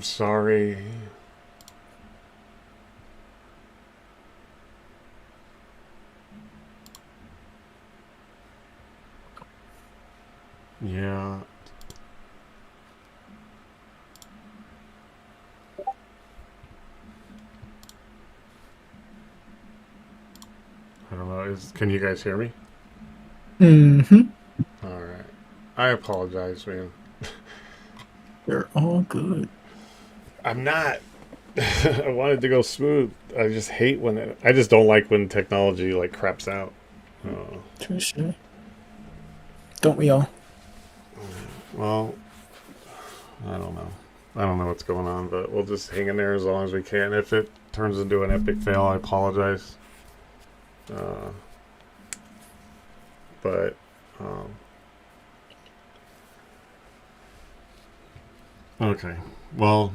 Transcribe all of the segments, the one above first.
I'm sorry. Yeah. I don't know. Can you guys hear me? Mm-hmm. All right. I apologize, man. They're all good. I'm not. I wanted to go smooth. I just hate when I just don't like when technology like craps out. Uh, Touche. Don't we all? well, I don't know. I don't know what's going on, but we'll just hang in there as long as we can. If it turns into an epic fail, I apologize. Uh, but um, okay. Well,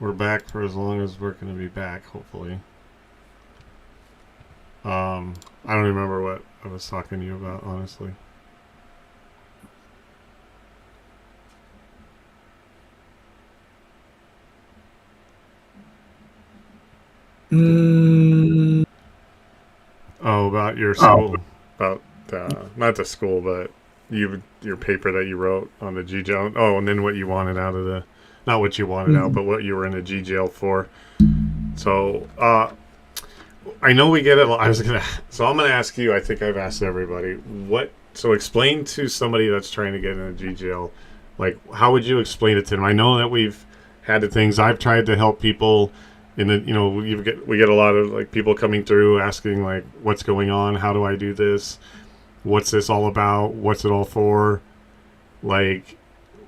we're back for as long as we're going to be back, hopefully. I don't remember what I was talking to you about, honestly. Mm, Oh, about your oh. school, about not the school, but your paper that you wrote on the GGL. Oh, and then what you wanted out of the, not what you wanted out, Mm. but what you were in the GGL for. So I know we get it. I was gonna, so I'm gonna ask you. I think I've asked everybody what. So explain to somebody that's trying to get in a GGL, like how would you explain it to them? I know that we've had the things I've tried to help people. In the we get a lot of like people coming through asking like what's going on, how do I do this, what's this all about, what's it all for, like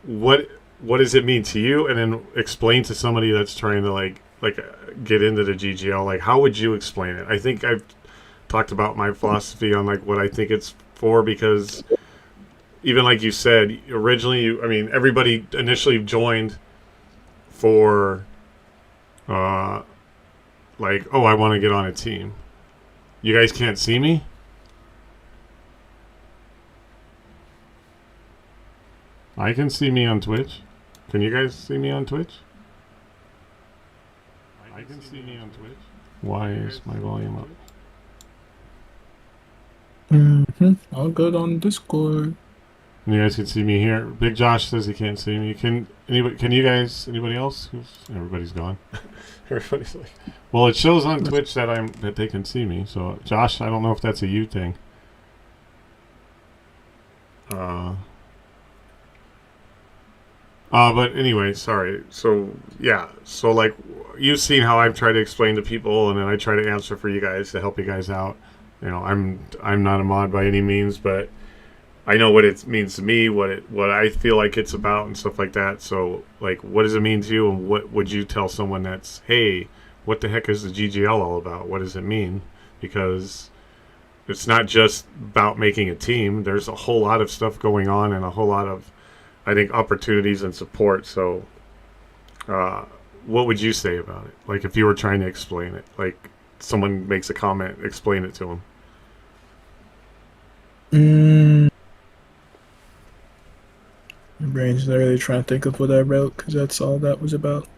what what does it mean to you, and then explain to somebody that's trying to get into the GGL. Like how would you explain it? I think I've talked about my philosophy on like what I think it's for because even like you said originally, I mean everybody initially joined for uh like oh I want to get on a team. You guys can't see me? I can see me on Twitch. Can you guys see me on Twitch? I can see me on Twitch. Why is my volume up? Mm-hmm. All good on Discord. And you guys can see me here. Big Josh says he can't see me. Can anybody? Can you guys? Anybody else? Everybody's gone. Everybody's like, well, it shows on Twitch that they can see me. So Josh, I don't know if that's a you thing. Uh, but anyway, sorry. So yeah, so like you've seen how I've tried to explain to people, and then I try to answer for you guys to help you guys out. You know, I'm not a mod by any means, but I know what it means to me, what I feel like it's about, and stuff like that. So like, what does it mean to you, and what would you tell someone that's hey, what the heck is the GGL all about? What does it mean? Because it's not just about making a team. There's a whole lot of stuff going on, and a whole lot of I think opportunities and support. So, uh, what would you say about it? Like if you were trying to explain it, like someone makes a comment, explain it to them. Mm, my brain's literally trying to think of what I wrote because that's all that was about.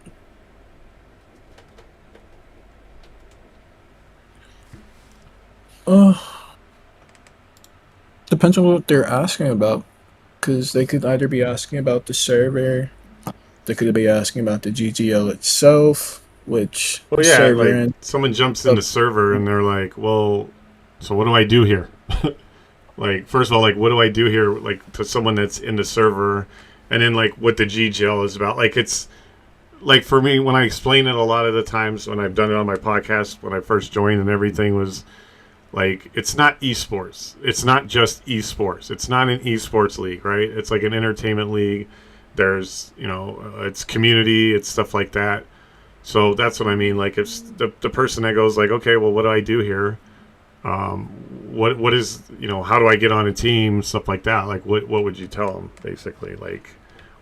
Oh, depends on what they're asking about. Because they could either be asking about the server, they could be asking about the GGL itself, which Well, the yeah, server like and someone jumps in stuff. the server and they're like, "Well, so what do I do here?" Like, first of all, like, what do I do here? Like to someone that's in the server, and then like what the GGL is about. Like, it's like for me when I explain it a lot of the times when I've done it on my podcast when I first joined and everything was like it's not esports. It's not just esports. It's not an esports league, right? It's like an entertainment league. There's it's community. It's stuff like that. So that's what I mean. Like if the person that goes like, okay, well, what do I do here? Um, what is how do I get on a team? Stuff like that. Like what would you tell them basically? Like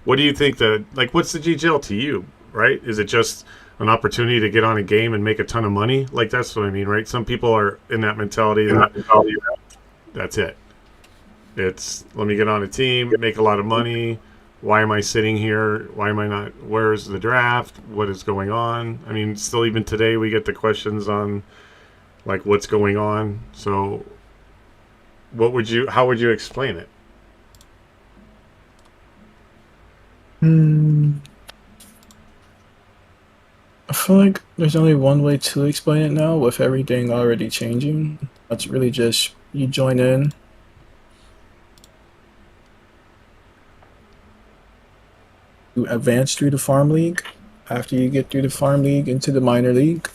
what do you think that like what's the GGL to you? Right? Is it just an opportunity to get on a game and make a ton of money? Like that's what I mean, right? Some people are in that mentality that that's it. It's let me get on a team, make a lot of money, why am I sitting here? Why am I not? Where's the draft? What is going on? I mean, still even today we get the questions on like what's going on. So, how would you explain it? Hmm. I feel like there's only one way to explain it now with everything already changing. That's really just you join in, you advance through the farm league. After you get through the farm league into the minor league,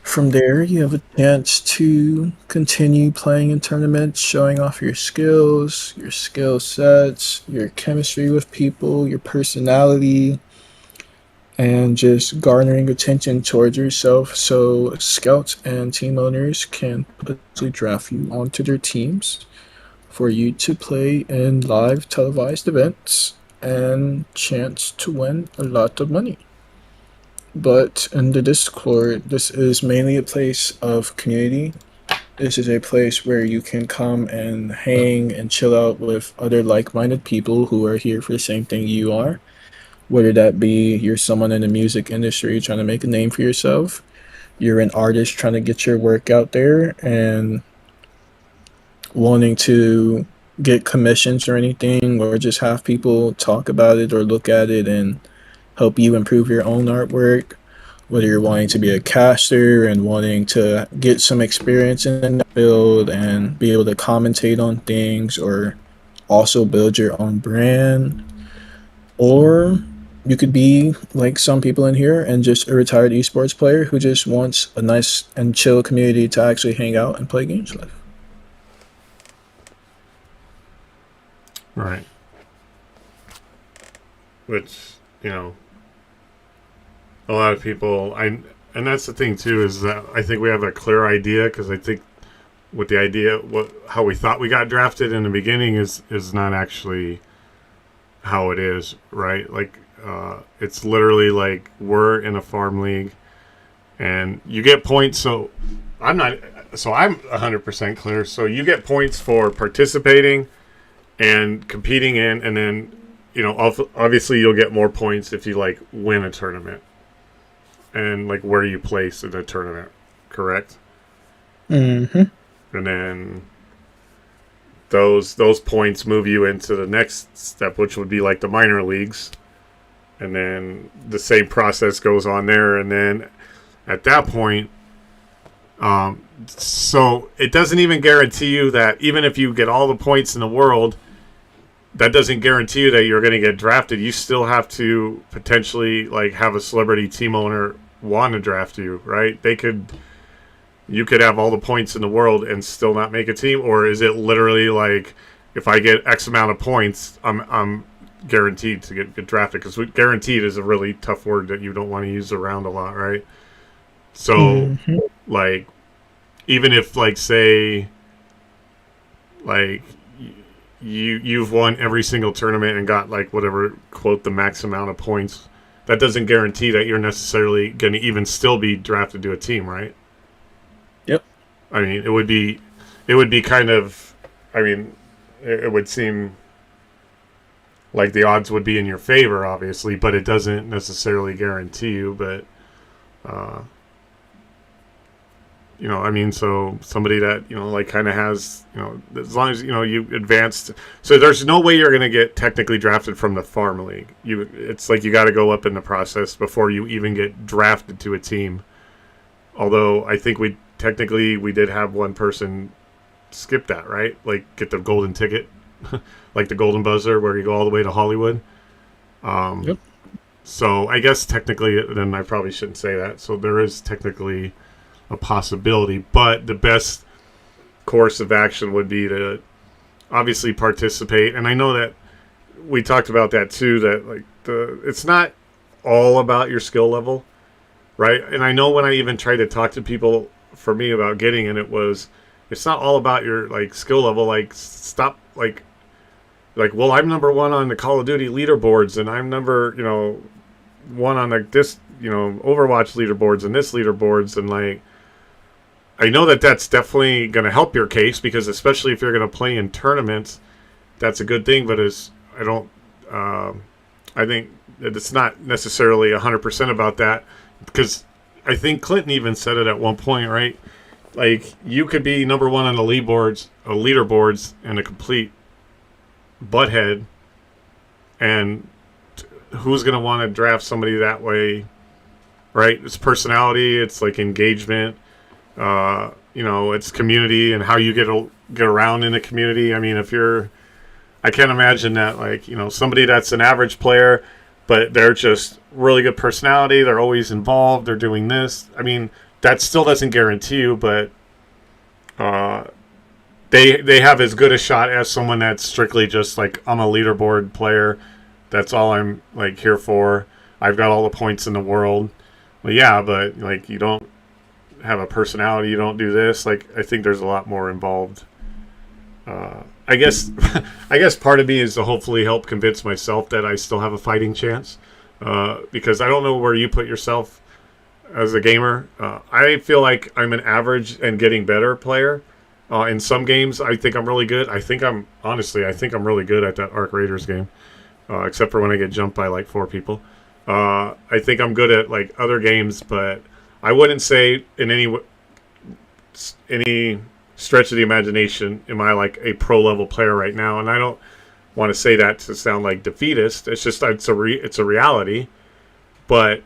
from there you have a chance to continue playing in tournaments, showing off your skill sets, your chemistry with people, your personality, and just garnering attention towards yourself so scouts and team owners can potentially draft you onto their teams for you to play in live televised events and chance to win a lot of money. But in the Discord, this is mainly a place of community. This is a place where you can come and hang and chill out with other like minded people who are here for the same thing you are. Whether that be you're someone in the music industry trying to make a name for yourself, you're an artist trying to get your work out there and wanting to get commissions or anything, or just have people talk about it or look at it and help you improve your own artwork. Whether you're wanting to be a caster and wanting to get some experience in the field and be able to commentate on things, or also build your own brand, or you could be like some people in here and just a retired esports player who just wants a nice and chill community to actually hang out and play games with. Right. Which, a lot of people, and that's the thing too, is that I think we have a clear idea, because I think with the idea, how we thought we got drafted in the beginning is not actually how it is, right? Like, it's literally like we're in a farm league and you get points. So I'm 100% clear. So you get points for participating and competing in, and then, obviously you'll get more points if you like win a tournament and like where you place in a tournament, correct? Mm-hmm. And then those points move you into the next step, which would be like the minor leagues, and then the same process goes on there. And then at that point, so it doesn't even guarantee you that even if you get all the points in the world, that doesn't guarantee you that you're going to get drafted. You still have to potentially like have a celebrity team owner want to draft you, right? You could have all the points in the world and still not make a team, or is it literally like if I get X amount of points, I'm guaranteed to get drafted? Because guaranteed is a really tough word that you don't want to use around a lot, right? So, like, even if like say, like you've won every single tournament and got like whatever quote the max amount of points, that doesn't guarantee that you're necessarily going to even still be drafted to a team, right? Yep. I mean, it would be kind of, I mean, it would seem like the odds would be in your favor, obviously, but it doesn't necessarily guarantee you. But, I mean, so somebody that, like kind of has, as long as, you advanced. So there's no way you're going to get technically drafted from the farm league. It's like you got to go up in the process before you even get drafted to a team. Although I think we did have one person skip that, right? Like get the golden ticket, like the golden buzzer where you go all the way to Hollywood. Yep. So I guess technically, then I probably shouldn't say that. So there is technically a possibility, but the best course of action would be to obviously participate. And I know that we talked about that too, that like it's not all about your skill level, right? And I know when I even tried to talk to people for me about getting in, it's not all about your like skill level. Like stop like well, I'm number one on the Call of Duty leaderboards, and I'm number one on like this Overwatch leaderboards and this leaderboards, and like I know that that's definitely going to help your case, because especially if you're going to play in tournaments, that's a good thing. But I think that it's not necessarily 100% about that, because I think Clinton even said it at one point, right? Like, you could be number one on the leaderboards, and a complete butthead, and who's going to want to draft somebody that way, right? It's personality, it's like engagement, it's community and how you get around in the community. I mean, I can't imagine that, like, somebody that's an average player, but they're just really good personality. They're always involved. They're doing this. I mean, that still doesn't guarantee you, but they have as good a shot as someone that's strictly just like, I'm a leaderboard player. That's all I'm like here for. I've got all the points in the world. Well, yeah, but like, you don't have a personality. You don't do this. Like, I think there's a lot more involved. I guess part of me is to hopefully help convince myself that I still have a fighting chance, because I don't know where you put yourself as a gamer. I feel like I'm an average and getting better player. In some games, I think I'm really good. I think I'm really good at that Arc Raiders game, except for when I get jumped by like 4 people. I think I'm good at like other games, but I wouldn't say in any stretch of the imagination am I like a pro level player right now. And I don't want to say that to sound like defeatist. It's just it's a reality. But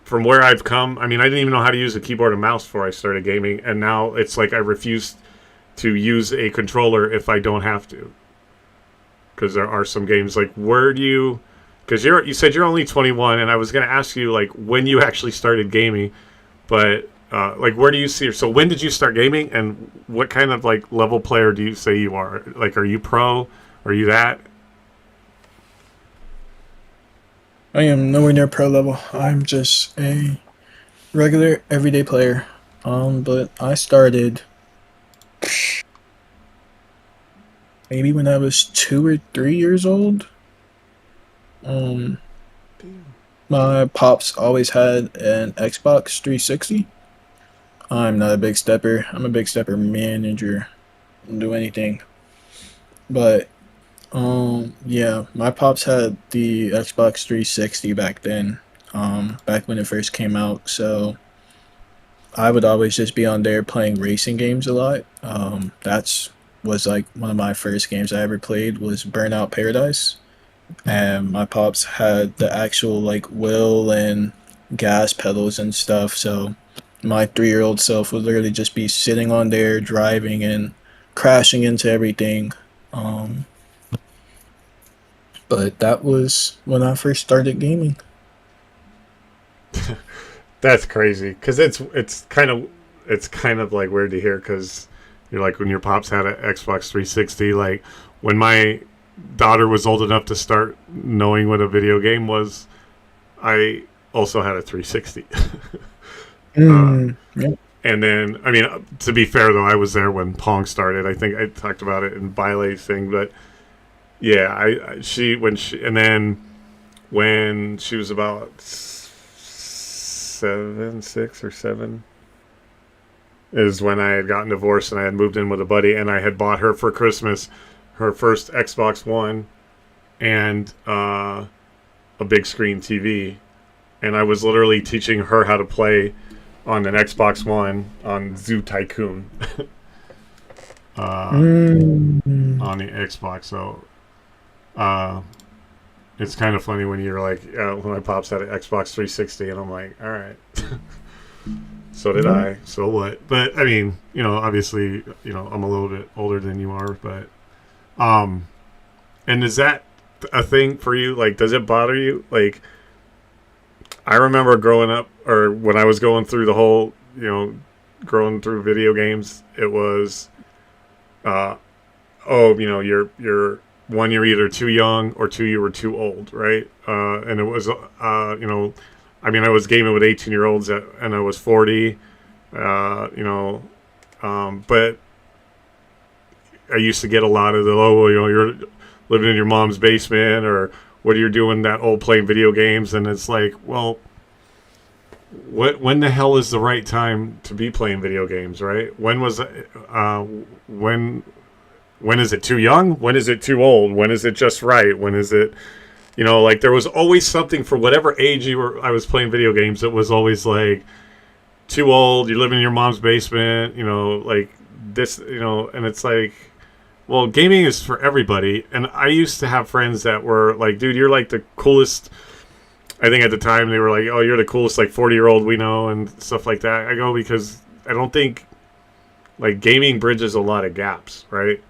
from where I've come, I mean, I didn't even know how to use a keyboard and mouse before I started gaming, and now it's like I refuse to use a controller if I don't have to. Because there are some games like, because you said you're only 21, and I was going to ask you like when you actually started gaming, but like, where do you see? So when did you start gaming, and what kind of like level player do you say you are? Like, are you pro? Are you that? I am nowhere near pro level. I'm just a regular everyday player. But I started maybe when I was 2 or 3 years old. My pops always had an Xbox 360. I'm not a big stepper. I'm a big stepper manager. I don't do anything. But yeah, my pops had the Xbox 360 back then. Back when it first came out. So I would always just be on there playing racing games a lot. That's was like one of my first games I ever played was Burnout Paradise. And my pops had the actual like wheel and gas pedals and stuff, so my 3-year-old self would literally just be sitting on there driving and crashing into everything. um but that was when I first started gaming. That's crazy, because it's kind of like weird to hear, because you're like, when your pops had an Xbox 360, like when my daughter was old enough to start knowing what a video game was, I also had a 360. Yep. And then, I mean, to be fair though, I was there when Pong started. I think I talked about it in Bilay's thing, but yeah, and then when she was about 6 or 7, is when I had gotten divorced and I had moved in with a buddy, and I had bought her for Christmas her first Xbox One and a big screen TV, and I was literally teaching her how to play on an Xbox One on Zoo Tycoon on the Xbox. So it's kind of funny when you're like, when my pops had an Xbox 360, and I'm like, all right. So did I. So what? But I mean, obviously, I'm a little bit older than you are, but and is that a thing for you? Like, does it bother you? Like, I remember growing up, or when I was going through the whole, growing through video games, it was, you're one, you're either too young, or two, you were too old, right? And it was, I was gaming with 18-year-olds, and I was 40, but I used to get a lot of the, you're living in your mom's basement, or what are you doing that old playing video games? And it's like, well, when the hell is the right time to be playing video games, right? When when is it too young? When is it too old? When is it just right? When is it, like there was always something for whatever age I was playing video games. It was always like too old. You live in your mom's basement, like this, and it's like, well, gaming is for everybody. And I used to have friends that were like, dude, you're like the coolest. I think at the time they were like, oh, you're the coolest like 40-year-old we know and stuff like that. I go, because I don't think like gaming bridges a lot of gaps, right?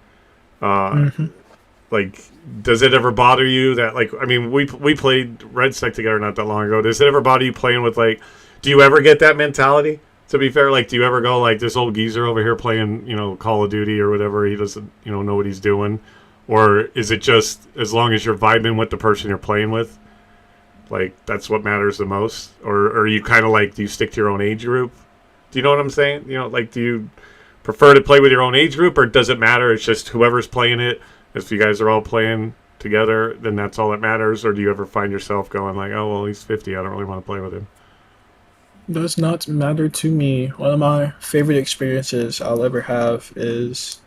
Like, does it ever bother you that, like, I mean, we played Red Sec together not that long ago. Does it ever bother you playing with, like, do you ever get that mentality? To be fair, like, do you ever go, like, this old geezer over here playing, Call of Duty or whatever, he doesn't, know what he's doing? Or is it just as long as you're vibing with the person you're playing with, like, that's what matters the most? Or are you kind of like, do you stick to your own age group? Do you know what I'm saying? Like, do you prefer to play with your own age group, or does it matter? It's just whoever's playing it. If you guys are all playing together, then that's all that matters. Or do you ever find yourself going like, oh, well, he's 50. I don't really want to play with him. Does not matter to me. One of my favorite experiences I'll ever have is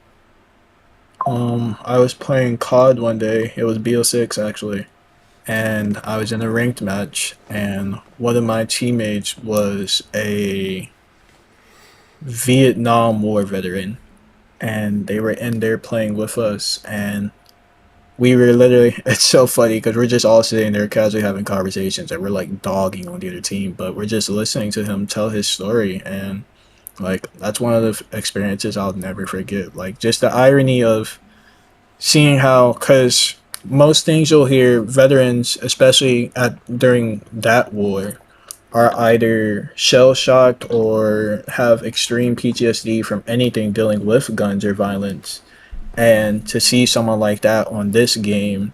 I was playing COD one day. It was BO6 actually. And I was in a ranked match, and one of my teammates was a Vietnam War veteran, and they were in there playing with us, and we were literally, it's so funny because we're just all sitting there casually having conversations, and we're like dogging on the other team, but we're just listening to him tell his story. And like, that's one of the experiences I'll never forget. Like, just the irony of seeing how, because most things you'll hear veterans, especially during that war, are either shell shocked or have extreme PTSD from anything dealing with guns or violence. And to see someone like that on this game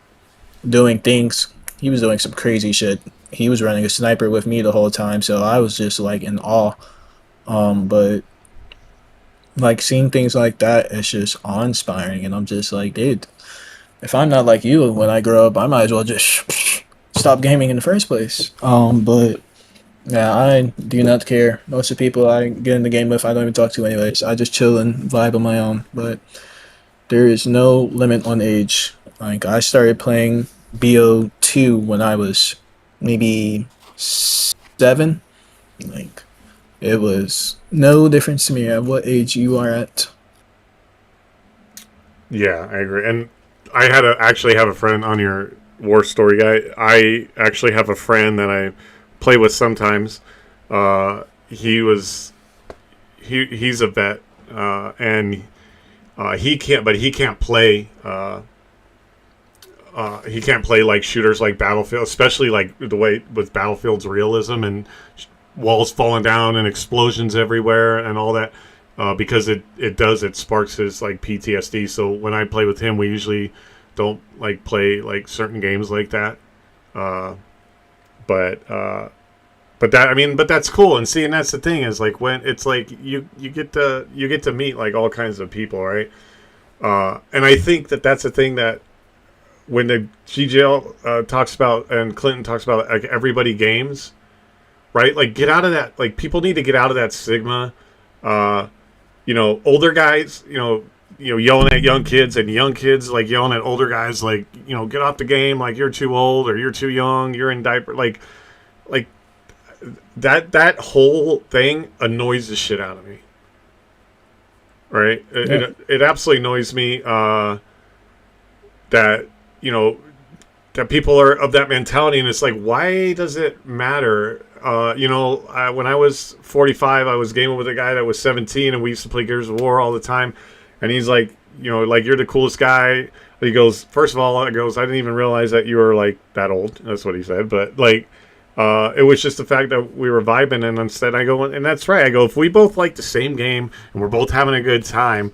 doing things, he was doing some crazy shit. He was running a sniper with me the whole time, so I was just like in awe. But like seeing things like that, it's just awe-inspiring, and I'm just like, dude, if I'm not like you when I grow up, I might as well just stop gaming in the first place. But yeah, I do not care. Most of the people I get in the game with, I don't even talk to anyways. I just chill and vibe on my own. But there is no limit on age. Like, I started playing BO2 when I was maybe 7. Like, it was no difference to me at what age you are at. Yeah, I agree. And I actually have a friend on your war story guy. I actually have a friend that I play with sometimes. He's a vet, and he can't play. He can't play like shooters like Battlefield, especially like the way with Battlefield's realism and walls falling down and explosions everywhere and all that. Because it sparks his like PTSD. So when I play with him, we usually don't like play like certain games like that. But that's cool. And see, and that's the thing is like when it's like you get to meet like all kinds of people, right? And I think that's the thing that when the GGL talks about and Clinton talks about like everybody games, right? Like get out of that. Like people need to get out of that stigma. Older guys, yelling at young kids, and young kids like yelling at older guys, like, get off the game, like you're too old or you're too young, you're in diaper, like that whole thing annoys the shit out of me. Right? It absolutely annoys me that that people are of that mentality, and it's like, why does it matter? When I was 45, I was gaming with a guy that was 17, and we used to play Gears of War all the time. And he's like, like, you're the coolest guy. He goes, first of all, I didn't even realize that you were like that old. That's what he said. But like, it was just the fact that we were vibing. And instead I go, and that's right. I go, if we both like the same game and we're both having a good time,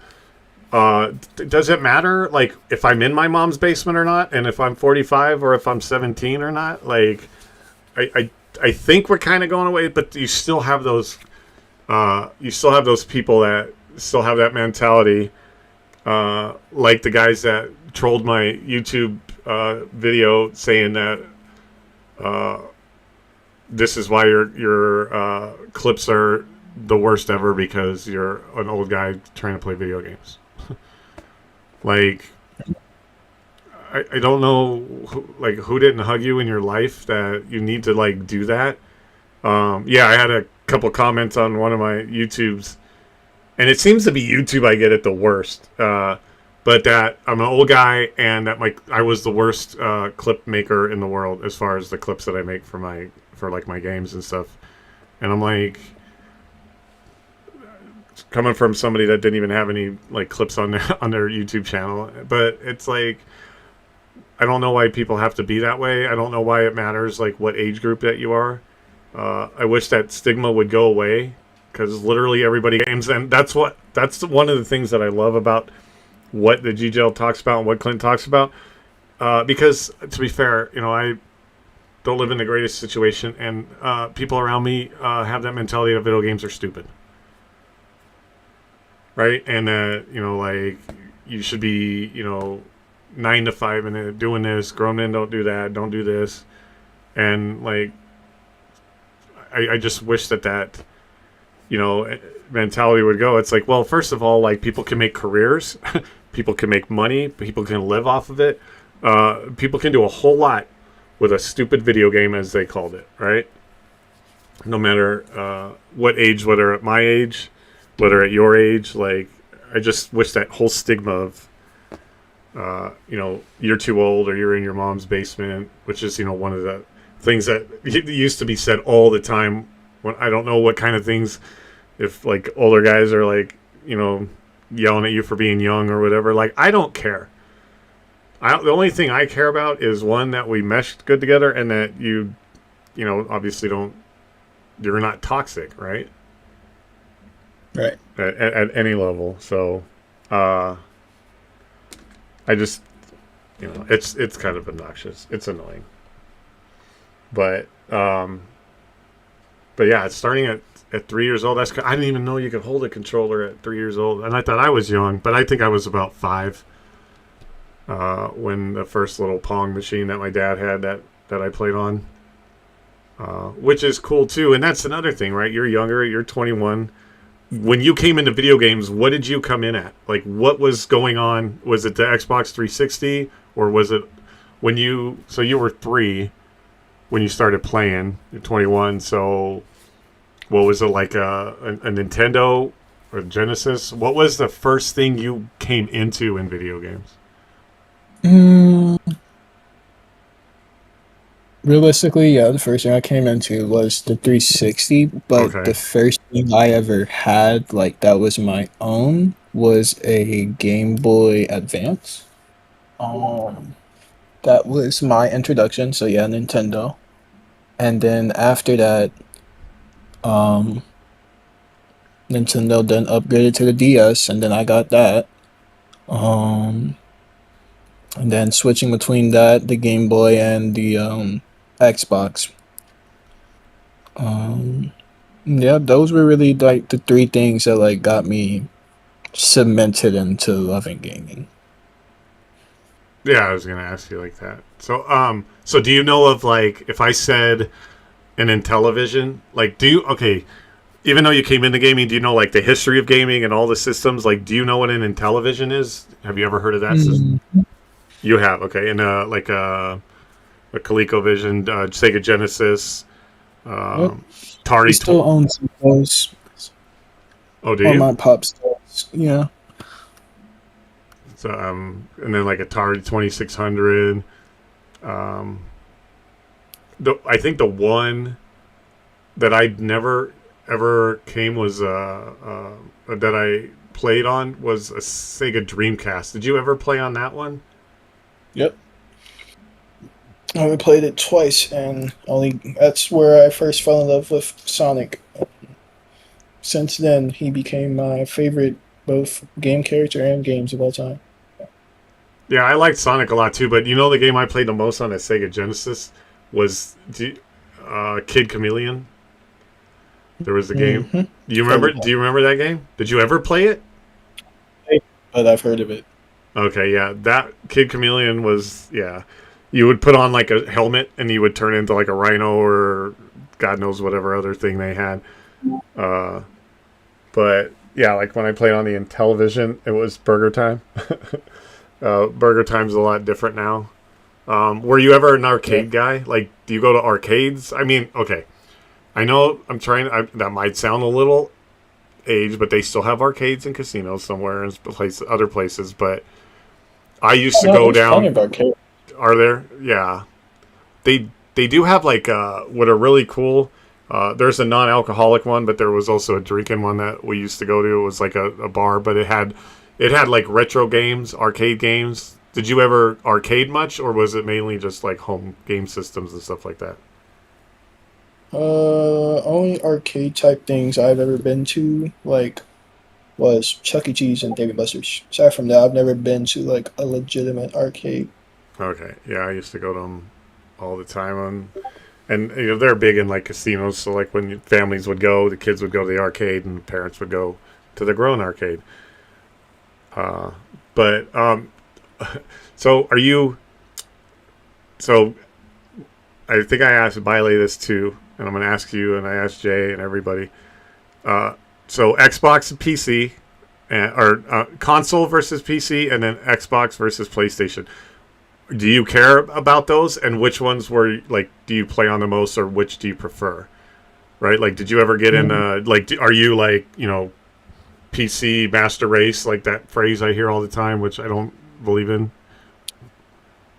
does it matter like if I'm in my mom's basement or not, and if I'm 45 or if I'm 17 or not? Like, I think we're kind of going away, but you still have those people that still have that mentality, like the guys that trolled my YouTube video saying that this is why your clips are the worst ever because you're an old guy trying to play video games. Like, I don't know, who didn't hug you in your life that you need to, like, do that. Yeah, I had a couple comments on one of my YouTubes, and it seems to be YouTube I get it the worst. But that I'm an old guy, and that I was the worst clip maker in the world as far as the clips that I make for my games and stuff. And I'm like, coming from somebody that didn't even have any like clips on their YouTube channel, but it's like, I don't know why people have to be that way. I don't know why it matters like what age group that you are. I wish that stigma would go away, because literally everybody games, and that's one of the things that I love about what the GGL talks about and what Clint talks about. Because to be fair, I don't live in the greatest situation, and people around me have that mentality that video games are stupid, right? And like, you should be 9 to 5 and doing this. Grown men don't do that. Don't do this. And like, I just wish that mentality would go. It's like, well, first of all, like, people can make careers, people can make money, people can live off of it. People can do a whole lot with a stupid video game, as they called it, right? No matter what age, whether at my age, whether at your age. Like, I just wish that whole stigma of you're too old, or you're in your mom's basement, which is one of the things that used to be said all the time. When I don't know what kind of things, if like older guys are like yelling at you for being young or whatever. Like, I don't care. The only thing I care about is, one, that we meshed good together, and that you obviously you're not toxic, right? Right. At any level. So I just it's kind of obnoxious. It's annoying. But yeah, it's starting at 3 years old. I didn't even know you could hold a controller at 3 years old, and I thought I was young, but I think I was about 5 when the first little Pong machine that my dad had that I played on, which is cool too. And that's another thing, right? You're younger. You're 21. When you came into video games, what did you come in at? Like, what was going on? Was it the Xbox 360, or was it when you? So you were 3 when you started playing. You're 21. So what was it, like a Nintendo or Genesis? What was the first thing you came into in video games? Realistically, yeah, the first thing I came into was the 360, but Okay. the first thing I ever had, like, that was my own, was a Game Boy Advance. That was my introduction, so yeah, Nintendo. And then after that, um, Nintendo then upgraded to the DS, and then I got that. Um, and then switching between that, the Game Boy, and the Xbox. Yeah, those were really like the 3 things that like got me cemented into loving gaming. Yeah, I was gonna ask you like that. So do you know of, like, if I said an Intellivision, like, even though you came into gaming, do you know like the history of gaming and all the systems? Like, do you know what an Intellivision is? Have you ever heard of that system? Mm, You have, okay. And like a ColecoVision, Sega Genesis, yep. I Atari. still own some of those Oh, do on you? my pop stores. Yeah. So, and then like Atari 2600. I think the one that I never ever came was that I played on was a Sega Dreamcast. Did you ever play on that one? Yep. I only played it twice, and only that's where I first fell in love with Sonic. Since then, he became my favorite both game character and games of all time. Yeah, I liked Sonic a lot too, but the game I played the most on a Sega Genesis was Kid Chameleon. There was a game. Mm-hmm. Do you remember? Do you remember that game? Did you ever play it? But I've heard of it. Okay, yeah, that Kid Chameleon was, yeah. You would put on like a helmet and you would turn into like a rhino or God knows whatever other thing they had. But yeah, like when I played on the Intellivision, it was burger time. Burger Time's a lot different now. Were you ever an Yeah. arcade guy? Like, do you go to arcades? I mean, okay, I know that might sound a little aged, but they still have arcades and casinos somewhere in other places. But I used to No, go there's plenty down. of arcade. Are there? Yeah, they do have like what are really cool. There's a non-alcoholic one, but there was also a drinking one that we used to go to. It was like a bar, but it had like retro games, arcade games. Did you ever arcade much, or was it mainly just like home game systems and stuff like that? Only arcade type things I've ever been to, like, was Chuck E. Cheese and Dave& and Buster's. Aside from that, I've never been to like a legitimate arcade. Okay, yeah, I used to go to them all the time, and they're big in like casinos. So like when families would go, the kids would go to the arcade, and the parents would go to the grown arcade. Uh, but so are you? So I think I asked Bailey this too, and I'm going to ask you, and I asked Jay and everybody. Uh, so Xbox and PC, or console versus PC, and then Xbox versus PlayStation. Do you care about those, and which ones were like? Do you play on the most, or which do you prefer? Right? Like, did you ever get in? Mm, Like, are you like PC master race, like that phrase I hear all the time, which I don't believe in,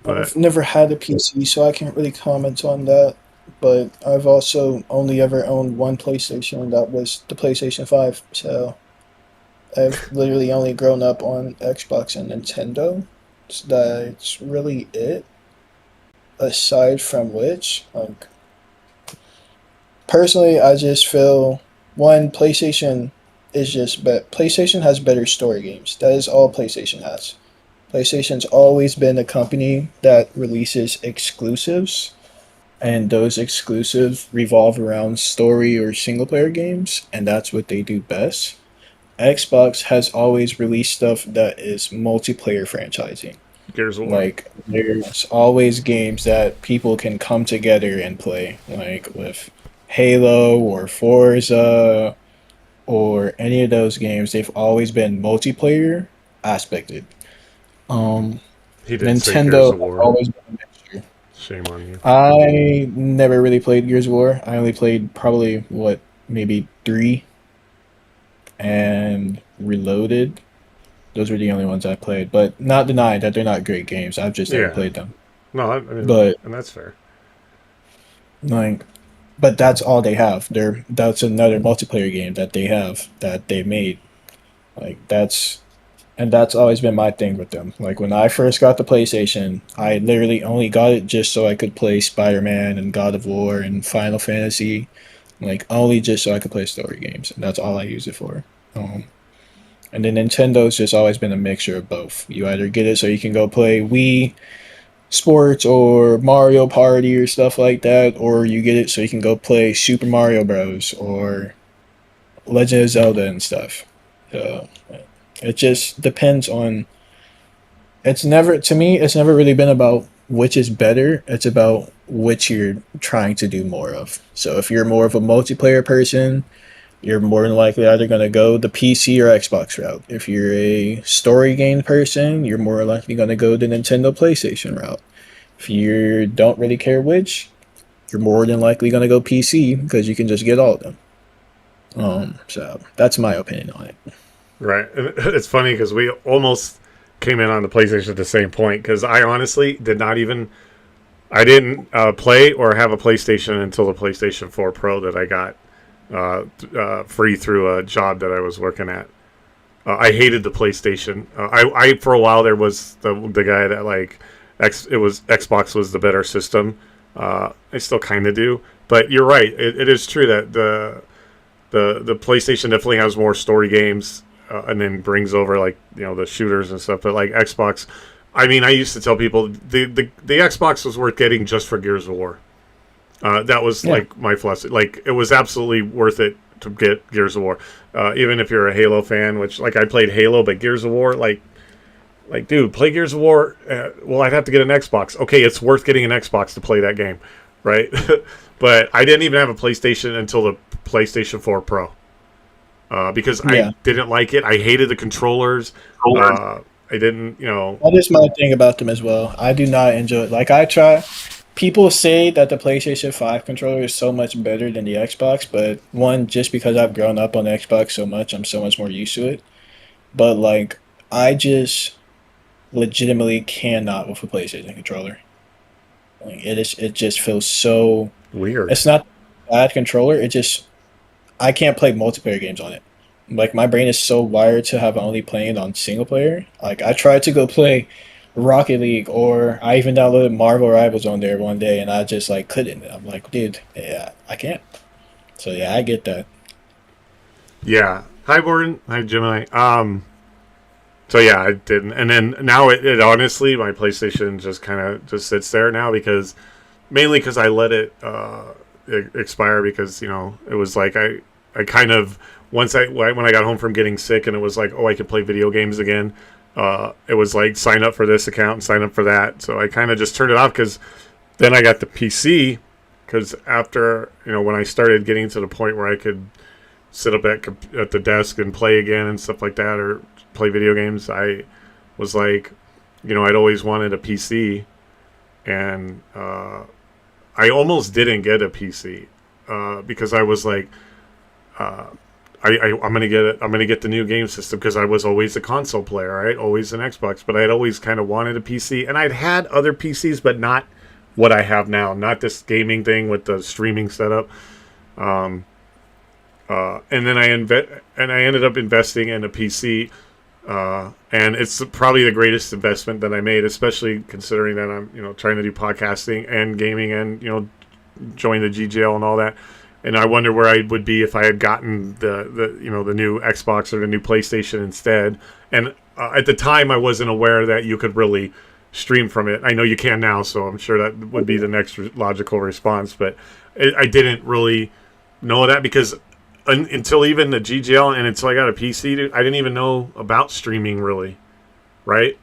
but I've never had a PC, so I can't really comment on that. But I've also only ever owned one PlayStation, and that was the PlayStation 5. So I've literally only grown up on Xbox and Nintendo. So that's really it. Aside from which, like, personally, I just feel one PlayStation is just but PlayStation has better story games. That is all PlayStation has. PlayStation's always been a company that releases exclusives, and those exclusives revolve around story or single player games, and that's what they do best. Xbox has always released stuff that is multiplayer franchising. Gears of War. Like, there's always games that people can come together and play, like with Halo or Forza or any of those games. They've always been multiplayer aspected. Um, He didn't say Gears Nintendo of has War. always been a mixture. Shame on you. I never really played Gears of War. I only played probably what, maybe three, and Reloaded. Those were the only ones I played, but not denying that they're not great games. I've just never Yeah. played them. No, I mean, But and that's fair. like, but that's all they have. That's another multiplayer game that they have that they made. Like, that's always been my thing with them. Like, when I first got the PlayStation, I literally only got it just so I could play Spider-Man and God of War and Final Fantasy, like, only just so I could play story games, and that's all I use it for. Um, and then Nintendo's just always been a mixture of both. You either get it so you can go play Wii Sports or Mario Party or stuff like that, or you get it so you can go play Super Mario Bros. Or Legend of Zelda and stuff. So it just depends on. It's never, to me. It's never really been about which is better. It's about which you're trying to do more of. So if you're more of a multiplayer person, you're more than likely either going to go the PC or Xbox route. If you're a story game person, you're more likely going to go the Nintendo PlayStation route. If you don't really care which, you're more than likely going to go PC because you can just get all of them. So that's my opinion on it. Right. It's funny because we almost came in on the PlayStation at the same point because I honestly did not even. I didn't play or have a PlayStation until the PlayStation 4 Pro that I got free through a job that I was working at. I hated the PlayStation. I for a while there was the guy that like it was Xbox was the better system. I still kind of do, but you're right. It is true that the PlayStation definitely has more story games, and then brings over like the shooters and stuff. But like Xbox, I mean, I used to tell people the Xbox was worth getting just for Gears of War. That was Yeah. like my philosophy. Like it was absolutely worth it to get Gears of War, even if you're a Halo fan. Which like I played Halo, but Gears of War, like dude, play Gears of War. Well, I'd have to get an Xbox. Okay, it's worth getting an Xbox to play that game, right? But I didn't even have a PlayStation until the PlayStation 4 Pro, because Yeah. I didn't like it. I hated the controllers. I didn't, you know. That is my thing about them as well. I do not enjoy it. Like I try. People say that the PlayStation 5 controller is so much better than the Xbox, but one, just because I've grown up on the Xbox so much, I'm so much more used to it. But like, I just legitimately cannot with a PlayStation controller. Like, it just feels so. Weird. It's not a bad controller. It just I can't play multiplayer games on it. Like my brain is so wired to have only playing on single player. Like I tried to go play Rocket League, or I even downloaded Marvel Rivals on there one day, and I just like couldn't. I'm like, dude, yeah, I can't. So yeah, I get that. Yeah. Hi, Borden. Hi, Gemini. So yeah, I didn't, and then now it honestly, my PlayStation just kind of just sits there now because mainly because I let it expire because it was like I kind of once when I got home from getting sick and it was like, oh, I could play video games again. It was like sign up for this account and sign up for that. So I kind of just turned it off because then I got the PC because after when I started getting to the point where I could sit up at the desk and play again and stuff like that, or play video games, I was like, I'd always wanted a PC, and I almost didn't get a PC because I was like, I'm gonna get it. I'm gonna get the new game system because I was always a console player, right? Always an Xbox, but I'd always kind of wanted a PC, and I'd had other PCs, but not what I have now. Not this gaming thing with the streaming setup. And then I ended up investing in a PC, and it's probably the greatest investment that I made, especially considering that I'm trying to do podcasting and gaming and join the GGL and all that. And I wonder where I would be if I had gotten the new Xbox or the new PlayStation instead. And at the time, I wasn't aware that you could really stream from it. I know you can now, so I'm sure that would be the next logical response. But I didn't really know that because until even the GGL and until I got a PC, I didn't even know about streaming really, right?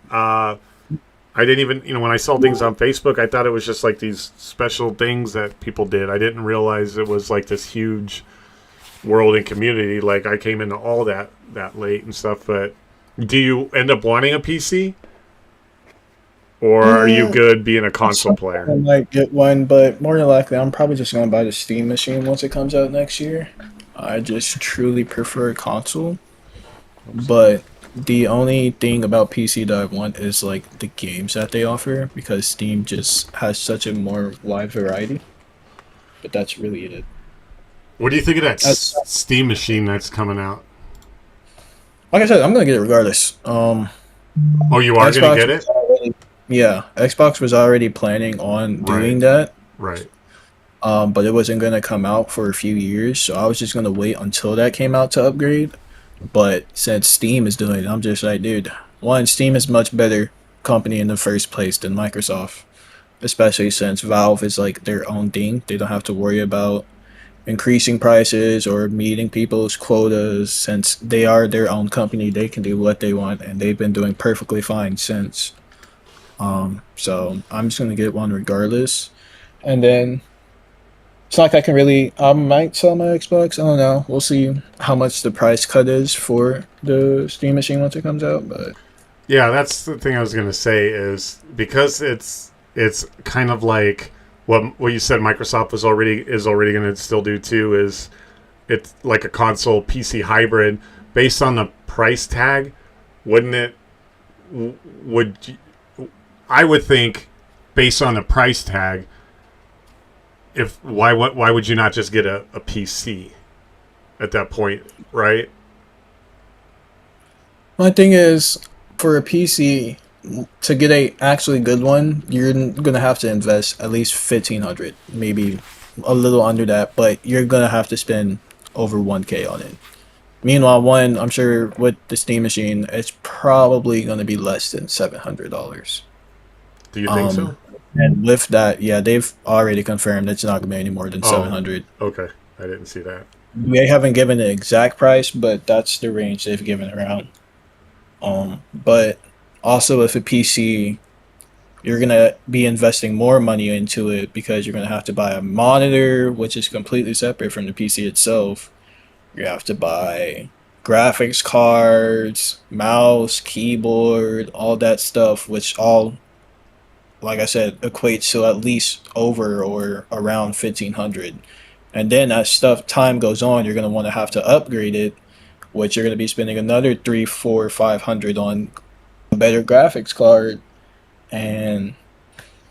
I didn't even, when I saw things on Facebook, I thought it was just like these special things that people did. I didn't realize it was like this huge world and community. Like I came into all that late and stuff. But do you end up wanting a PC, or are you good being a console player? I might get one, but more than likely, I'm probably just gonna buy the Steam machine once it comes out next year. I just truly prefer console, but the only thing about PC that I want is like the games that they offer because Steam just has such a more wide variety. But that's really it. What do you think of that That's, Steam machine that's coming out? like I said, I'm gonna get it regardless. Oh, you are going to get it? Yeah, Xbox was already planning on doing Right. that. Right. But it wasn't gonna come out for a few years, so I was just gonna wait until that came out to upgrade. But since Steam is doing it, I'm just like, dude, one, Steam is much better company in the first place than Microsoft, especially since Valve is like their own thing. They don't have to worry about increasing prices or meeting people's quotas. Since they are their own company, they can do what they want, and they've been doing perfectly fine since. So I'm just gonna get one regardless, and then it's not like I can really. I might sell my Xbox. I don't know. We'll see how much the price cut is for the Steam machine once it comes out. But Yeah, that's the thing I was going to say is because it's kind of like what you said Microsoft is already going to still do too, is it's like a console PC hybrid based on the price tag. Wouldn't it would I would think based on the price tag, if why would you not just get a PC at that point, right? my thing is, for a PC to get a actually good one, you're gonna have to invest at least 1,500, maybe a little under that, but you're gonna have to spend over 1K on it. Meanwhile, one, I'm sure with the Steam machine, it's probably gonna be less than $700. Do you think so? Um, and with that, yeah, they've already confirmed it's not gonna be any more than Oh, 700. okay. I didn't see that. They haven't given the exact price, but that's the range they've given around. But also with a PC, you're gonna be investing more money into it because you're gonna have to buy a monitor, which is completely separate from the PC itself. You have to buy graphics cards, mouse, keyboard, all that stuff, which all, like I said, equates to at least over or around 1,500. And then as stuff time goes on, you're gonna want to have to upgrade it, which you're gonna be spending another three, four, 500 on a better graphics card. And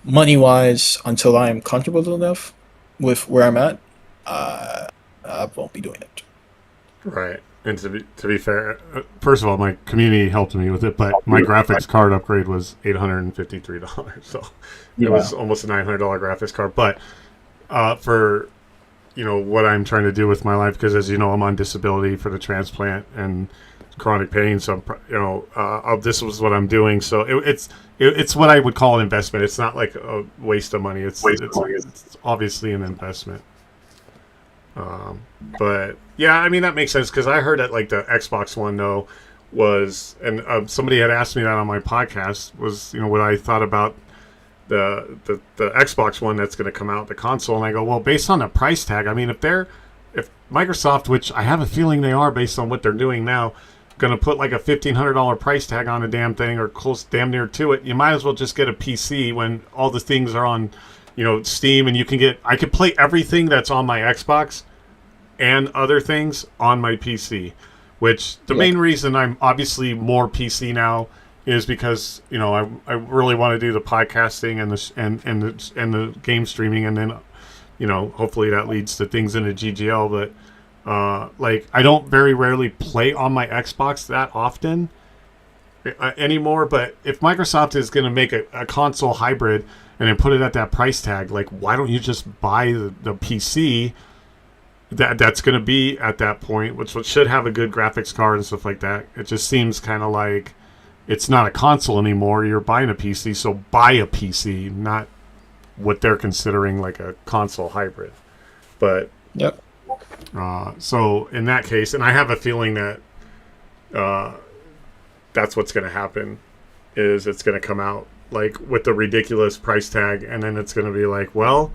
money wise, until I am comfortable enough with where I'm at, uh, I won't be doing it. Right. And to be fair, first of all, my community helped me with it, but my graphics card upgrade was $853, so it Yeah. was almost a $900 graphics card. But for what I'm trying to do with my life, because as you know, I'm on disability for the transplant and chronic pain. So this was what I'm doing. So it's what I would call an investment. It's not like a waste of money. It's obviously an investment. But yeah, I mean that makes sense because I heard that like the Xbox One though was, and somebody had asked me that on my podcast was what I thought about the Xbox One that's going to come out, the console, and I go, well, based on the price tag, I mean, if Microsoft, which I have a feeling they are based on what they're doing now, going to put like a $1,500 price tag on a damn thing or close damn near to it, you might as well just get a PC when all the things are on Steam, and I could play everything that's on my Xbox and other things on my PC, which the main reason I'm obviously more PC now is because I really want to do the podcasting and the game streaming, and then hopefully that leads to things in the GGL. But like I don't very rarely play on my Xbox that often anymore. But if Microsoft is going to make a console hybrid and then put it at that price tag, like why don't you just buy the PC that's going to be at that point, which should have a good graphics card and stuff like that? It just seems kind of like it's not a console anymore. You're buying a PC, so buy a PC, not what they're considering like a console hybrid. But Yep. so in that case, and I have a feeling that that's what's going to happen, is it's going to come out like with the ridiculous price tag, and then it's going to be like, well,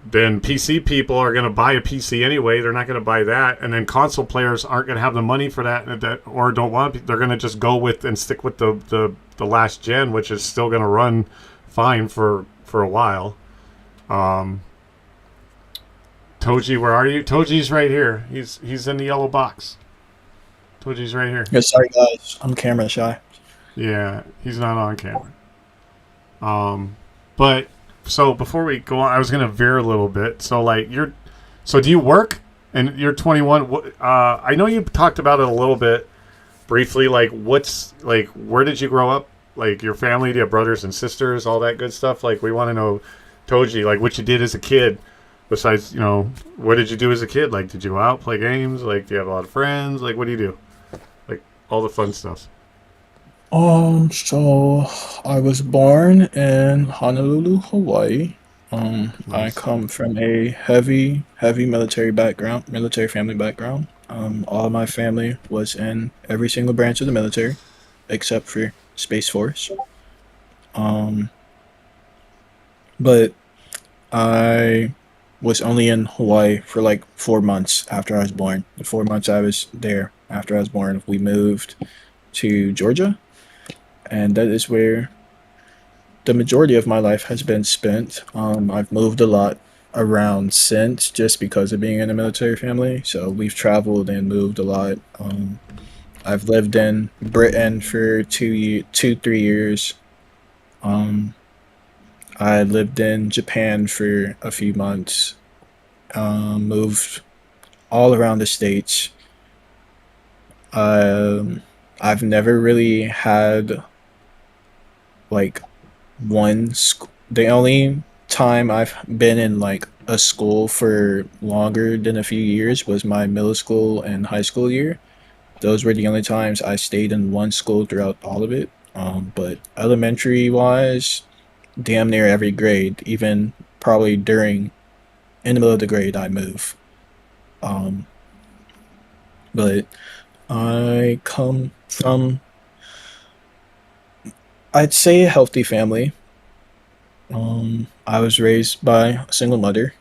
then PC people are going to buy a PC anyway. They're not going to buy that, and then console players aren't going to have the money for that, or don't want to. They're going to just go with and stick with the last gen, which is still going to run fine for a while. Toji, where are you? Toji's right here. He's in the yellow box. Toji's right here. Yeah, sorry guys, I'm camera shy. Yeah, he's not on camera. But so before we go on, I was gonna veer a little bit. So like so do you work? And you're 21. I know you talked about it a little bit briefly. Like where did you grow up? Like your family, do you have brothers and sisters, all that good stuff? Like we want to know, Toji, like what you did as a kid. Besides, what did you do as a kid? Like, did you go out, play games? Like, do you have a lot of friends? Like, what do you do? Like, all the fun stuff. So I was born in Honolulu, Hawaii. I Nice. come from a heavy military family background. All my family was in every single branch of the military, except for Space Force. Um, but I was only in Hawaii for like 4 months after I was born. The 4 months I was there after I was born, we moved to Georgia, and that is where the majority of my life has been spent. I've moved a lot around since, just because of being in a military family. So we've traveled and moved a lot. I've lived in Britain for 3 years. Um, I lived in Japan for a few months. Moved all around the states. Um, I've never really had like the only time I've been in like a school for longer than a few years was my middle school and high school year. Those were the only times I stayed in one school throughout all of it. But elementary wise, damn near every grade, even probably in the middle of the grade, I move. Um, but I come from, I'd say, a healthy family. I was raised by a single mother.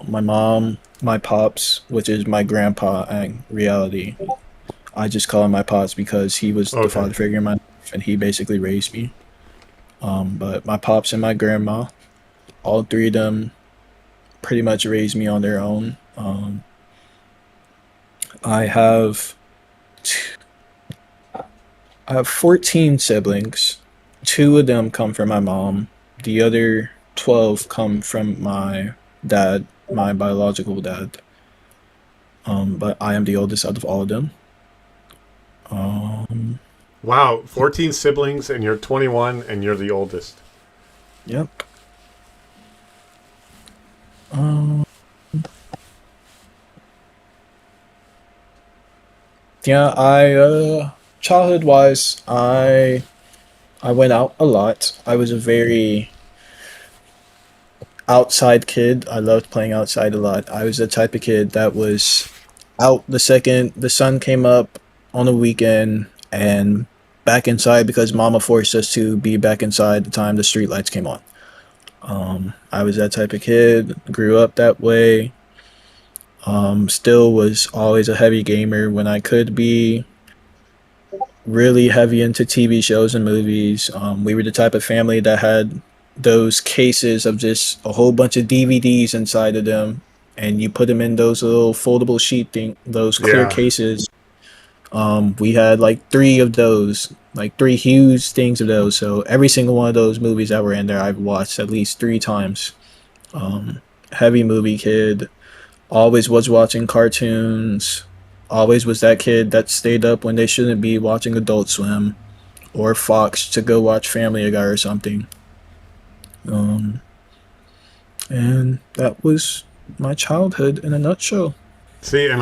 my mom, my pops, which is my grandpa in reality. I just call him my pops because he was the Okay. father figure in my life and he basically raised me. But my pops and my grandma, all three of them pretty much raised me on their own. I have t- I have 14 siblings. Two of them come from my mom. The other 12 come from my dad, my biological dad. But I am the oldest out of all of them. Um, Wow, 14 siblings, and you're 21, and you're the oldest. yep. Um, yeah, childhood wise, I went out a lot. I was a very outside kid. I loved playing outside a lot. I was the type of kid that was out the second the sun came up on the weekend and back inside because mama forced us to be back inside the time the street lights came on. I was that type of kid, grew up that way. Still was always a heavy gamer when I could be really heavy into TV shows and movies. We were the type of family that had those cases of just a whole bunch of DVDs inside of them, and you put them in those little foldable sheet thing, those clear Yeah. cases. We had like three of those, like three huge things of those. So every single one of those movies that were in there, I've watched at least three times. Um, Heavy movie kid. Always was watching cartoons. Always was that kid that stayed up when they shouldn't be watching Adult Swim or Fox to go watch Family Guy or something. Um, and that was my childhood in a nutshell. See, and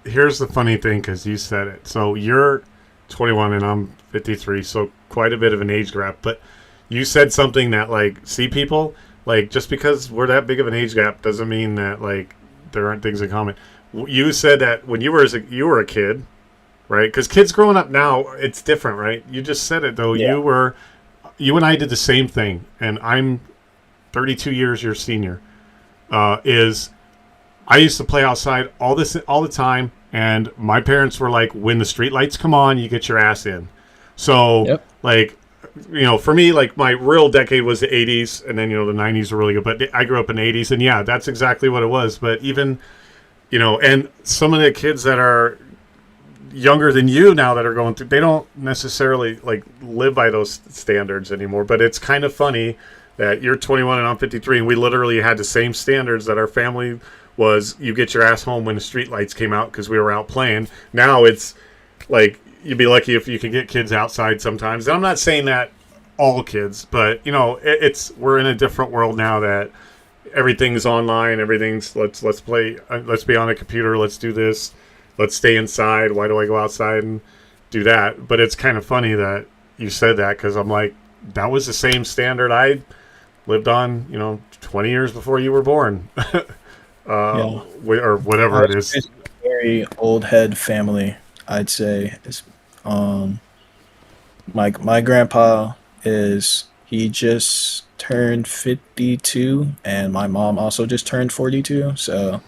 here's the funny thing because you said it. So you're 21 and I'm 53, so quite a bit of an age gap. But you said something that, like, see, people, like, just because we're that big of an age gap doesn't mean that, like, there aren't things in common. You said that when you were a kid, right? Because kids growing up now, it's different, right? You just said it though. Yeah. You and I did the same thing, and I'm 32 years your senior. Is I used to play outside all the time, and my parents were like, "When the street lights come on, you get your ass in." So, Yep. like, for me, like, my real decade was the 80s, and then, the 90s were really good. But I grew up in the 80s, and yeah, that's exactly what it was. But even, and some of the kids that are younger than you now that are going through, they don't necessarily, like, live by those standards anymore. But it's kind of funny that you're 21 and I'm 53, and we literally had the same standards that our family was. You get your ass home when the street lights came out because we were out playing. Now it's like you'd be lucky if you can get kids outside sometimes. And I'm not saying that all kids, but it's we're in a different world now that everything's online. Everything's let's play. Let's be on a computer. Let's do this. Let's stay inside. Why do I go outside and do that? But it's kind of funny that you said that because I'm like, that was the same standard I lived on, 20 years before you were born, Yeah. or whatever it is. It's a very old head family, I'd say. Um, my grandpa he just turned 52, and my mom also just turned 42. So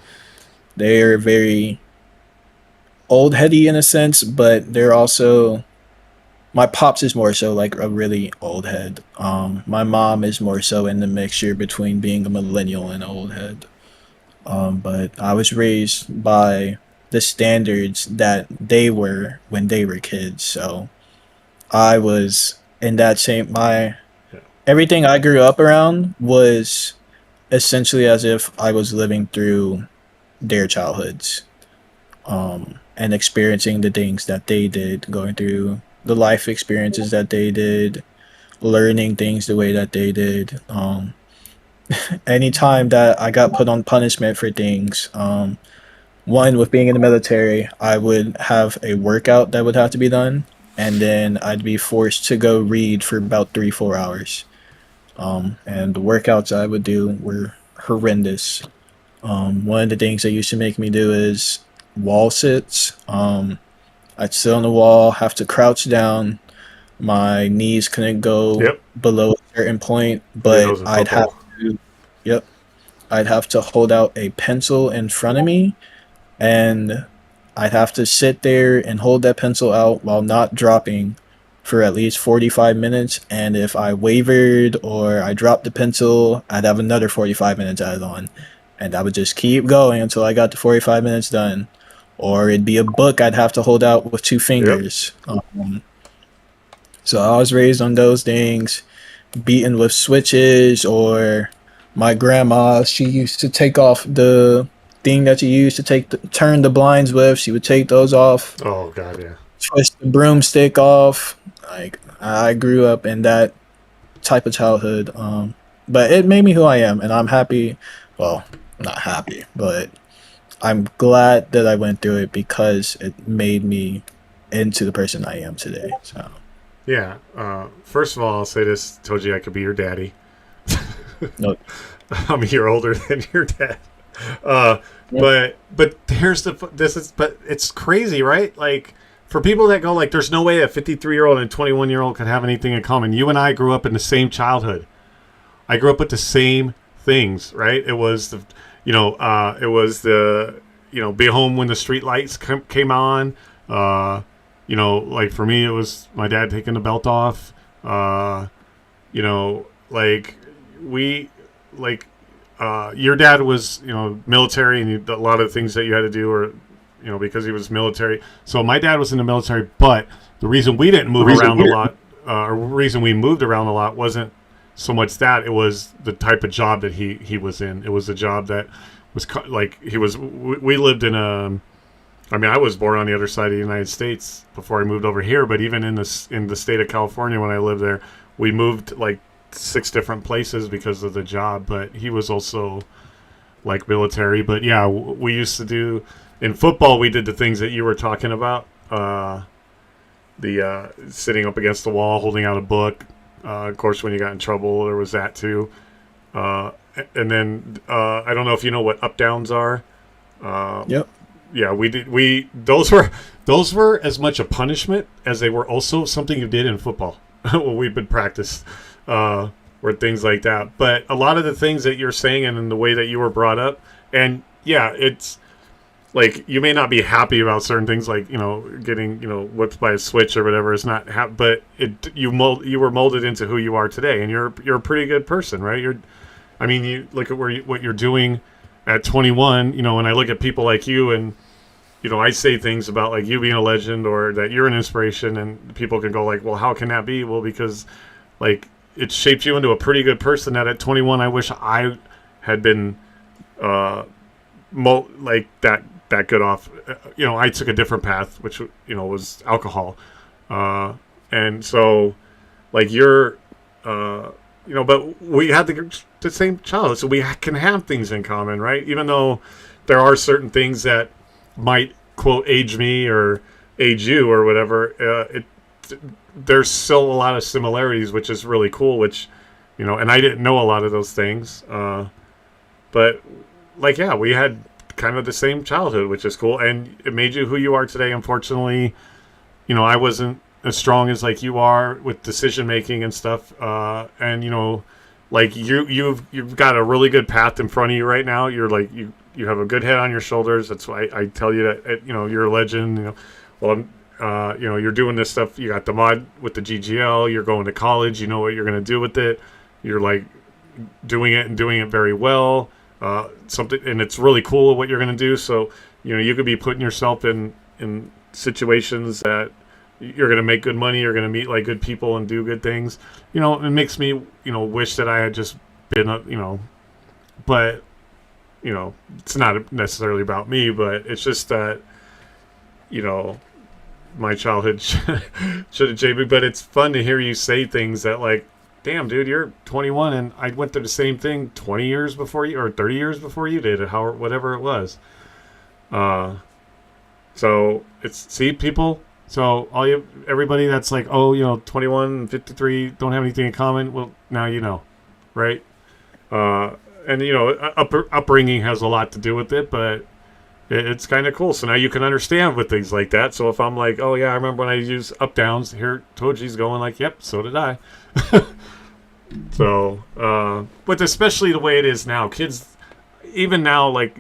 they're very old heady in a sense, but they're also my pops is more so like a really old head. My mom is more so in the mixture between being a millennial and an old head. But I was raised by the standards that they were when they were kids. So I was in that same my Yeah. everything I grew up around was essentially as if I was living through their childhoods. And experiencing the things that they did, going through the life experiences that they did, learning things the way that they did. Anytime that I got put on punishment for things, one with being in the military, I would have a workout that would have to be done, and then I'd be forced to go read for about 3 4 hours. And the workouts I would do were horrendous. One of the things they used to make me do is wall sits. I'd sit on the wall, have to crouch down. My knees couldn't go Yep. below a certain point, I did but those in I'd have football. to. Yep. I'd have to hold out a pencil in front of me, and I'd have to sit there and hold that pencil out while not dropping for at least 45 minutes. And if I wavered or I dropped the pencil, I'd have another 45 minutes added on. And I would just keep going until I got the 45 minutes done. Or it'd be a book I'd have to hold out with two Yep. fingers. So I was raised on those things, beaten with switches, or my grandma, she used to take off the thing that you used to turn the blinds with. She would take those off, Oh God, yeah. twist the broomstick off. Like I grew up in that type of childhood, but it made me who I am, and I'm happy. Well, not happy, but I'm glad that I went through it because it made me into the person I am today. So Yeah. First of all, I'll say this, Toji, I could be your daddy. no, I'm a year older than your dad. Uh, yeah, but here's but it's crazy, right? Like for people that go like, there's no way a 53-year-old and a 21-year-old could have anything in common. You and I grew up in the same childhood. I grew up with the same things, right? It was it was the, be home when the street lights came on. Like for me, it was my dad taking the belt off. Like we, like, your dad was, military, and a lot of the things that you had to do were, because he was military. So my dad was in the military, but the reason we didn't move around a lot, or reason we moved around a lot wasn't so much that, it was the type of job that he was in. It was a job that was like we lived in a, I mean, I was born on the other side of the United States before I moved over here, but even in the state of California when I lived there, we moved like 6 different places because of the job. But he was also like military. But yeah, we used to do in football. We did the things that you were talking about. The sitting up against the wall, holding out a book. Of course, when you got in trouble, there was that too. And then I don't know if you know what up downs are. yep. Yeah, we did. Those were as much a punishment as they were also something you did in football when we've been practiced, or things like that. But a lot of the things that you're saying and in the way that you were brought up, and yeah, it's like you may not be happy about certain things, like getting whipped by a switch or whatever. It's not, but you were molded into who you are today, and you're a pretty good person, right? I mean, you look at what you're doing at 21, and I look at people like you, and I say things about like you being a legend or that you're an inspiration, and people can go like, well, how can that be? Well, because like it shaped you into a pretty good person that at 21 I wish I had been like that good off. I took a different path, which was alcohol, and so like you're but we had the same childhood, so we can have things in common, right? Even though there are certain things that might quote age me or age you or whatever, there's still a lot of similarities, which is really cool. Which and I didn't know a lot of those things, but like yeah, we had kind of the same childhood, which is cool, and it made you who you are today. Unfortunately, I wasn't as strong as like you are with decision making and stuff, and like you've got a really good path in front of you right now. You're like you have a good head on your shoulders. That's why I tell you that you're a legend. Well, you're doing this stuff. You got the mod with the GGL. You're going to college. You know what you're going to do with it. You're like doing it and doing it very well. Something, and it's really cool what you're going to do. So you could be putting yourself in situations that you're going to make good money. You're going to meet like good people and do good things. It makes me wish that I had just been but it's not necessarily about me, but it's just that my childhood should have changed me. But it's fun to hear you say things that like, damn, dude, you're 21 and I went through the same thing 20 years before you or 30 years before you did, or whatever it was. So it's, see, people, so everybody that's like, oh, 21 and 53 don't have anything in common. Well, now right? And upbringing has a lot to do with it, but it's kind of cool. So now you can understand with things like that. So if I'm like, oh yeah, I remember when I used up downs, here Toji's going like, yep, so did I. So, but especially the way it is now, kids, even now, like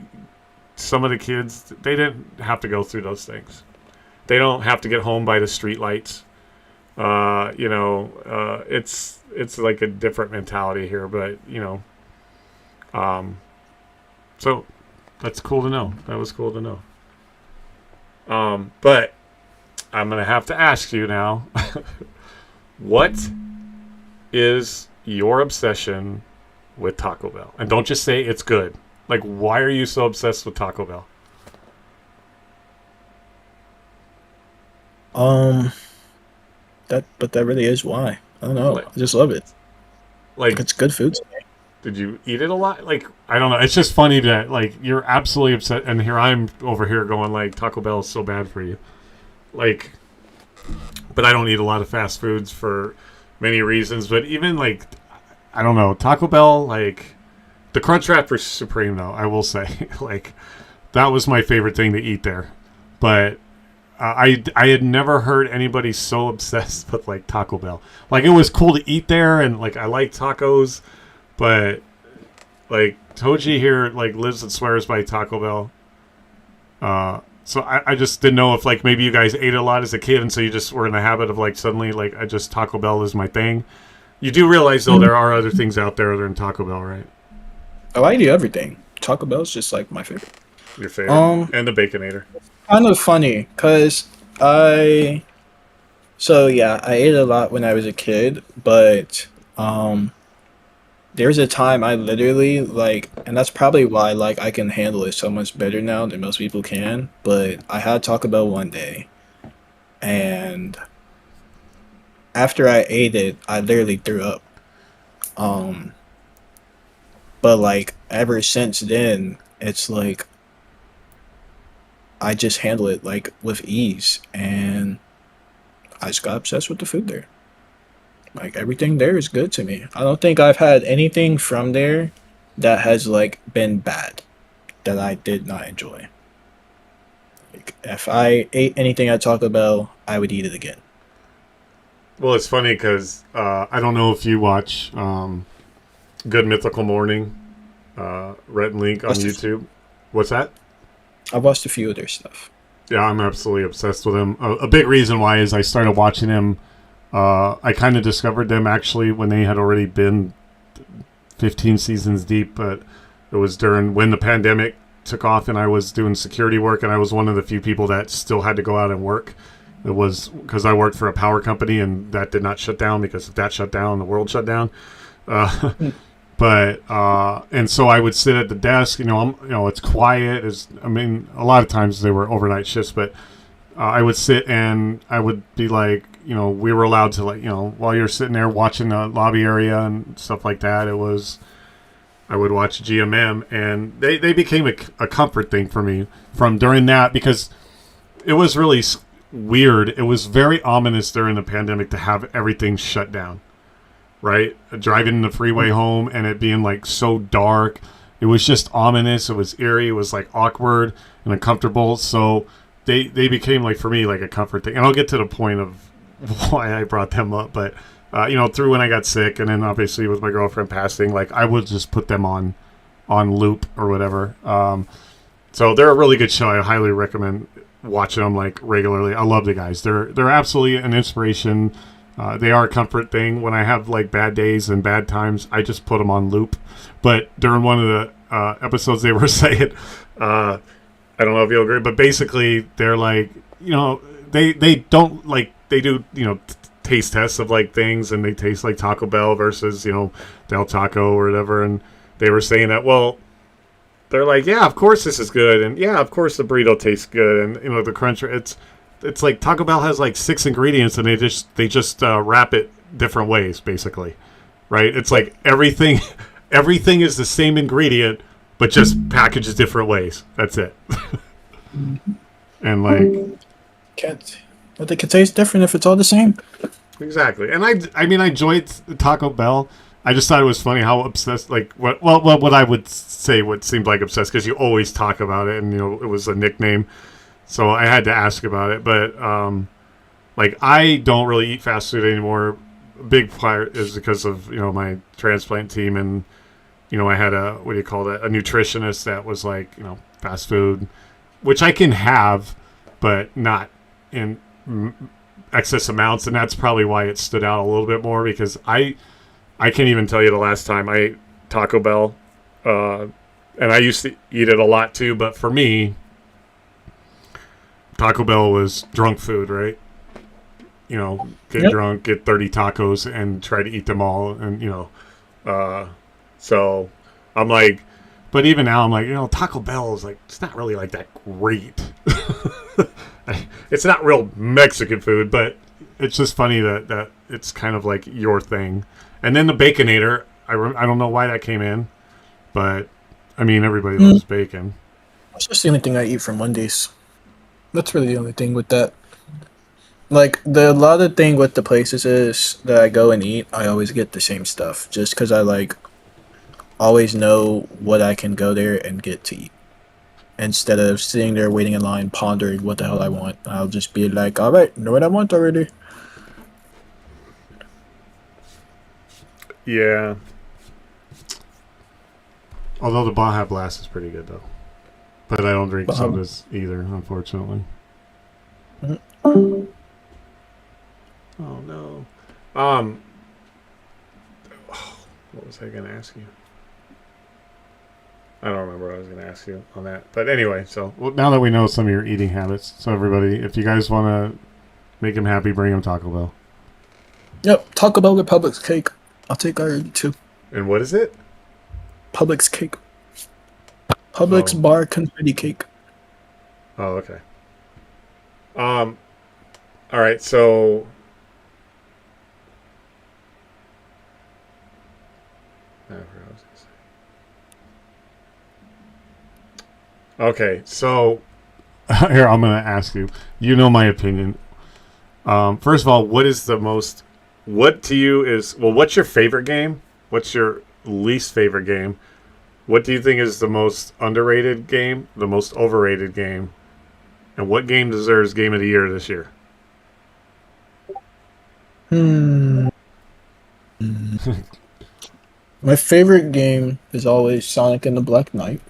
some of the kids, they didn't have to go through those things. They don't have to get home by the street lights. It's like a different mentality here, but so that's cool to know. That was cool to know. But I'm gonna have to ask you now, what is your obsession with Taco Bell? And don't just say it's good. Like, why are you so obsessed with Taco Bell? Um, that really is why. I don't know. Like, I just love it. Like like it's good food. did you eat it a lot? Like, I don't know. It's just funny that like you're absolutely upset, and here I'm over here going like Taco Bell is so bad for you. Like, but I don't eat a lot of fast foods for many reasons. But even like, I don't know, Taco Bell, like the Crunchwrap is supreme though. I will say, like, that was my favorite thing to eat there. But I had never heard anybody so obsessed with like Taco Bell. Like, it was cool to eat there, and like I like tacos, but like TOJI here like lives and swears by Taco Bell. So I just didn't know if like maybe you guys ate a lot as a kid, and so you just were in the habit of like suddenly like I just Taco Bell is my thing. You do realize though there are other things out there other than Taco Bell, right? Oh, I do everything. Taco Bell's just like my favorite. Your favorite, and the Baconator. Kind of funny, cause I so yeah, I ate a lot when I was a kid, but there's a time I literally like, and that's probably why like I can handle it so much better now than most people can. But I had Taco Bell one day, and after I ate it, I literally threw up. Um, but like ever since then, it's like I just handle it like with ease, and I just got obsessed with the food there. Like everything there is good to me. I don't think I've had anything from there that has like been bad that I did not enjoy. Like if I ate anything at Taco Bell, I would eat it again. Well, it's funny because I don't know if you watch Good Mythical Morning, Rhett and Link on YouTube. What's that? I've watched a few of their stuff. Yeah, I'm absolutely obsessed with him. A big reason why is I started watching him. I kind of discovered them actually when they had already been 15 seasons deep, but it was during when the pandemic took off and I was doing security work, and I was one of the few people that still had to go out and work. It was because I worked for a power company, and that did not shut down, because if that shut down, the world shut down. Uh, and so I would sit at the desk. It's quiet. A lot of times they were overnight shifts, but I would sit and I would be like, we were allowed to while you're sitting there watching the lobby area and stuff like that. I would watch GMM, and they became a comfort thing for me from during that, because it was really weird. It was very ominous during the pandemic to have everything shut down. Right? Driving the freeway home and it being like so dark. It was just ominous. It was eerie. It was like awkward and uncomfortable. So they became like, for me, like a comfort thing. And I'll get to the point of why I brought them up. But, through when I got sick, and then obviously with my girlfriend passing, like I would just put them on loop or whatever. So they're a really good show. I highly recommend watching them like regularly. I love the guys. They're absolutely an inspiration. They are a comfort thing. When I have like bad days and bad times, I just put them on loop. But during one of the episodes, they were saying, I don't know if you'll agree, but basically they're like, they don't like, they do, taste tests of like things, and they taste like Taco Bell versus, Del Taco or whatever. And they were saying that, well, they're like, yeah, of course this is good. And yeah, of course the burrito tastes good. And, the crunch, it's like Taco Bell has like 6 ingredients, and they just wrap it different ways, basically, right? It's like everything is the same ingredient, but just packaged different ways. That's it. And like, But they could taste different if it's all the same. exactly. And I enjoyed Taco Bell. I just thought it was funny how obsessed, like what I would say what seemed like obsessed, because you always talk about it, and it was a nickname. So I had to ask about it, but like I don't really eat fast food anymore. A big part is because of my transplant team, and I had a, what do you call that? A nutritionist that was like, fast food, which I can have, but not in excess amounts. And that's probably why it stood out a little bit more, because I can't even tell you the last time I ate Taco Bell. And I used to eat it a lot too, but for me, Taco Bell was drunk food, right? Get drunk, get 30 tacos, and try to eat them all. And, so I'm like, but even now I'm like, Taco Bell is like, it's not really like that great. It's not real Mexican food, but it's just funny that it's kind of like your thing. And then the Baconator, I don't know why that came in, but I mean, everybody loves bacon. That's just the only thing I eat from Wendy's. That's really the only thing with that. Like, the lot of thing with the places is that I go and eat, I always get the same stuff. Just because I, like, always know what I can go there and get to eat. Instead of sitting there waiting in line, pondering what the hell I want. I'll just be like, alright, know what I want already. Yeah. Although the Baja Blast is pretty good, though. But I don't drink sodas either, unfortunately. Mm-hmm. Oh, no. What was I going to ask you? I don't remember what I was going to ask you on that. But anyway, so now that we know some of your eating habits, so everybody, if you guys want to make him happy, bring him Taco Bell. Yep, Taco Bell with Publix cake. I'll take already too. And what is it? Publix cake. Publix bar confetti cake. Oh, okay. All right, so I forgot what I was gonna say. Okay, so here I'm gonna ask you. You know my opinion. First of all, what to you is, what's your favorite game? What's your least favorite game? What do you think is the most underrated game, the most overrated game, and what game deserves Game of the Year this year? My favorite game is always Sonic and the Black Knight.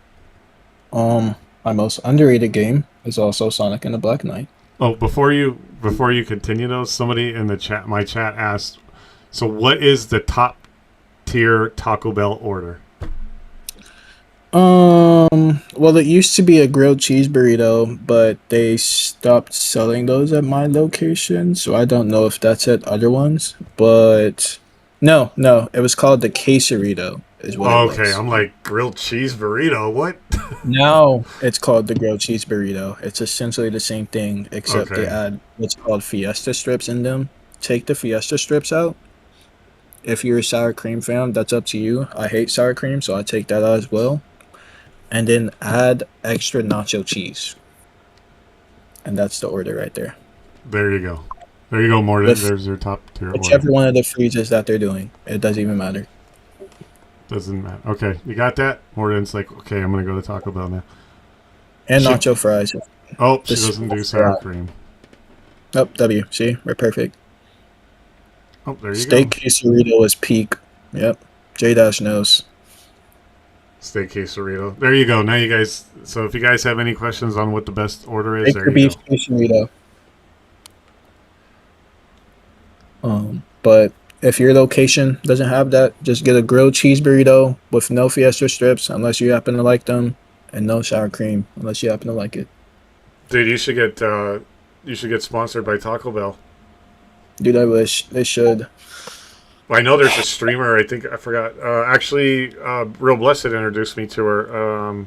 My most underrated game is also Sonic and the Black Knight. Oh, before you continue though, somebody in the chat, my chat asked, so what is the top tier Taco Bell order? Well, it used to be a grilled cheese burrito, but they stopped selling those at my location, so I don't know if that's at other ones. But no, it was called the quesarito, is what it was. Okay, I'm like, grilled cheese burrito. What? Now it's called the grilled cheese burrito. It's essentially the same thing, except Okay. they add what's called fiesta strips in them. Take the fiesta strips out. If you're a sour cream fan, that's up to you. I hate sour cream, so I take that out as well. And then add extra nacho cheese. And that's the order right there. There you go. There you go, Morton. There's your top tier Whichever order. one of the freezes that they're doing. It doesn't even matter. Doesn't matter. Okay, you got that? Morton's like, okay, I'm going to go to Taco Bell now. And nacho fries. Oh, she doesn't do sour cream. Oh, W. See? We're perfect. Oh, there you Steak go. quesarito is peak. Yep. J-Dash knows. Steak quesarito. There you go. Now you guys. So if you guys have any questions on what the best order is, Steak there or you beef go. quesarito. But if your location doesn't have that, just get a grilled cheese burrito with no fiesta strips unless you happen to like them, and no sour cream unless you happen to like it. Dude, you should get sponsored by Taco Bell. Dude, I wish they should. Well, I know there's a streamer. I think I forgot. Actually, Real Blessed introduced me to her.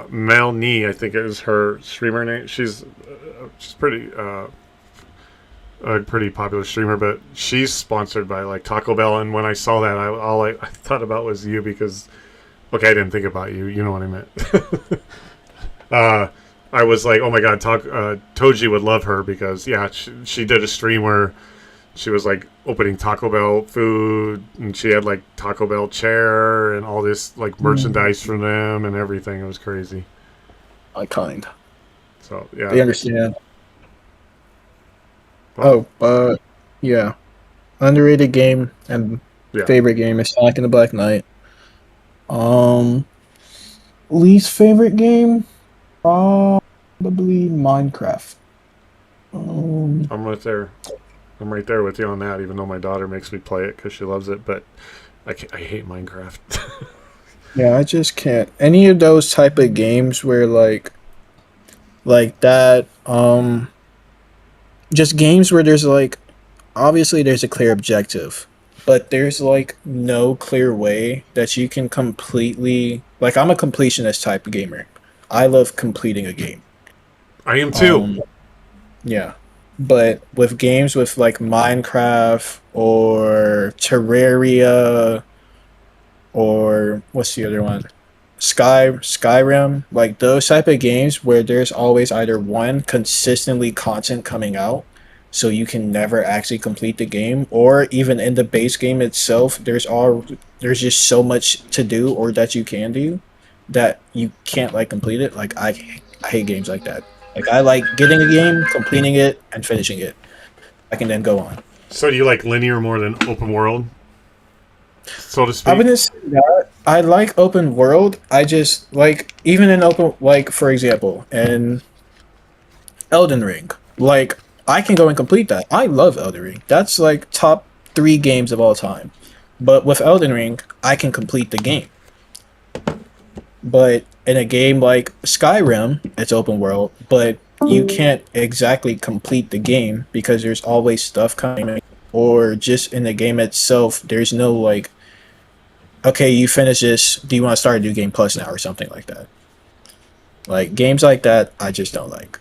Mel Nee, I think is her streamer name. She's pretty a pretty popular streamer, but she's sponsored by like Taco Bell. And when I saw that, all I thought about was you, because okay, I didn't think about you. You know what I meant. I was like, oh my god, Toji would love her, because yeah, she did a stream where she was like opening Taco Bell food, and she had like Taco Bell chair and all this like merchandise from them and everything. It was crazy. My kind. So yeah, They understand. Well, Yeah. Underrated game and Yeah. Favorite game is Sonic and the Black Knight. Um, least favorite game, probably Minecraft. Um, I'm right there. I'm right there with you on that. Even though my daughter makes me play it because she loves it, but I hate Minecraft. yeah, I just can't. Any of those type of games where like that. Just games where there's like obviously there's a clear objective, but there's like no clear way that you can completely like I'm a completionist type of gamer. I love completing a game. I am too. Um yeah. But with games with like Minecraft or Terraria or what's the other one? Skyrim, like those type of games where there's always either one consistently content coming out, so you can never actually complete the game, or even in the base game itself, there's just so much to do or that you can do that you can't like complete it. Like I hate games like that. Like I like getting a game, completing it, and finishing it. I can then go on. So do you like linear more than open world, so to I speak? wouldn't say that. I like open world. I just like even in open like for example, in Elden Ring. Like I can go and complete that. I love Elden Ring. That's like top 3 games of all time. But with Elden Ring, I can complete the game. But in a game like Skyrim, it's open world, but you can't exactly complete the game because there's always stuff coming, or just in the game itself there's no like, okay, you finish this, do you want to start a new game plus now or something like that. Like games like that I just don't like.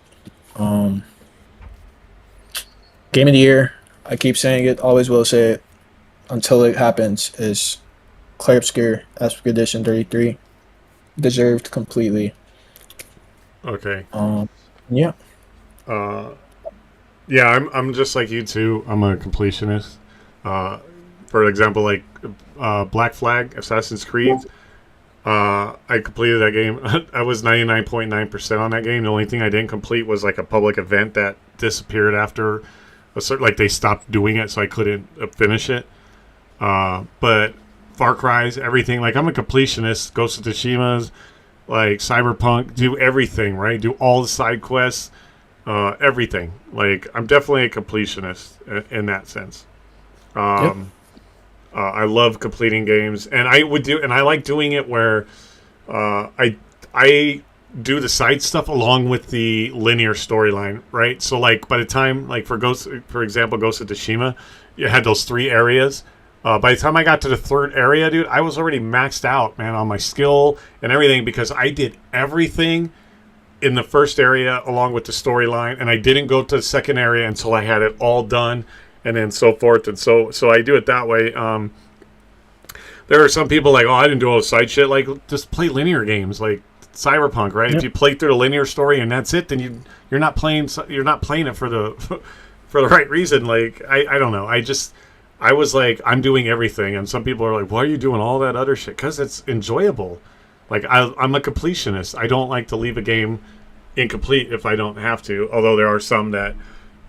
um Game of the year, I keep saying it, always will say it until it happens, is Clair Obscur Expedition 33. Deserved completely. Okay. Um, yeah. Uh, yeah, I'm just like you too. I'm a completionist. Uh, for example, like Black Flag, Assassin's Creed. I completed that game. I was 99.9% on that game. The only thing I didn't complete was like a public event that disappeared after a certain, like they stopped doing it, so I couldn't finish it. But Far Cry's, everything. Like I'm a completionist. Ghost of Tsushima's, like Cyberpunk, do everything, right? Do all the side quests, everything. Like I'm definitely a completionist in that sense. Yep. I love completing games, and I like doing it where I do the side stuff along with the linear storyline, right? So like by the time like for example, Ghost of Tsushima, you had those 3 areas. By the time I got to the 3rd area, dude, I was already maxed out, man, on my skill and everything because I did everything in the first area along with the storyline, and I didn't go to the 2nd area until I had it all done, and then so forth. And so I do it that way. There are some people like, oh, I didn't do all the side shit. Like, just play linear games like Cyberpunk, right? Yep. If you play through the linear story and that's it, then you're not playing it for the for the right reason. Like, I don't know. I was like, I'm doing everything, and some people are like, why are you doing all that other shit? Because it's enjoyable. Like, I'm a completionist. I don't like to leave a game incomplete if I don't have to. Although there are some that,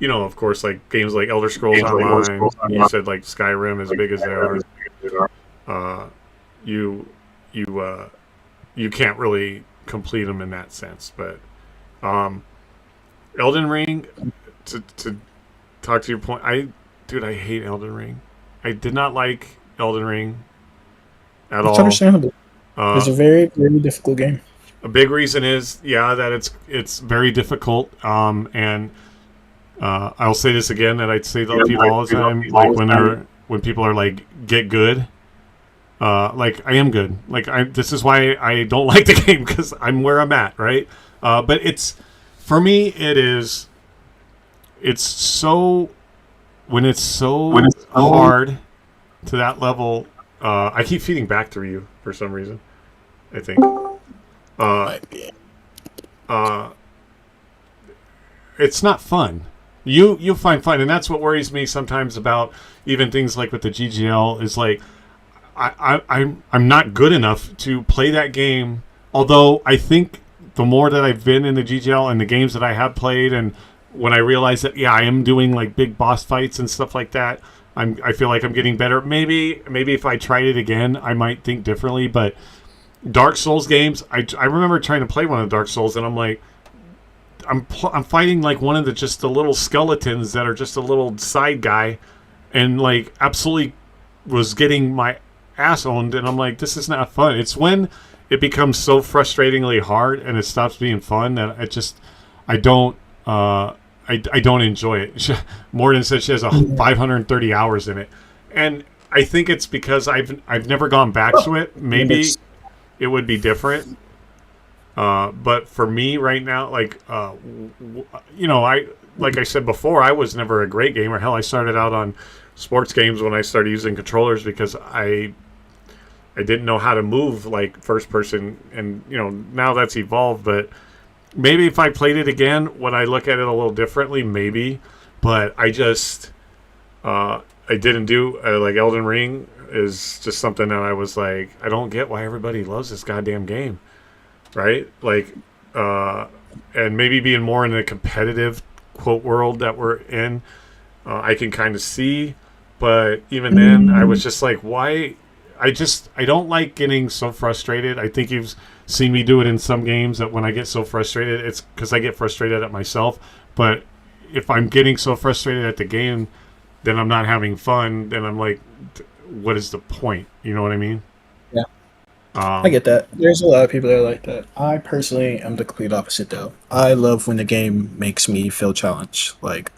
of course, like games like Elder Scrolls Online. You said like Skyrim, as big as they are, you you you can't really complete them in that sense. But Elden Ring, to talk to your point, I hate Elden Ring. I did not like Elden Ring at It's all. understandable. It's Uh, a very, very difficult game. a big reason is that it's very difficult. And I'll say this again that I say to people all the time, like when people are like get good. Like I am good. Like this is why I don't like the game because I'm where I'm at, right? But for me, it's so when it's so hard to that level. I keep feeding back through you for some reason. I think. Might be. Uh, it's not fun. You find fun, and that's what worries me sometimes about even things like with the GGL is like I'm not good enough to play that game. Although I think the more that I've been in the GGL and the games that I have played, and when I realize that I am doing like big boss fights and stuff like that, I feel like I'm getting better. Maybe if I tried it again, I might think differently. But Dark Souls games, I remember trying to play one of the Dark Souls, and I'm like, I'm fighting like one of the little skeletons that are just a little side guy, and like absolutely was getting my ass owned, and I'm like, this is not fun. It's when it becomes so frustratingly hard and it stops being fun that I don't I don't enjoy it. Morgan said she has 530 hours in it, and I think it's because I've never gone back to it. Maybe it would be different. But for me right now, like, like I said before, I was never a great gamer. Hell, I started out on sports games when I started using controllers because I didn't know how to move like first person, and now that's evolved. But maybe if I played it again, would I look at it a little differently? Maybe, but I didn't do like Elden Ring is just something that I was like, I don't get why everybody loves this goddamn game. Right? Like, and maybe being more in the competitive quote world that we're in, I can kind of see. But even then, I was just like, why? I don't like getting so frustrated. I think you've seen me do it in some games that when I get so frustrated, it's because I get frustrated at myself. But if I'm getting so frustrated at the game, then I'm not having fun. Then I'm like, what is the point? You know what I mean? Yeah. I get that. There's a lot of people that are like that. I personally am the complete opposite, though. I love when the game makes me feel challenged. Like,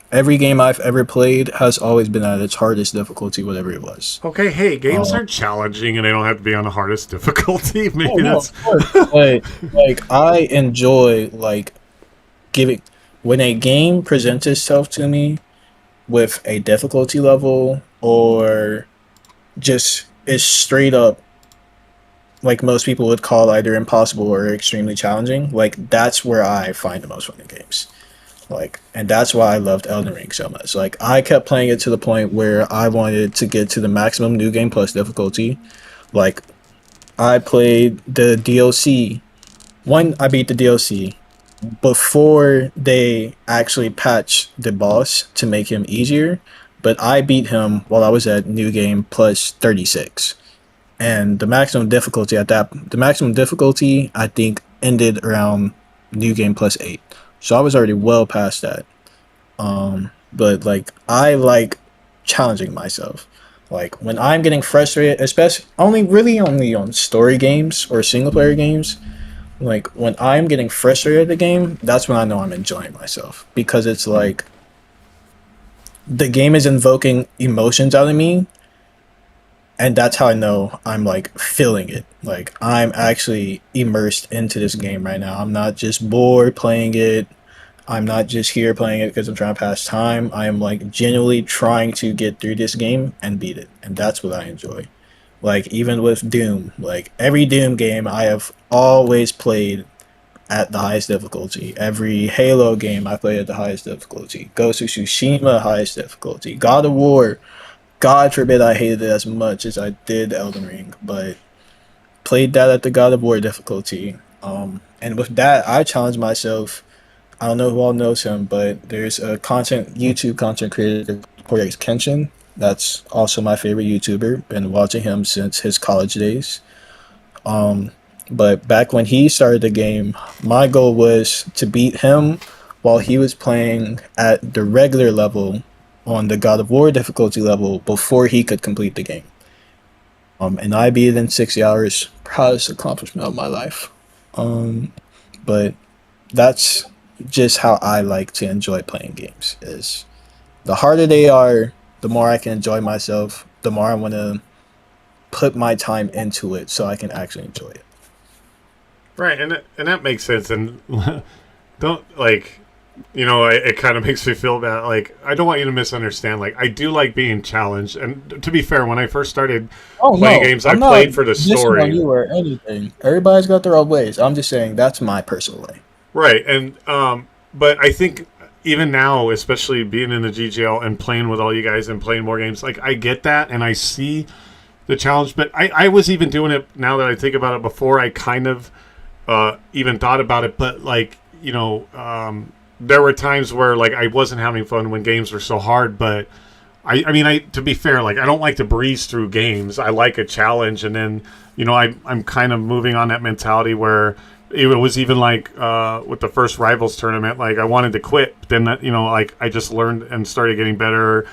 every game I've ever played has always been at its hardest difficulty, whatever it was. Okay, hey, games are challenging and they don't have to be on the hardest difficulty. Maybe that's... of course. Like, I enjoy, like, giving... When a game presents itself to me with a difficulty level or just is straight up like most people would call either impossible or extremely challenging, like that's where I find the most fun in games. Like, and that's why I loved Elden Ring so much. Like, I kept playing it to the point where I wanted to get to the maximum New Game Plus difficulty. Like, I played the DLC. I beat the DLC before they actually patched the boss to make him easier, but I beat him while I was at New Game Plus 36. And the maximum difficulty I think ended around New Game Plus 8. So I was already well past that. But like, I like challenging myself. Like, when I'm getting frustrated, especially only on story games or single player games, like when I'm getting frustrated at the game, that's when I know I'm enjoying myself, because it's like the game is invoking emotions out of me, and that's how I know I'm like feeling it. Like, I'm actually immersed into this game right now. I'm not just bored playing it. I'm not just here playing it because I'm trying to pass time. I am like genuinely trying to get through this game and beat it. And that's what I enjoy. Like, even with Doom, like every Doom game I have always played at the highest difficulty. Every Halo game I played at the highest difficulty. Ghost of Tsushima, highest difficulty. God of War, God forbid I hated it as much as I did Elden Ring, but played that at the God of War difficulty. And with that, I challenged myself. I don't know who all knows him, but there's a YouTube content creator, Korya's Kenshin. That's also my favorite YouTuber. Been watching him since his college days. But back when he started the game, my goal was to beat him while he was playing at the regular level on the God of War difficulty level before he could complete the game. And I beat it in 60 hours. Proudest accomplishment of my life. But that's just how I like to enjoy playing games. Is the harder they are, the more I can enjoy myself, the more I want to put my time into it so I can actually enjoy it. Right, and that makes sense. And don't, like, it kind of makes me feel bad. Like, I don't want you to misunderstand. Like, I do like being challenged. And to be fair, when I first started playing games, I played for the story. On you or anything. Everybody's got their own ways. I'm just saying that's my personal way. Right, and but I think even now, especially being in the GGL and playing with all you guys and playing more games, like, I get that and I see the challenge. But I was even doing it, now that I think about it, before I kind of even thought about it. But like, there were times where like I wasn't having fun when games were so hard, but I mean, to be fair, like I don't like to breeze through games. I like a challenge, and then I'm kind of moving on that mentality where it was even like with the first Rivals tournament, like I wanted to quit, but then like I just learned and started getting better.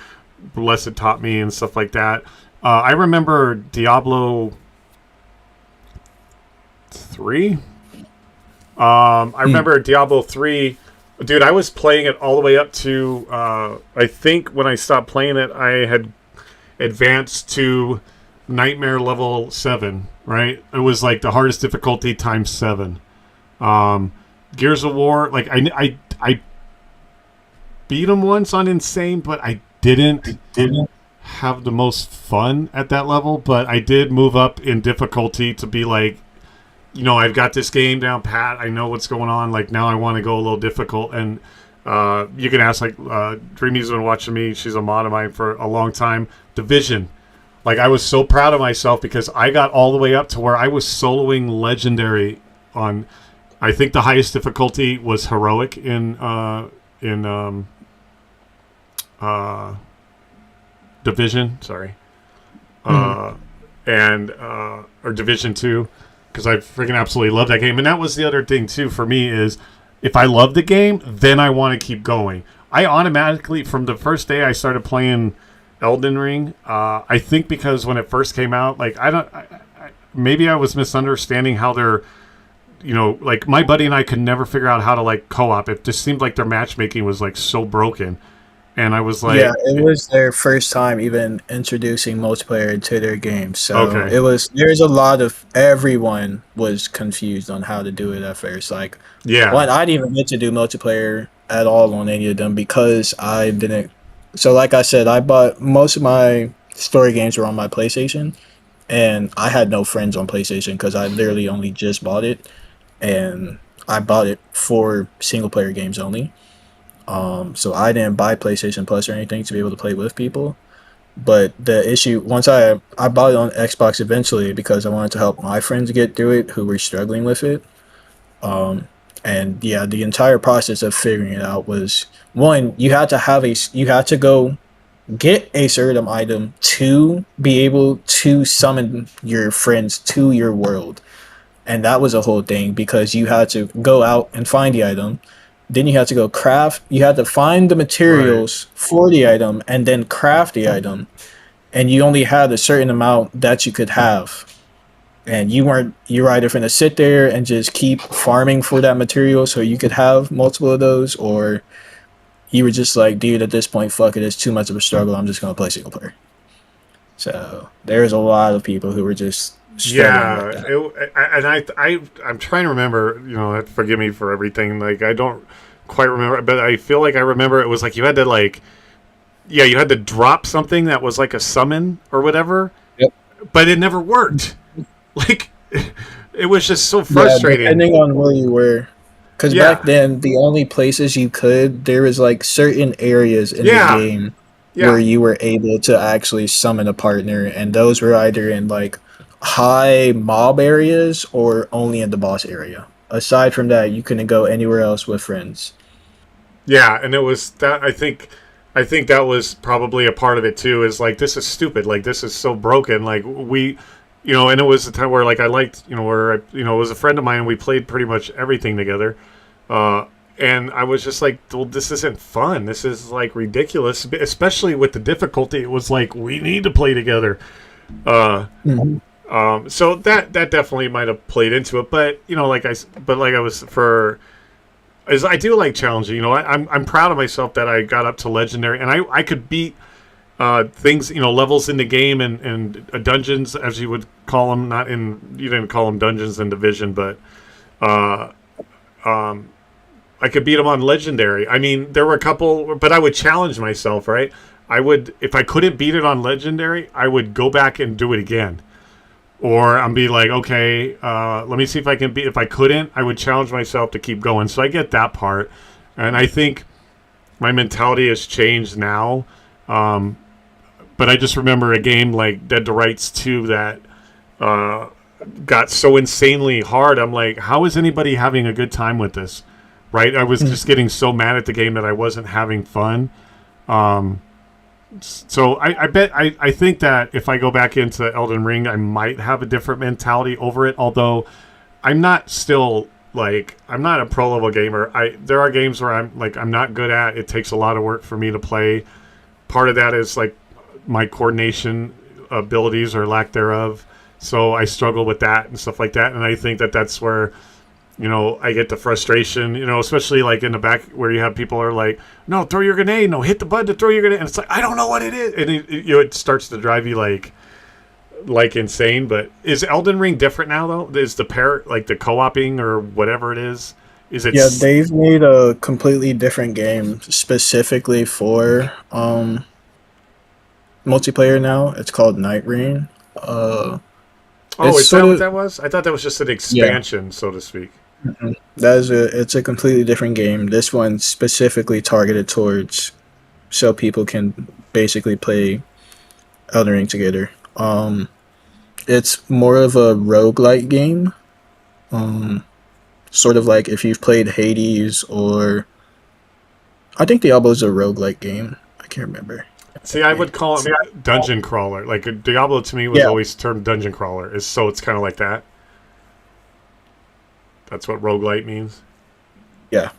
Blessed taught me and stuff like that. I remember Diablo 3. I remember Diablo 3. Dude, I was playing it all the way up to, I think when I stopped playing it, I had advanced to Nightmare level 7, right? It was like the hardest difficulty times 7. Gears of War, like, I beat him once on Insane, but I didn't have the most fun at that level, but I did move up in difficulty to be like, I've got this game down pat. I know what's going on. Like, now I want to go a little difficult. And you can ask, like, Dreamy's been watching me. She's a mod of mine for a long time. Division. Like, I was so proud of myself because I got all the way up to where I was soloing Legendary on, I think the highest difficulty was Heroic in Division. Sorry. Or Division 2. Because I freaking absolutely love that game. And that was the other thing, too, for me is if I love the game, then I want to keep going. I automatically, from the first day I started playing Elden Ring, I think because when it first came out, like, maybe I was misunderstanding how they're, like, my buddy and I could never figure out how to, like, co-op. It just seemed like their matchmaking was, like, so broken. And I was like... Yeah, it was their first time even introducing multiplayer to their game. So there's a lot of... Everyone was confused on how to do it at first. Like, I didn't even get to do multiplayer at all on any of them because I didn't... So like I said, I bought... Most of my story games were on my PlayStation. And I had no friends on PlayStation because I literally only just bought it. And I bought it for single-player games only. So I didn't buy PlayStation Plus or anything to be able to play with people. But the issue, once I bought it on Xbox eventually because I wanted to help my friends get through it who were struggling with it. And yeah, the entire process of figuring it out was, one, you had to go get a certain item to be able to summon your friends to your world. And that was a whole thing because you had to go out and find the item. Then you had to go craft. You had to find the materials for the item and then craft the item. And you only had a certain amount that you could have. And you were either going to sit there and just keep farming for that material so you could have multiple of those, or you were just like, dude, at this point, fuck it, it's too much of a struggle. I'm just going to play single player. So there's a lot of people who were just struggling with that. I'm trying to remember, forgive me for everything. Like, I don't quite remember, but I feel like I remember it was like you had to drop something that was like a summon or whatever, but it never worked. Like, it was just so frustrating. Yeah, depending on where you were. Because back then, the only places you could, there was like certain areas in the game where you were able to actually summon a partner, and those were either in like high mob areas or only in the boss area. Aside from that, you couldn't go anywhere else with friends. Yeah, and it was that I think that was probably a part of it too, is like, this is stupid, like this is so broken, like we and it was a time where like I liked, where it was a friend of mine and we played pretty much everything together. And I was just like, well, this isn't fun. This is like ridiculous, especially with the difficulty. It was like, we need to play together. So that definitely might have played into it, but I do like challenging. I'm proud of myself that I got up to legendary, and I could beat things, levels in the game and dungeons, as you would call them. You didn't call them dungeons in Division, but I could beat them on legendary. I mean, there were a couple, but I would challenge myself, right? If I couldn't beat it on legendary, I would go back and do it again. Or I'm be like, okay, let me see if I can beat. If I couldn't, I would challenge myself to keep going. So I get that part, and I think my mentality has changed now. But I just remember a game like Dead to Rights 2 that got so insanely hard. I'm like, how is anybody having a good time with this? Right? I was just getting so mad at the game that I wasn't having fun. So I think that if I go back into Elden Ring, I might have a different mentality over it. Although I'm not still like I'm not a pro level gamer. There are games where I'm not good at. It takes a lot of work for me to play. Part of that is like my coordination abilities or lack thereof. So I struggle with that and stuff like that. And I think that that's where I get the frustration, especially like in the back where you have people are like, no, throw your grenade, no, hit the button to throw your grenade. And it's like, I don't know what it is. And it starts to drive you like insane. But is Elden Ring different now though? Is the like the co-oping or whatever it is it? Yeah, they've made a completely different game specifically for multiplayer now. It's called Night Rain. Is that what that was? I thought that was just an expansion, so to speak. Mm-hmm. It's a completely different game. This one's specifically targeted towards so people can basically play Elden Ring together. It's more of a roguelike game. Sort of like if you've played Hades or I think Diablo's a roguelike game. I can't remember. See, I would call it dungeon crawler. Like Diablo to me was always termed dungeon crawler. So it's kind of like that. That's what roguelite means? Yeah.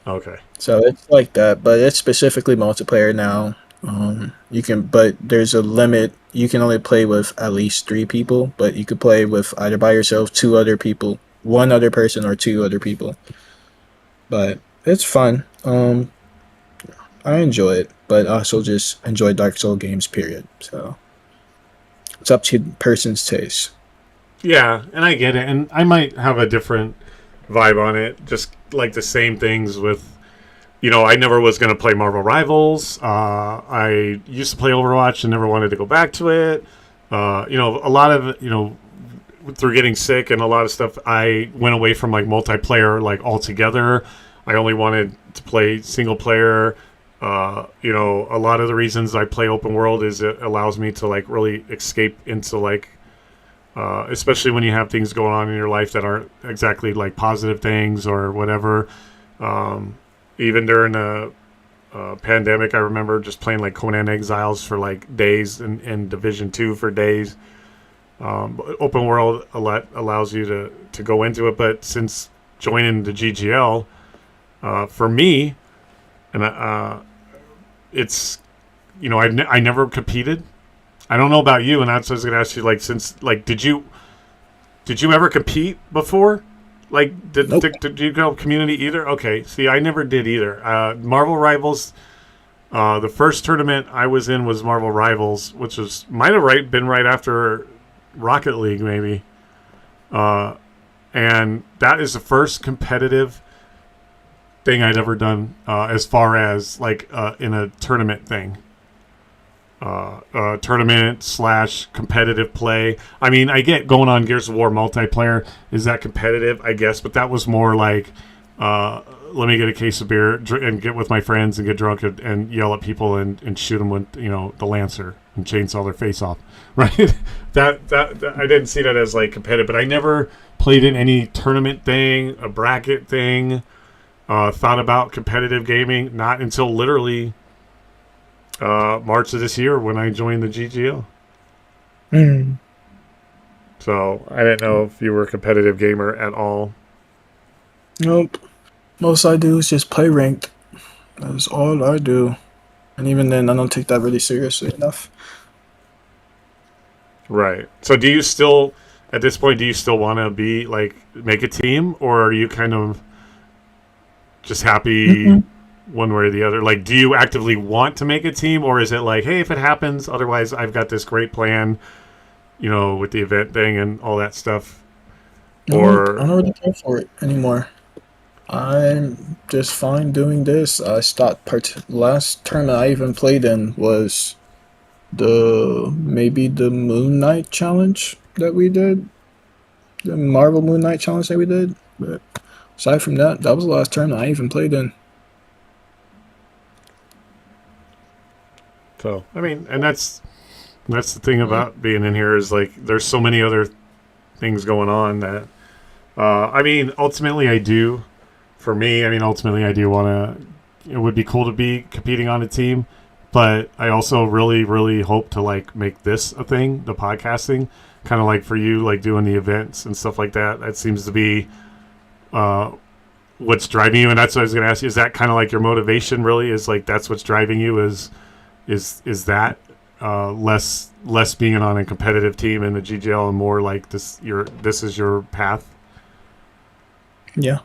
Okay. So it's like that, but it's specifically multiplayer now. But there's a limit. You can only play with at least 3 people, but you could play with either by yourself, 2 other people, 1 other person, or 2 other people. But it's fun. I enjoy it, but I also just enjoy Dark Souls games, period. So it's up to person's taste. Yeah, and I get it, and I might have a different vibe on it. Just like the same things with, I never was going to play Marvel Rivals. I used to play Overwatch and never wanted to go back to it. A lot of through getting sick and a lot of stuff, I went away from like multiplayer like altogether. I only wanted to play single player. A lot of the reasons I play open world is it allows me to like really escape into like, especially when you have things going on in your life that aren't exactly like positive things or whatever. Even during the pandemic, I remember just playing like Conan Exiles for like days and Division 2 for days. Open world allows you to go into it, but since joining the GGL, for me, and it's I never competed. I don't know about you, and that's what I was going to ask you. Like, since like, did you ever compete before? Like, did you go community either? Okay, see, I never did either. Marvel Rivals, the first tournament I was in was Marvel Rivals, which might have been right after Rocket League, maybe. And that is the first competitive thing I'd ever done as far as like in a tournament thing. Tournament / competitive play. I mean, I get going on Gears of War multiplayer. Is that competitive? I guess, but that was more like, let me get a case of beer and get with my friends and get drunk and yell at people and shoot them with the Lancer and chainsaw their face off. Right? that I didn't see that as like competitive, but I never played in any tournament thing, a bracket thing. Thought about competitive gaming not until literally March of this year when I joined the GGL. So I didn't know if you were a competitive gamer at all. Nope. Most I do is just play ranked. That's all I do. And even then, I don't take that really seriously enough. Right. So do you still, at this point, want to be like make a team, or are you kind of just happy one way or the other? Like, do you actively want to make a team, or is it like, hey, if it happens, otherwise I've got this great plan, with the event thing and all that stuff? Or I don't really care for it anymore. I'm just fine doing this. I stopped. Last tournament I even played in was maybe the Moon Knight challenge that we did, the Marvel Moon Knight challenge that we did. But aside from that, that was the last tournament I even played in. So I mean, and that's the thing about being in here is like there's so many other things going on that I mean, ultimately I do. For me, I mean, ultimately I do want to. It would be cool to be competing on a team, but I also really, really hope to like make this a thing, the podcasting, kind of like for you, like doing the events and stuff like that. That seems to be what's driving you, and that's what I was going to ask you. Is that kind of like your motivation? Really, is like that's what's driving you? Is that less being on a competitive team in the GGL and more like this is your path? Yeah.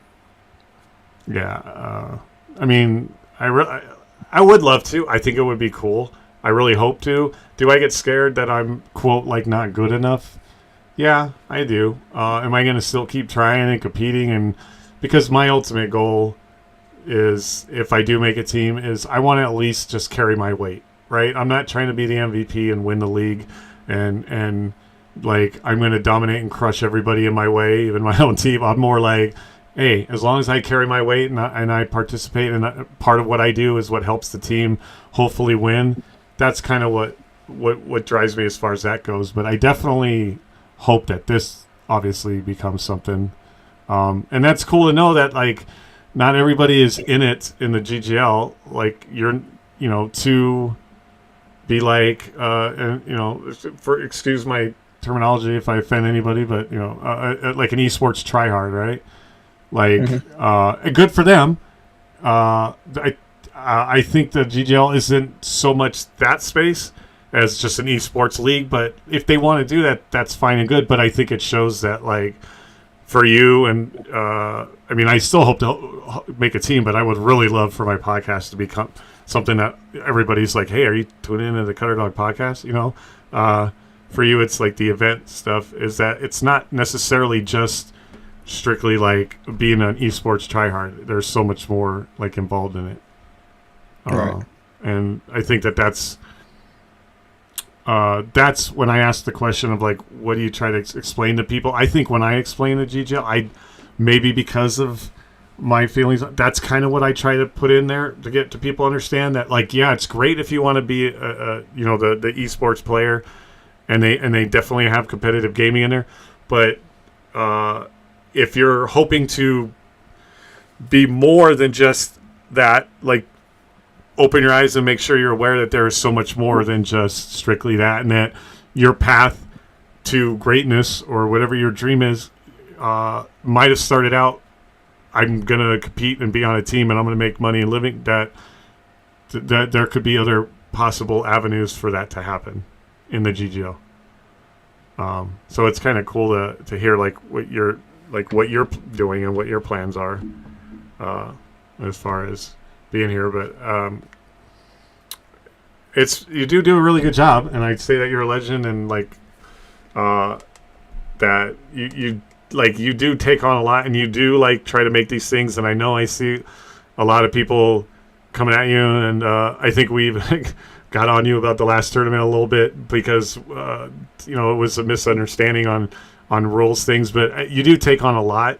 Yeah. I mean, I would love to. I think it would be cool. I really hope to. Do I get scared that I'm, quote, like not good enough? Yeah, I do. Am I going to still keep trying and competing? And because my ultimate goal is, if I do make a team, is I want to at least just carry my weight, right? I'm not trying to be the MVP and win the league and like I'm going to dominate and crush everybody in my way, even my own team. I'm more like, hey, as long as I carry my weight and I participate, and part of what I do is what helps the team hopefully win. That's kind of what drives me as far as that goes. But I definitely hope that this obviously becomes something, and that's cool to know that like not everybody is in it in the GGL. Like you're, to be like, and for excuse my terminology if I offend anybody, but like an esports tryhard, right? Like, good for them. I think the GGL isn't so much that space as just an esports league, but if they want to do that, that's fine and good. But I think it shows that, like, for you and I mean, I still hope to make a team, but I would really love for my podcast to become something that everybody's like, hey, are you tuning into the Cutterdawg podcast? For you, it's like the event stuff is that it's not necessarily just strictly like being an esports tryhard. There's so much more like involved in it. Right. And I think that's when I asked the question of like, what do you try to explain to people? I think when I explain the GGL, maybe because of my feelings, that's kind of what I try to put in there to get to people understand that, like, yeah, it's great if you want to be the esports player, and they definitely have competitive gaming in there, but if you're hoping to be more than just that, like, open your eyes and make sure you're aware that there is so much more than just strictly that, and that your path to greatness or whatever your dream is might have started out, I'm going to compete and be on a team and I'm going to make money and living, that there could be other possible avenues for that to happen in the GGO. So it's kind of cool to hear like what you're doing and what your plans are as far as being here. But you do a really good job, and I'd say that you're a legend, and like that you do take on a lot, and you do like try to make these things. And I know I see a lot of people coming at you, and I think we've got on you about the last tournament a little bit because it was a misunderstanding on rules things, but you do take on a lot,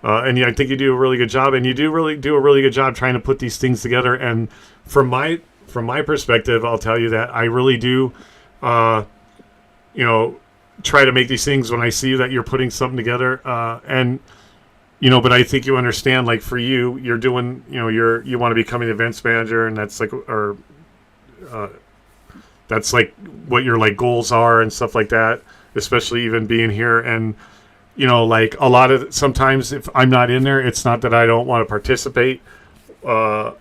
and I think you do a really good job, and you do a really good job trying to put these things together. And from my perspective, I'll tell you that I really do try to make these things when I see that you're putting something together, but I think you understand, like, for you, you're doing, you want to become an events manager, and that's like, or that's like what your like goals are and stuff like that, especially even being here. And like a lot of sometimes if I'm not in there, it's not that I don't want to participate. I'm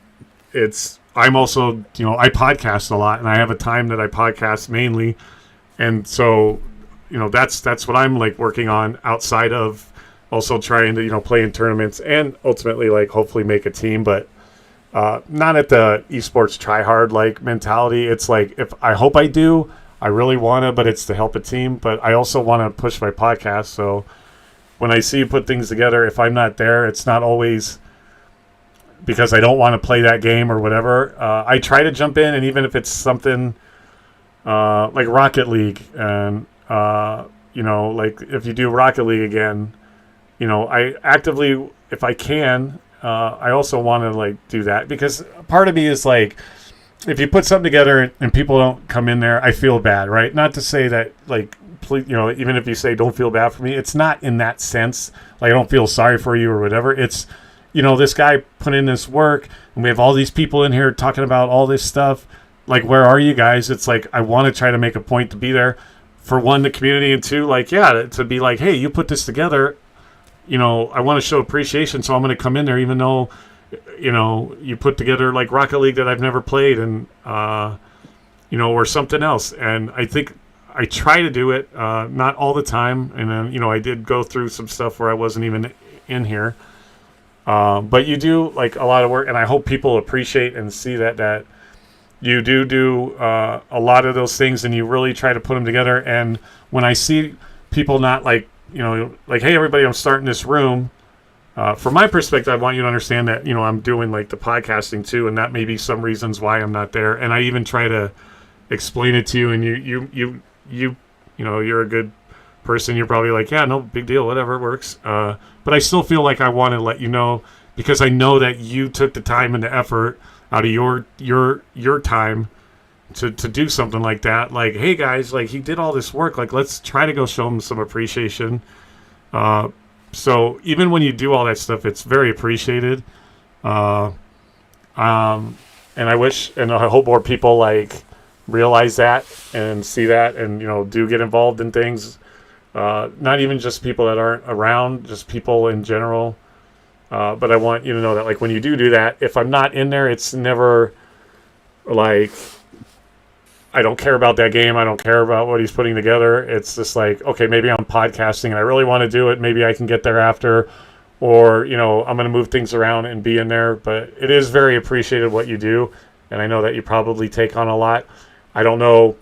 also, I podcast a lot, and I have a time that I podcast mainly, and so that's what I'm like working on outside of also trying to play in tournaments and ultimately like hopefully make a team, but not at the esports try hard like mentality. It's like, if I hope I do, I really want to, but it's to help a team. But I also want to push my podcast. So when I see you put things together, if I'm not there, it's not always because I don't want to play that game or whatever. I try to jump in, and even if it's something like Rocket League, and like if you do Rocket League again, I actively, if I can, I also want to like do that, because part of me is like, if you put something together and people don't come in there, I feel bad, right? Not to say that like, please, even if you say don't feel bad for me, it's not in that sense. Like I don't feel sorry for you or whatever. It's, this guy put in this work, and we have all these people in here talking about all this stuff. like, where are you guys? It's like, I want to try to make a point to be there for one, the community, and two, like, yeah, to be like, hey, you put this together. I want to show appreciation, so I'm going to come in there, even though, you put together like Rocket League that I've never played, and or something else. And I think I try to do it, not all the time. And then, I did go through some stuff where I wasn't even in here. But you do like a lot of work, and I hope people appreciate and see that you do a lot of those things, and you really try to put them together. And when I see people not like, like, hey, everybody, I'm starting this room. From my perspective, I want you to understand that, I'm doing like the podcasting too, and that may be some reasons why I'm not there. And I even try to explain it to you, and you're a good person. You're probably like, yeah, no big deal, whatever, works. But I still feel like I want to let you know, because I know that you took the time and the effort out of your time to do something like that. Like, hey guys, like, he did all this work. Like, let's try to go show him some appreciation. So even when you do all that stuff, it's very appreciated. And I wish, and I hope more people like realize that and see that, and do get involved in things. Not even just people that aren't around, just people in general. But I want you to know that, like, when you do that, if I'm not in there, it's never like, I don't care about that game. I don't care about what he's putting together. It's just like, okay, maybe I'm podcasting and I really want to do it. Maybe I can get there after, or, I'm going to move things around and be in there. But it is very appreciated what you do. And I know that you probably take on a lot. I don't know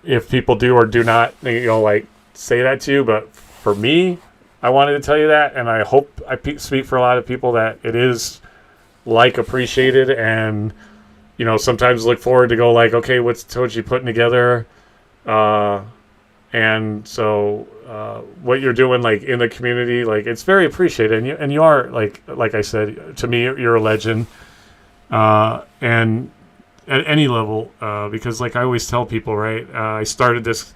if people do or do not, like, say that to you. But for me, I wanted to tell you that. And I hope I speak for a lot of people that it is, like, appreciated. And sometimes look forward to go like, okay, what's Toji putting together? And so what you're doing, like, in the community, like, it's very appreciated. And you are, like I said, to me, you're a legend. And at any level, because, like, I always tell people, right, I started this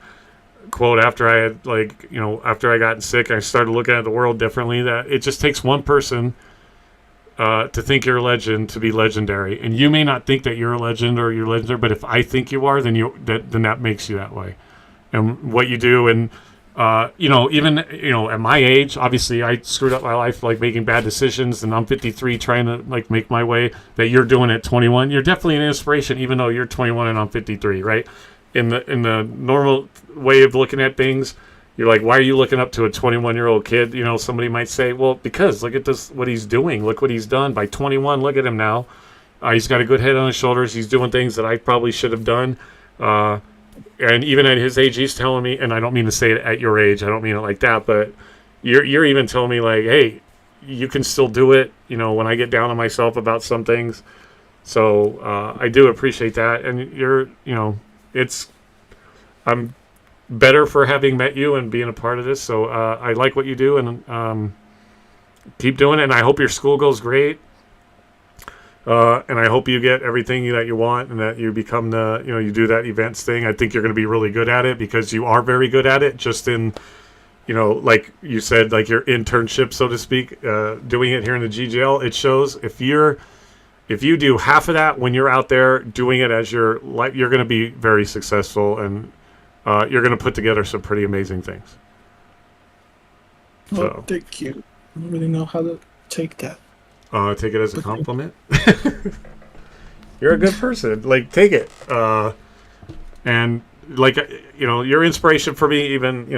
quote after I had, like, after I got sick, I started looking at the world differently, that it just takes one person to think you're a legend to be legendary. And you may not think that you're a legend or you're legendary, but if I think you are, then then that makes you that way. And what you do, and even at my age, obviously I screwed up my life, like, making bad decisions, and I'm 53 trying to, like, make my way. That you're doing at 21, you're definitely an inspiration, even though you're 21 and I'm 53, right? In the normal way of looking at things, you're like, why are you looking up to a 21-year-old kid? Somebody might say, well, because look at this, what he's doing. Look what he's done by 21. Look at him now. He's got a good head on his shoulders. He's doing things that I probably should have done. And even at his age, he's telling me, and I don't mean to say it at your age, I don't mean it like that, but you're even telling me, like, hey, you can still do it, when I get down on myself about some things. So I do appreciate that. And I'm better for having met you and being a part of this. So I like what you do, and keep doing it. And I hope your school goes great. And I hope you get everything that you want, and that you become you do that events thing. I think you're going to be really good at it, because you are very good at it, just in, like you said, like your internship, so to speak, doing it here in the GGL. It shows if you do half of that when you're out there doing it as your life, you're going to be very successful, and you're going to put together some pretty amazing things. Well, so, thank you. I don't really know how to take that. Take it as a compliment. You're a good person. Like, take it. And, like, you're inspiration for me. Even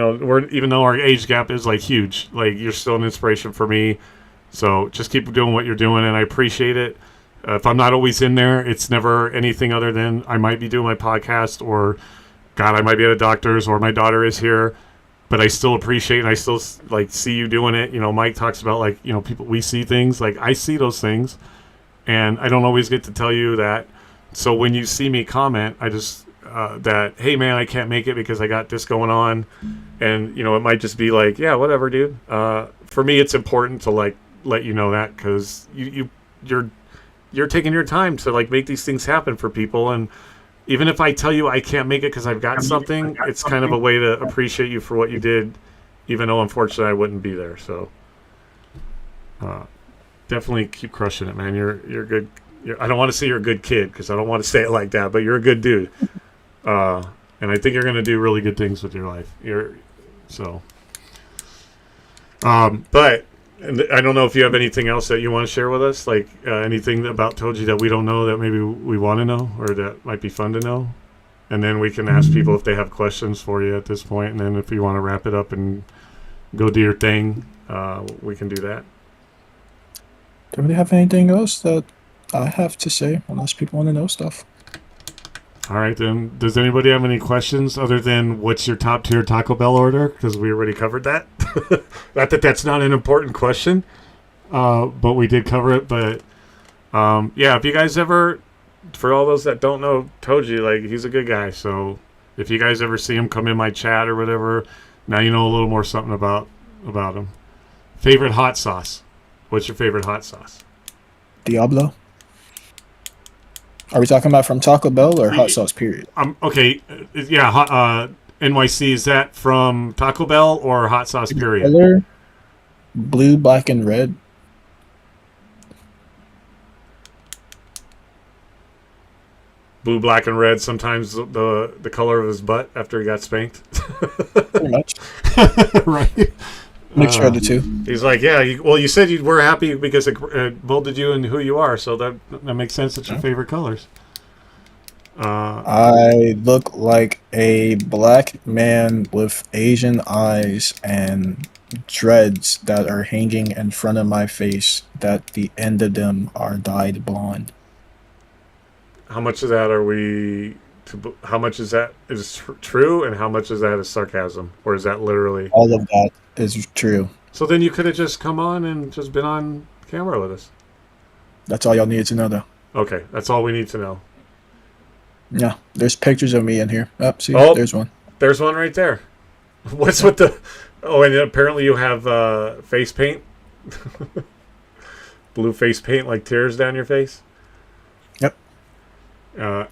even though our age gap is, like, huge, like, you're still an inspiration for me. So just keep doing what you're doing, and I appreciate it. If I'm not always in there, it's never anything other than I might be doing my podcast, or God, I might be at a doctor's, or my daughter is here. But I still appreciate, and I still, like, see you doing it. Mike talks about, like, people, we see things. Like, I see those things, and I don't always get to tell you that. So when you see me comment, I just, that, hey, man, I can't make it because I got this going on. And, it might just be like, yeah, whatever, dude. For me, it's important to, like, let you know that, because you're taking your time to, like, make these things happen for people. And even if I tell you I can't make it because I've got something, it's kind of a way to appreciate you for what you did, even though, unfortunately, I wouldn't be there. So definitely keep crushing it, man. You're good. I don't want to say you're a good kid because I don't want to say it like that, but you're a good dude. And I think you're going to do really good things with your life. But I don't know if you have anything else that you want to share with us, like anything about Toji that we don't know that maybe we want to know or that might be fun to know. And then we can ask people if they have questions for you at this point. And then if you want to wrap it up and go do your thing, we can do that. Don't really have anything else that I have to say unless people want to know stuff. All right, then. Does anybody have any questions other than what's your top tier Taco Bell order? Because we already covered that. Not that that's not an important question, but we did cover it. But yeah, if you guys ever, for all those that don't know Toji, like he's a good guy. So if you guys ever see him come in my chat or whatever, now you know a little more something about him. Favorite hot sauce? What's your favorite hot sauce? Diablo. Are we talking about from Taco Bell or hot sauce period? Okay, yeah, NYC, is that from Taco Bell or hot sauce period? Color, blue, black, and red. Blue, black, and red, sometimes the color of his butt after he got spanked. Pretty much. Right? Mixture of the two. He's like, yeah, you said you were happy because it molded you and who you are, so that makes sense. It's your favorite colors. I look like a black man with Asian eyes and dreads that are hanging in front of my face that the end of them are dyed blonde. How much of that how much is that is true and how much is that is sarcasm? Or is that literally... All of that is true. So then you could have just come on and just been on camera with us. That's all y'all needed to know, though. Okay, that's all we need to know. Yeah, there's pictures of me in here. See, there's one. There's one right there. What's with the... Oh, and apparently you have face paint. Blue face paint, like tears down your face. Yep.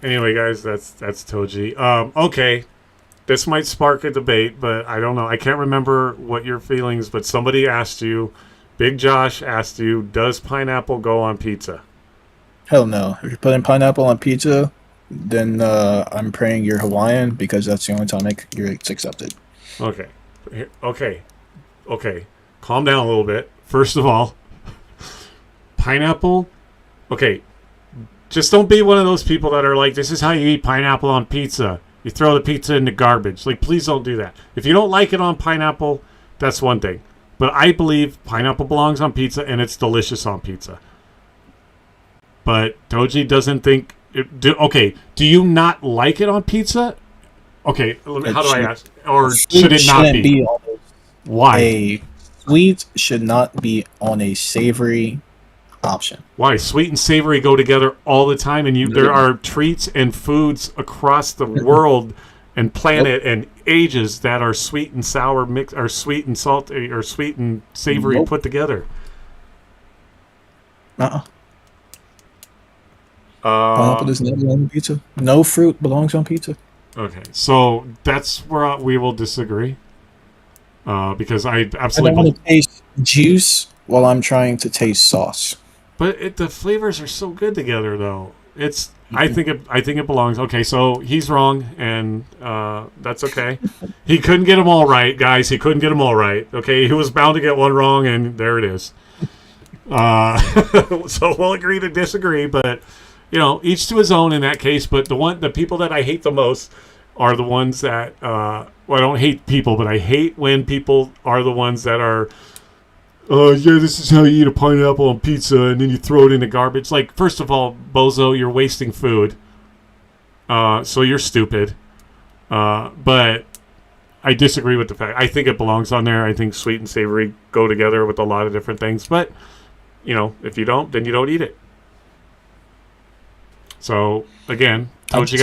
Anyway, guys, that's Toji. Okay, this might spark a debate, but I don't know. I can't remember what your feelings, but somebody asked you, Big Josh asked you, does pineapple go on pizza? Hell no. If you're putting pineapple on pizza, then I'm praying you're Hawaiian because that's the only time it's accepted. Okay. Okay. Calm down a little bit. First of all, pineapple. Okay. Just don't be one of those people that are like, this is how you eat pineapple on pizza. You throw the pizza in the garbage. Like, please don't do that. If you don't like it on pineapple, that's one thing. But I believe pineapple belongs on pizza and it's delicious on pizza. But Toji doesn't think... Okay, do you not like it on pizza? Okay, how do I ask? Or should it not be? Why? A sweet should not be on a savory option. Why? Sweet and savory go together all the time, and there are treats and foods across the world and planet and ages that are sweet and sour mix, or sweet and salty, or sweet and savory put together. Pineapple does not belong on pizza. No fruit belongs on pizza. Okay, so that's where we will disagree. Because I absolutely... I don't want to taste juice while I'm trying to taste sauce. But the flavors are so good together, though. I think it belongs. Okay, so he's wrong, and that's okay. He couldn't get them all right, guys. He couldn't get them all right. Okay, he was bound to get one wrong, and there it is. So we'll agree to disagree, but each to his own in that case. But the people that I hate the most are the ones that I don't hate people, but I hate when people are the ones that are, yeah, this is how you eat a pineapple on pizza, and then you throw it in the garbage. Like, first of all, bozo, you're wasting food. So you're stupid. But I disagree with the fact. I think it belongs on there. I think sweet and savory go together with a lot of different things. But, if you don't, then you don't eat it. So, again, Toji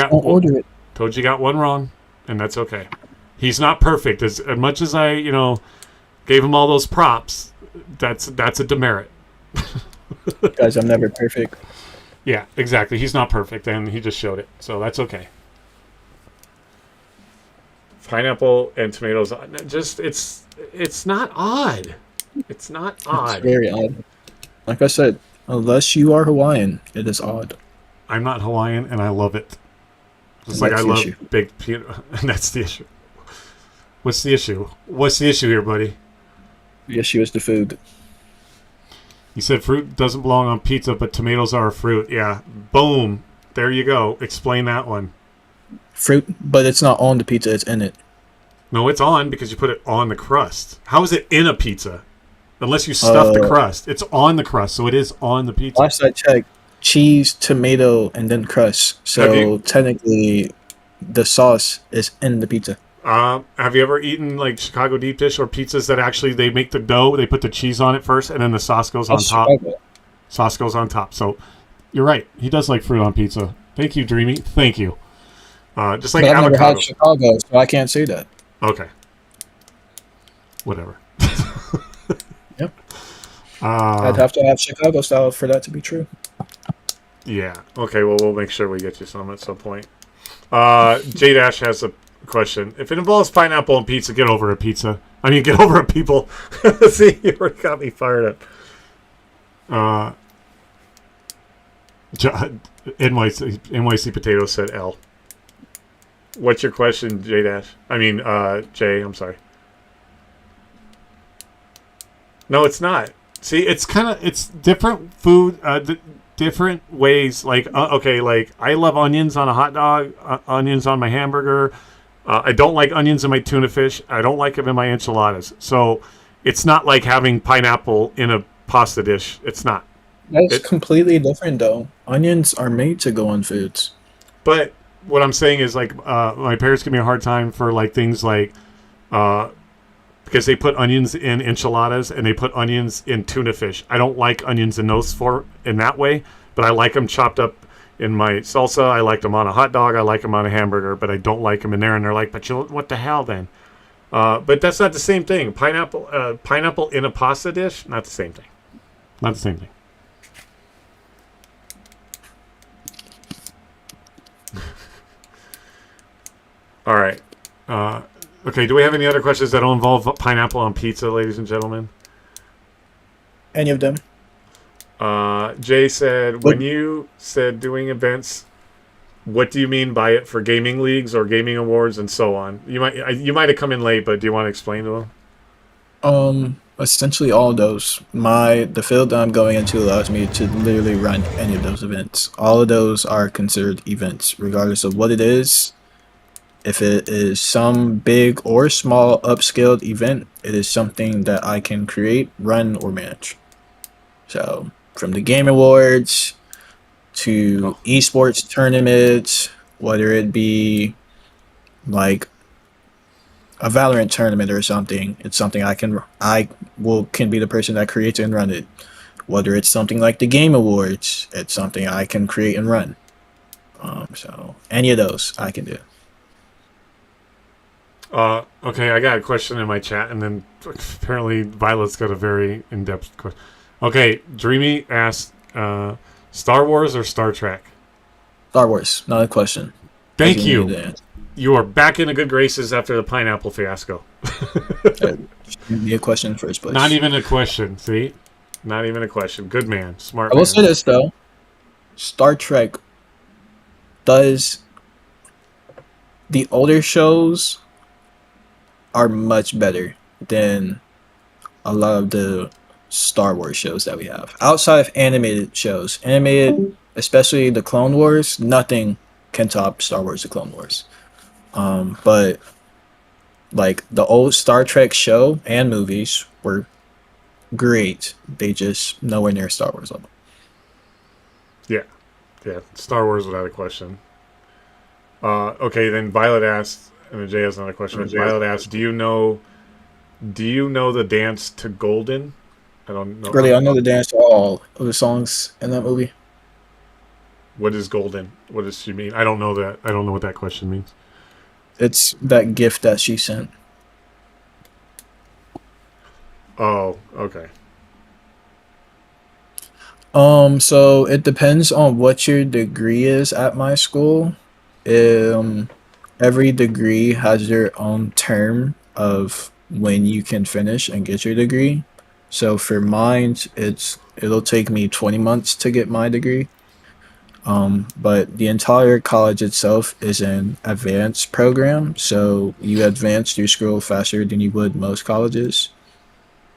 got one wrong, and that's okay. He's not perfect. As much as I, gave him all those props, that's a demerit. Guys, I'm never perfect. Yeah, exactly. He's not perfect, and he just showed it. So that's okay. Pineapple and tomatoes, it's not odd. It's not odd. It's very odd. Like I said, Unless you are Hawaiian, it is odd. I'm not Hawaiian, and I love it. Just And like I that's the love issue. baked peanut. And that's the issue. What's the issue? What's the issue here, buddy? The issue is the food. You said fruit doesn't belong on pizza, but tomatoes are a fruit. Yeah. Boom. There you go. Explain that one. Fruit, but it's not on the pizza, it's in it. No, it's on because you put it on the crust. How is it in a pizza? Unless you stuff the crust. It's on the crust, so it is on the pizza. Last I checked, cheese, tomato, and then crust. So technically, the sauce is in the pizza. Have you ever eaten like Chicago deep dish or pizzas that actually they make the dough, they put the cheese on it first, and then the sauce goes on top? Chicago. Sauce goes on top. So you're right. He does like fruit on pizza. Thank you, Dreamy. Thank you. Just like But I've never avocado. had Chicago, so I can't say that. Okay. Whatever. Yep. I'd have to have Chicago style for that to be true. Yeah. Okay. Well, we'll make sure we get you some at some point. J Dash has a question. If it involves pineapple and pizza, get over it, pizza. I mean, get over it, people. See, you already got me fired up. NYC Potato said L. What's your question, J Dash? I mean, Jay. I'm sorry. No, it's not. See, it's different food, different ways. Like, okay, like I love onions on a hot dog, onions on my hamburger. I don't like onions in my tuna fish. I don't like them in my enchiladas. So it's not like having pineapple in a pasta dish. It's not. That's completely different, though. Onions are made to go on foods. But what I'm saying is, like, my parents give me a hard time for like things like, because they put onions in enchiladas and they put onions in tuna fish. I don't like onions in that way, but I like them chopped up in my salsa. I like them on a hot dog. I like them on a hamburger, but I don't like them in there. And they're like, but what the hell then? But that's not the same thing. Pineapple in a pasta dish, not the same thing. Not the same thing. All right. Okay, do we have any other questions that don't involve pineapple on pizza, ladies and gentlemen? Any of them? Jay said, when you said doing events, what do you mean by it for gaming leagues or gaming awards and so on? You might have come in late, but do you want to explain to them? Essentially all of those. The field that I'm going into allows me to literally run any of those events. All of those are considered events, regardless of what it is. If it is some big or small upscaled event, it is something that I can create, run, or manage. So, from the Game Awards to esports tournaments, whether it be like a Valorant tournament or something, it's something I can be the person that creates and run it. Whether it's something like the Game Awards, it's something I can create and run. So any of those I can do. Okay, I got a question in my chat, and then apparently Violet's got a very in-depth question. Okay, Dreamy asked, Star Wars or Star Trek? Star Wars, not a question. Thank you. You are back in the good graces after the pineapple fiasco. Be a question first, place. Not even a question, see? Not even a question. Good man. Smart I will man. say this, though. Star Trek does... The older shows are much better than a lot of the Star Wars shows that we have. Outside of animated shows, especially the Clone Wars, nothing can top Star Wars: The Clone Wars. But like the old Star Trek show and movies were great. They just nowhere near Star Wars level. Yeah. Star Wars without a question. Okay, then Violet asked, and then Jay has another question. Violet asked, do you know the dance to Golden? I don't know. Really, I know the dance to all of the songs in that movie. What is Golden? What does she mean? I don't know that. I don't know what that question means. It's that gift that she sent. Oh, okay. So it depends on what your degree is at my school. Every degree has their own term of when you can finish and get your degree. So for mine, it'll take me 20 months to get my degree. But the entire college itself is an advanced program, so you advance your school faster than you would most colleges.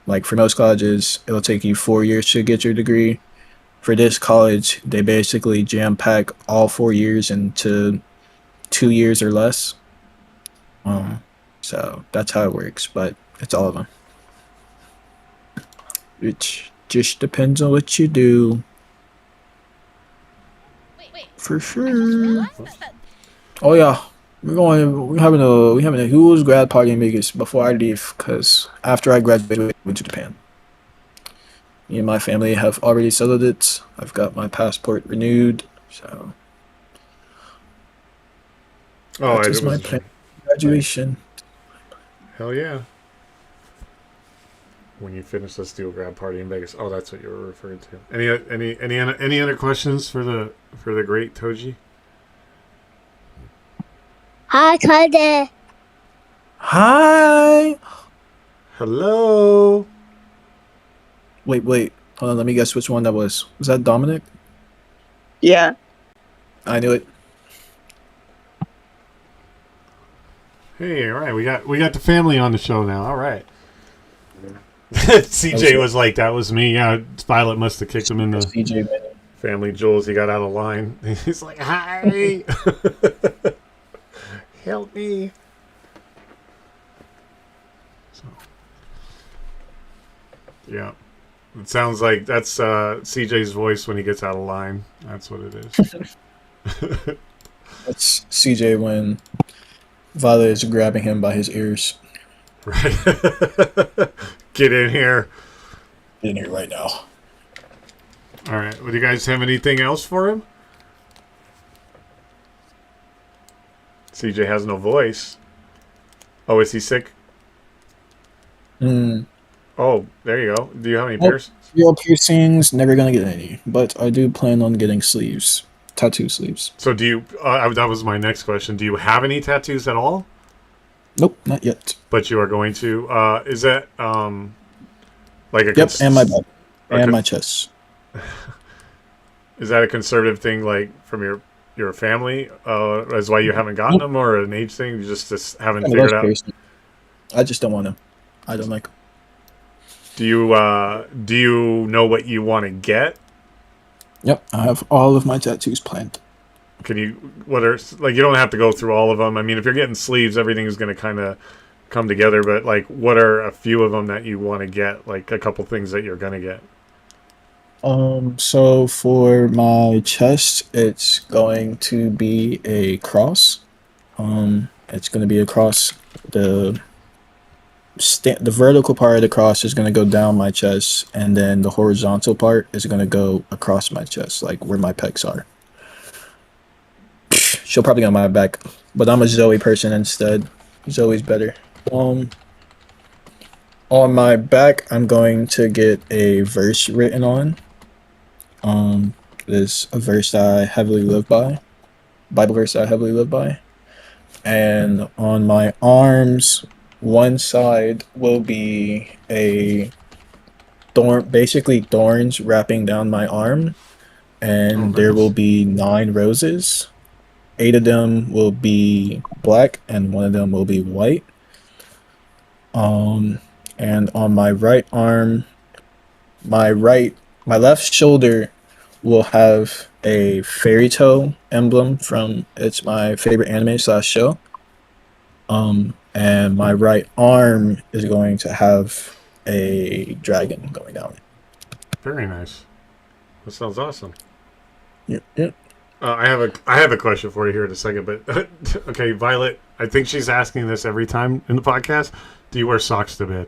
Like for most colleges, it'll take you 4 years to get your degree. For this college, they basically jam pack all 4 years into 2 years or less. Um, so that's how it works, but it's all of them. It just depends on what you do, for sure. Oh yeah, we're having a huge grad party in Vegas before I leave, because after I graduate, we went to Japan. Me and my family have already settled it. I've got my passport renewed, so Oh, that is it my was plan. Graduation. hell yeah. When you finish the steel grab party in Vegas. Oh, that's what you were referring to. Any other questions for the great Toji? Hi, Cutter. Hi. Hello. Wait. Hold on. Let me guess which one that was. Was that Dominic? Yeah. I knew it. Hey, all right, we got the family on the show now. All right. CJ was like, that was me. Yeah, Violet must have kicked him in the CJ. family jewels. He got out of line. He's like, hi. Help me. So, yeah. It sounds like that's CJ's voice when he gets out of line. That's what it is. That's CJ when Violet is grabbing him by his ears. Right. Get in here. In here right now. All right. Well, do you guys have anything else for him? CJ has no voice. Oh, is he sick? Oh, there you go. Do you have any piercings? Real piercings, never gonna get any. But I do plan on getting sleeves. Tattoo sleeves. So do you, that was my next question. Do you have any tattoos at all? Nope, not yet. But you are going to, is that, like a... Yep, and my butt. And my chest. Is that a conservative thing, like, from your family? That's why you haven't gotten them, or an age thing? You just haven't figured out? I just don't want them. I don't like them. Do you know what you want to get? Yep, I have all of my tattoos planned. Can you, what are, like, you don't have to go through all of them. I mean, if you're getting sleeves, everything is going to kind of come together, but, like, what are a few of them that you want to get? Like, a couple things that you're going to get? So for my chest, it's going to be a cross. It's going to be across the vertical part of the cross is going to go down my chest, and then the horizontal part is going to go across my chest, like where my pecs are. She'll probably get on my back, but I'm a Zoe person instead. Zoe's better. On my back, I'm going to get a verse written on. It's a verse that I heavily live by, Bible verse that I heavily live by. And on my arms, one side will be a thorn, basically thorns wrapping down my arm, and there will be 9 roses. 8 of them will be black, and 1 of them will be white. And on my right arm, my left shoulder will have a fairy tale emblem from it's my favorite anime / show. And my right arm is going to have a dragon going down it. Very nice. That sounds awesome. Yep. I have a question for you here in a second, but okay, Violet. I think she's asking this every time in the podcast. Do you wear socks to bed?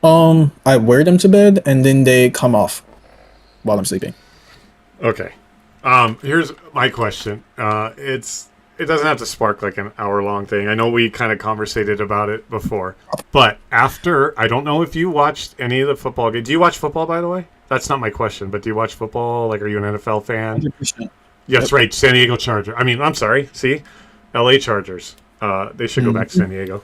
I wear them to bed, and then they come off while I'm sleeping. Okay. Here's my question. It doesn't have to spark like an hour-long thing. I know we kind of conversated about it before, but after, I don't know if you watched any of the football games. Do you watch football, by the way? That's not my question, but do you watch football? Like, are you an NFL fan? 100%. Yes, right. San Diego Chargers. I mean, I'm sorry. See? LA Chargers. They should go back to San Diego.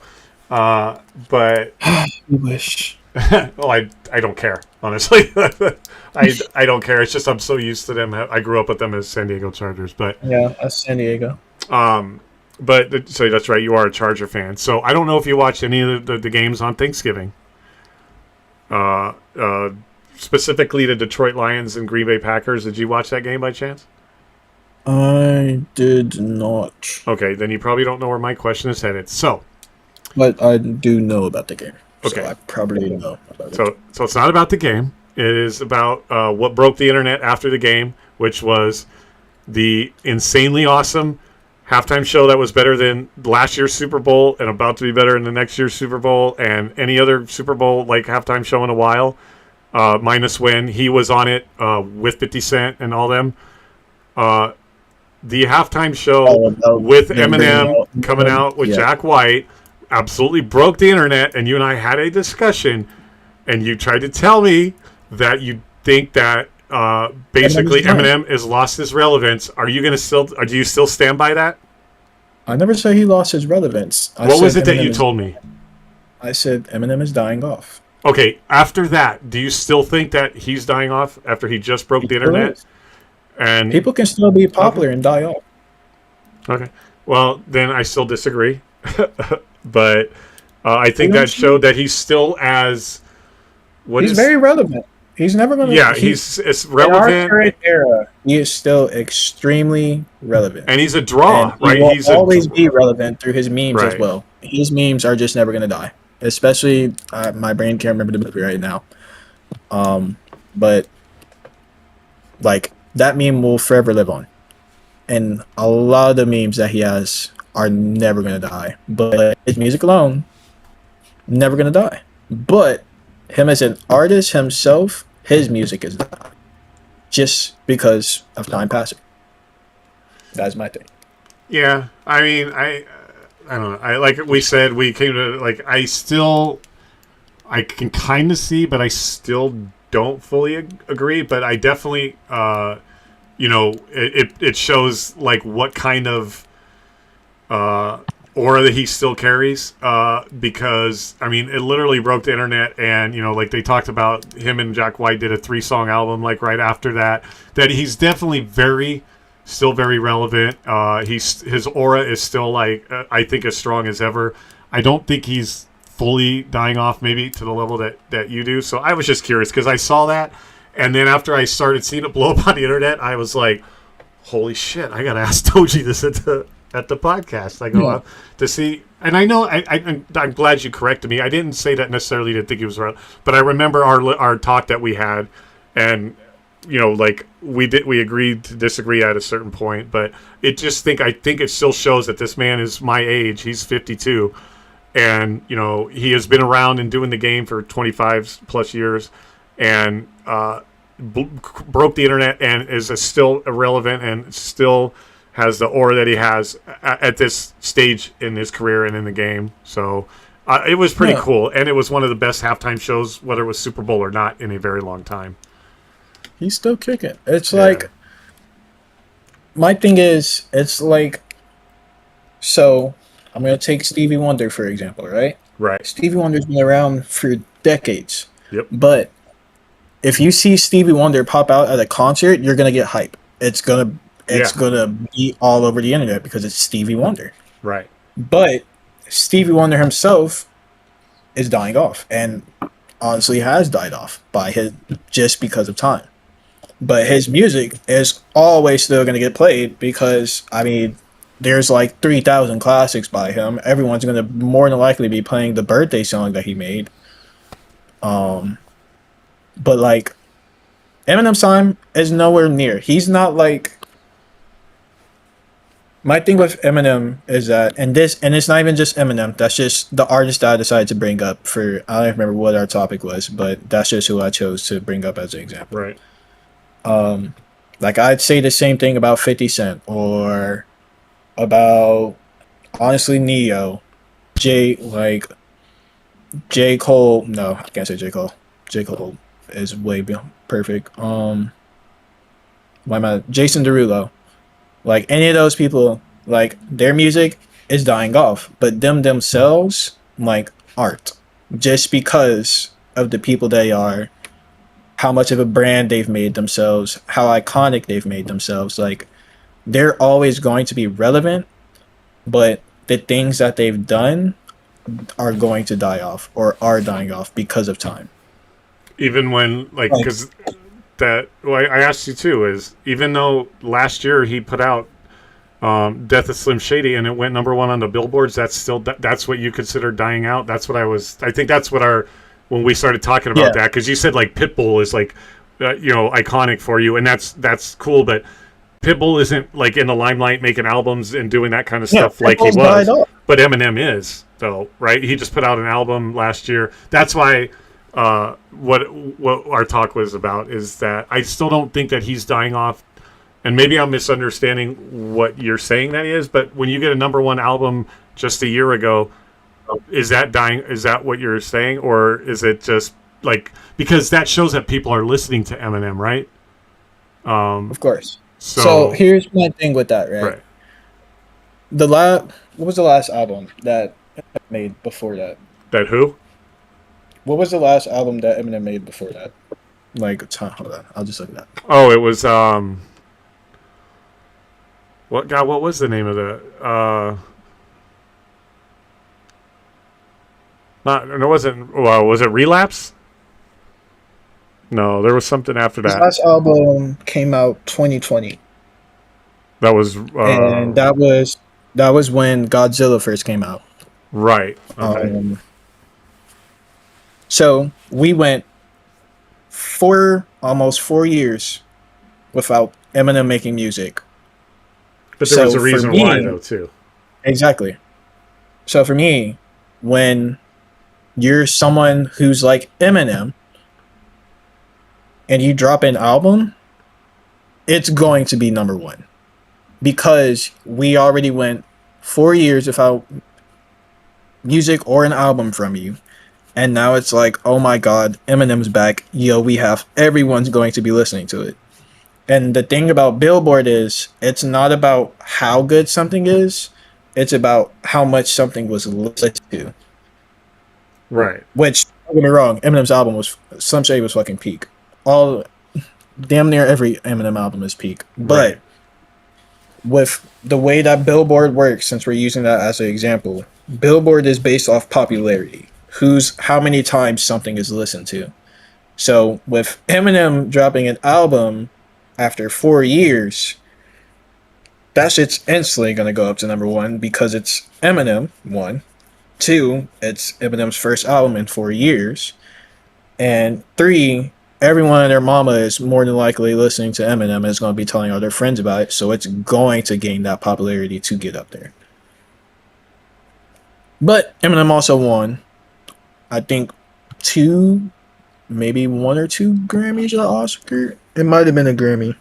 But I wish. Well, I don't care, honestly. I don't care. It's just I'm so used to them. I grew up with them as San Diego Chargers, but Yeah, that's San Diego. so that's right. You are a Charger fan. So I don't know if you watched any of the games on Thanksgiving. Specifically the Detroit Lions and Green Bay Packers. Did you watch that game by chance? I did not, Okay, then you probably don't know where my question is headed. So, but I do know about the game. Okay. So I probably know about it. so it's not about the game. It is about what broke the internet after the game, which was the insanely awesome halftime show that was better than last year's Super Bowl and about to be better in the next year's Super Bowl and any other Super Bowl like halftime show in a while. Minus when he was on it with 50 Cent and all them. The halftime show with Eminem coming out with Jack White absolutely broke the internet, and you and I had a discussion, and you tried to tell me that you think that basically Eminem has lost his relevance. Are you do you still stand by that? I never said he lost his relevance. What was it that you told me? I said Eminem is dying off. Okay, after that, do you still think that he's dying off after he just broke the internet? And people can still be popular and die off. Okay. Well, then I still disagree. But I think that showed that he's still he's very relevant. He's never going to... Yeah, it's relevant. In our current era, he is still extremely relevant. And he's a draw, and right? He will always be relevant through his memes right. as well. His memes are just never going to die. Especially, my brain can't remember the movie right now. But, like, that meme will forever live on. And a lot of the memes that he has are never going to die. But his music alone, never going to die. But him as an artist himself, his music is dying. Just because of time passing. That's my thing. Yeah, I mean, I don't know. I like we said, we came to like I can kind of see, but I still don't fully agree. But I definitely, it shows like what kind of aura that he still carries. Because I mean, it literally broke the internet, and like they talked about him and Jack White did a 3-song album like right after that. That he's definitely still very relevant. His aura is still I think as strong as ever. I don't think he's fully dying off, maybe to the level that you do. So I was just curious because I saw that, and then after I started seeing it blow up on the internet, I was like, "Holy shit! I gotta ask TOJI this at the podcast." I go up to see, and I know I'm glad you corrected me. I didn't say that necessarily to think he was right, but I remember our talk that we had, and like we agreed to disagree at a certain point, but I think it still shows that this man is my age. He's 52, and he has been around and doing the game for 25 plus years, and broke the internet and is still irrelevant and still has the aura that he has at this stage in his career and in the game. So it was pretty cool, and it was one of the best halftime shows, whether it was Super Bowl or not, in a very long time. He's still kicking. It's like, my thing is, it's like, so I'm going to take Stevie Wonder, for example, right? Right. Stevie Wonder's been around for decades. Yep. But if you see Stevie Wonder pop out at a concert, you're going to get hype. It's going to be all over the internet because it's Stevie Wonder. Right. But Stevie Wonder himself is dying off, and honestly has died off just because of time. But his music is always still going to get played because, I mean, there's like 3,000 classics by him. Everyone's going to more than likely be playing the birthday song that he made. But like, Eminem's time is nowhere near. He's not like... My thing with Eminem is that, and it's not even just Eminem, that's just the artist that I decided to bring up for, I don't remember what our topic was, but that's just who I chose to bring up as an example. Right. Like I'd say the same thing about 50 Cent or about, honestly, Neo, J Cole. No, I can't say J Cole. J Cole is way beyond perfect. Jason Derulo. Like any of those people, like their music is dying off, but them themselves like aren't, just because of the people they are, how much of a brand they've made themselves, how iconic they've made themselves. Like, they're always going to be relevant, but the things that they've done are going to die off or are dying off because of time. Even when, like, Like, because I asked you too, is even though last year he put out Death of Slim Shady and it went #1 on the billboards, that's still, that's what you consider dying out? That's what I think that's what when we started talking about that, because you said, like, Pitbull is, like, iconic for you, and that's cool, but Pitbull isn't, like, in the limelight making albums and doing that kind of stuff like he Pitbull's died was. off. But Eminem is, though, right? He just put out an album last year. That's why what our talk was about is that I still don't think that he's dying off. And maybe I'm misunderstanding what you're saying that he is, but when you get a #1 album just a year ago, is that dying? Is that what you're saying? Or is it just, like, because that shows that people are listening to Eminem, right? Of course. So So here's my thing with that, right? What was the last album that Eminem made before that? That who? What was the last album that Eminem made before that? Like, hold on, I'll just look it up. Oh, it was what was the name of the it wasn't, well, was it Relapse? No, there was something after His that. last album came out 2020, That was and that was when Godzilla first came out. right. Okay. So we went almost 4 years without Eminem making music. But there was a for reason me- why, though, too. Exactly. So for me, when you're someone who's like Eminem and you drop an album, it's going to be #1 because we already went 4 years without music or an album from you. And now it's like, oh my God, Eminem's back. Yo, everyone's going to be listening to it. And the thing about Billboard is, it's not about how good something is. It's about how much something was listened to. Right. Which, don't get me wrong, Eminem's album Slim Shady was fucking peak. Damn near every Eminem album is peak. But Right. with the way that Billboard works, since we're using that as an example, Billboard is based off popularity. How many times something is listened to. So with Eminem dropping an album after 4 years, that shit's instantly gonna go up to #1 because it's Eminem, 1. 2, it's Eminem's first album in 4 years. And 3, everyone and their mama is more than likely listening to Eminem and is going to be telling all their friends about it, so it's going to gain that popularity to get up there. But Eminem also won, I think, 2, maybe 1 or 2 Grammys or Oscar. It might have been a Grammy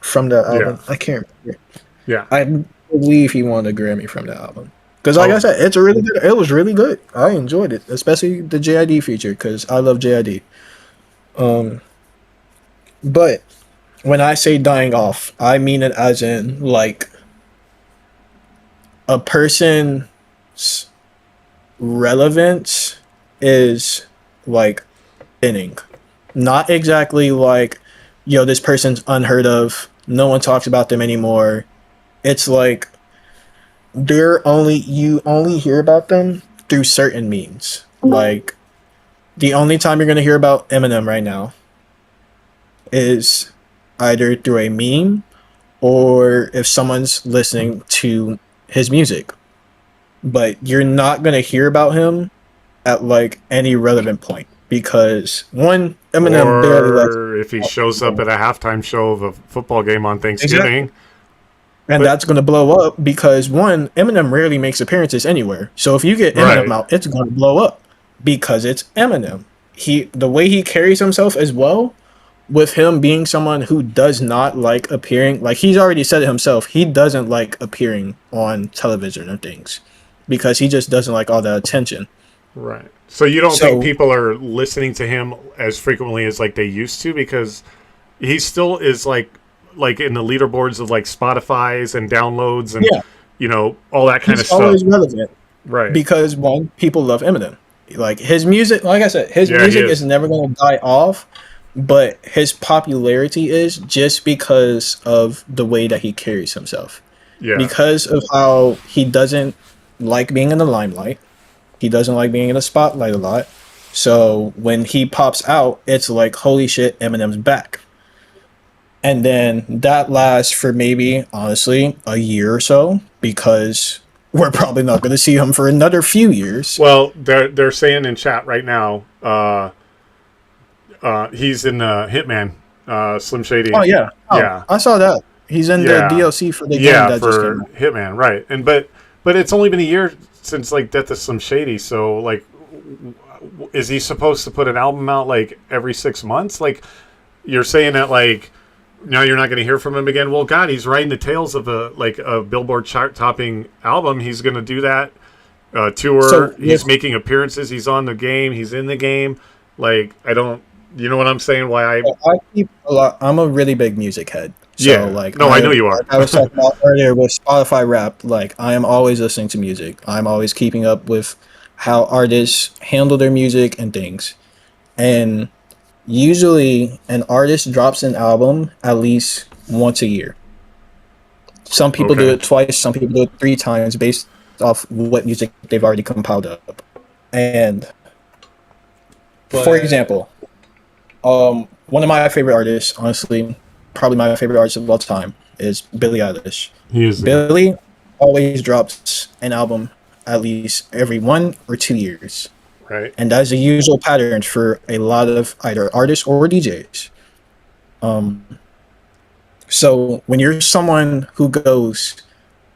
from that album. I can't remember. Yeah. I believe he won a Grammy from that album. Because, like I said, it was really good. I enjoyed it, especially the JID feature, because I love JID. But when I say dying off, I mean it as in, like, a person's relevance is, like, thinning. Not exactly like, yo, this person's unheard of, no one talks about them anymore. It's like you only hear about them through certain means. Like, the only time you're gonna hear about Eminem right now is either through a meme or if someone's listening to his music. But you're not gonna hear about him at, like, any relevant point because, one, Eminem barely likes, Or if he shows up at a halftime show of a football game on Thanksgiving. and that's going to blow up because, one, Eminem rarely makes appearances anywhere. So if you get Eminem out, it's going to blow up because it's Eminem. The way he carries himself as well, with him being someone who does not like appearing, like, he's already said it himself, he doesn't like appearing on television or things because he just doesn't like all that attention. Right. So you don't think people are listening to him as frequently as, like, they used to, because he still is like in the leaderboards of, like, Spotify's and downloads and all that kind of stuff. He's always relevant, Right. Because, one, people love Eminem. Like his music, like I said, his Yeah, he music is. is never going to die off, but his popularity is just because of the way that he carries himself. Yeah. Because of how he doesn't like being in the limelight. He doesn't like being in the spotlight a lot. So when he pops out, it's like, holy shit, Eminem's back. And then that lasts for maybe, honestly, a year or so because we're probably not going to see him for another few years. Well, they're saying in chat right now, he's in Hitman, Slim Shady. Oh, yeah. Oh, Yeah. I saw that. He's in the Yeah. DLC for the game Yeah, that just for came out. Hitman, right? And but it's only been a year since like Death of Slim Shady. So like, is he supposed to put an album out like every 6 months? Like, you're saying that like now you're not going to hear from him again. Well, God, he's riding the tails of a Billboard chart topping album. He's going to do that tour. So, He's making appearances. He's on the game. He's in the game. Like, I don't. You know what I'm saying? Why I? I keep a lot. I'm a really big music head. So, Yeah. like, No, I know you are. like I was talking about earlier with Spotify Rap. Like, I am always listening to music. I'm always keeping up with how artists handle their music and things. And usually, an artist drops an album at least once a year. Some people do Okay. it twice. Some people do it 3 times based off what music they've already compiled up. And for example, one of my favorite artists, honestly, probably my favorite artist of all time, is Billie Eilish. He is. Billie always drops an album at least every 1 or 2 years. Right. And that's a usual pattern for a lot of either artists or DJs. So when you're someone who goes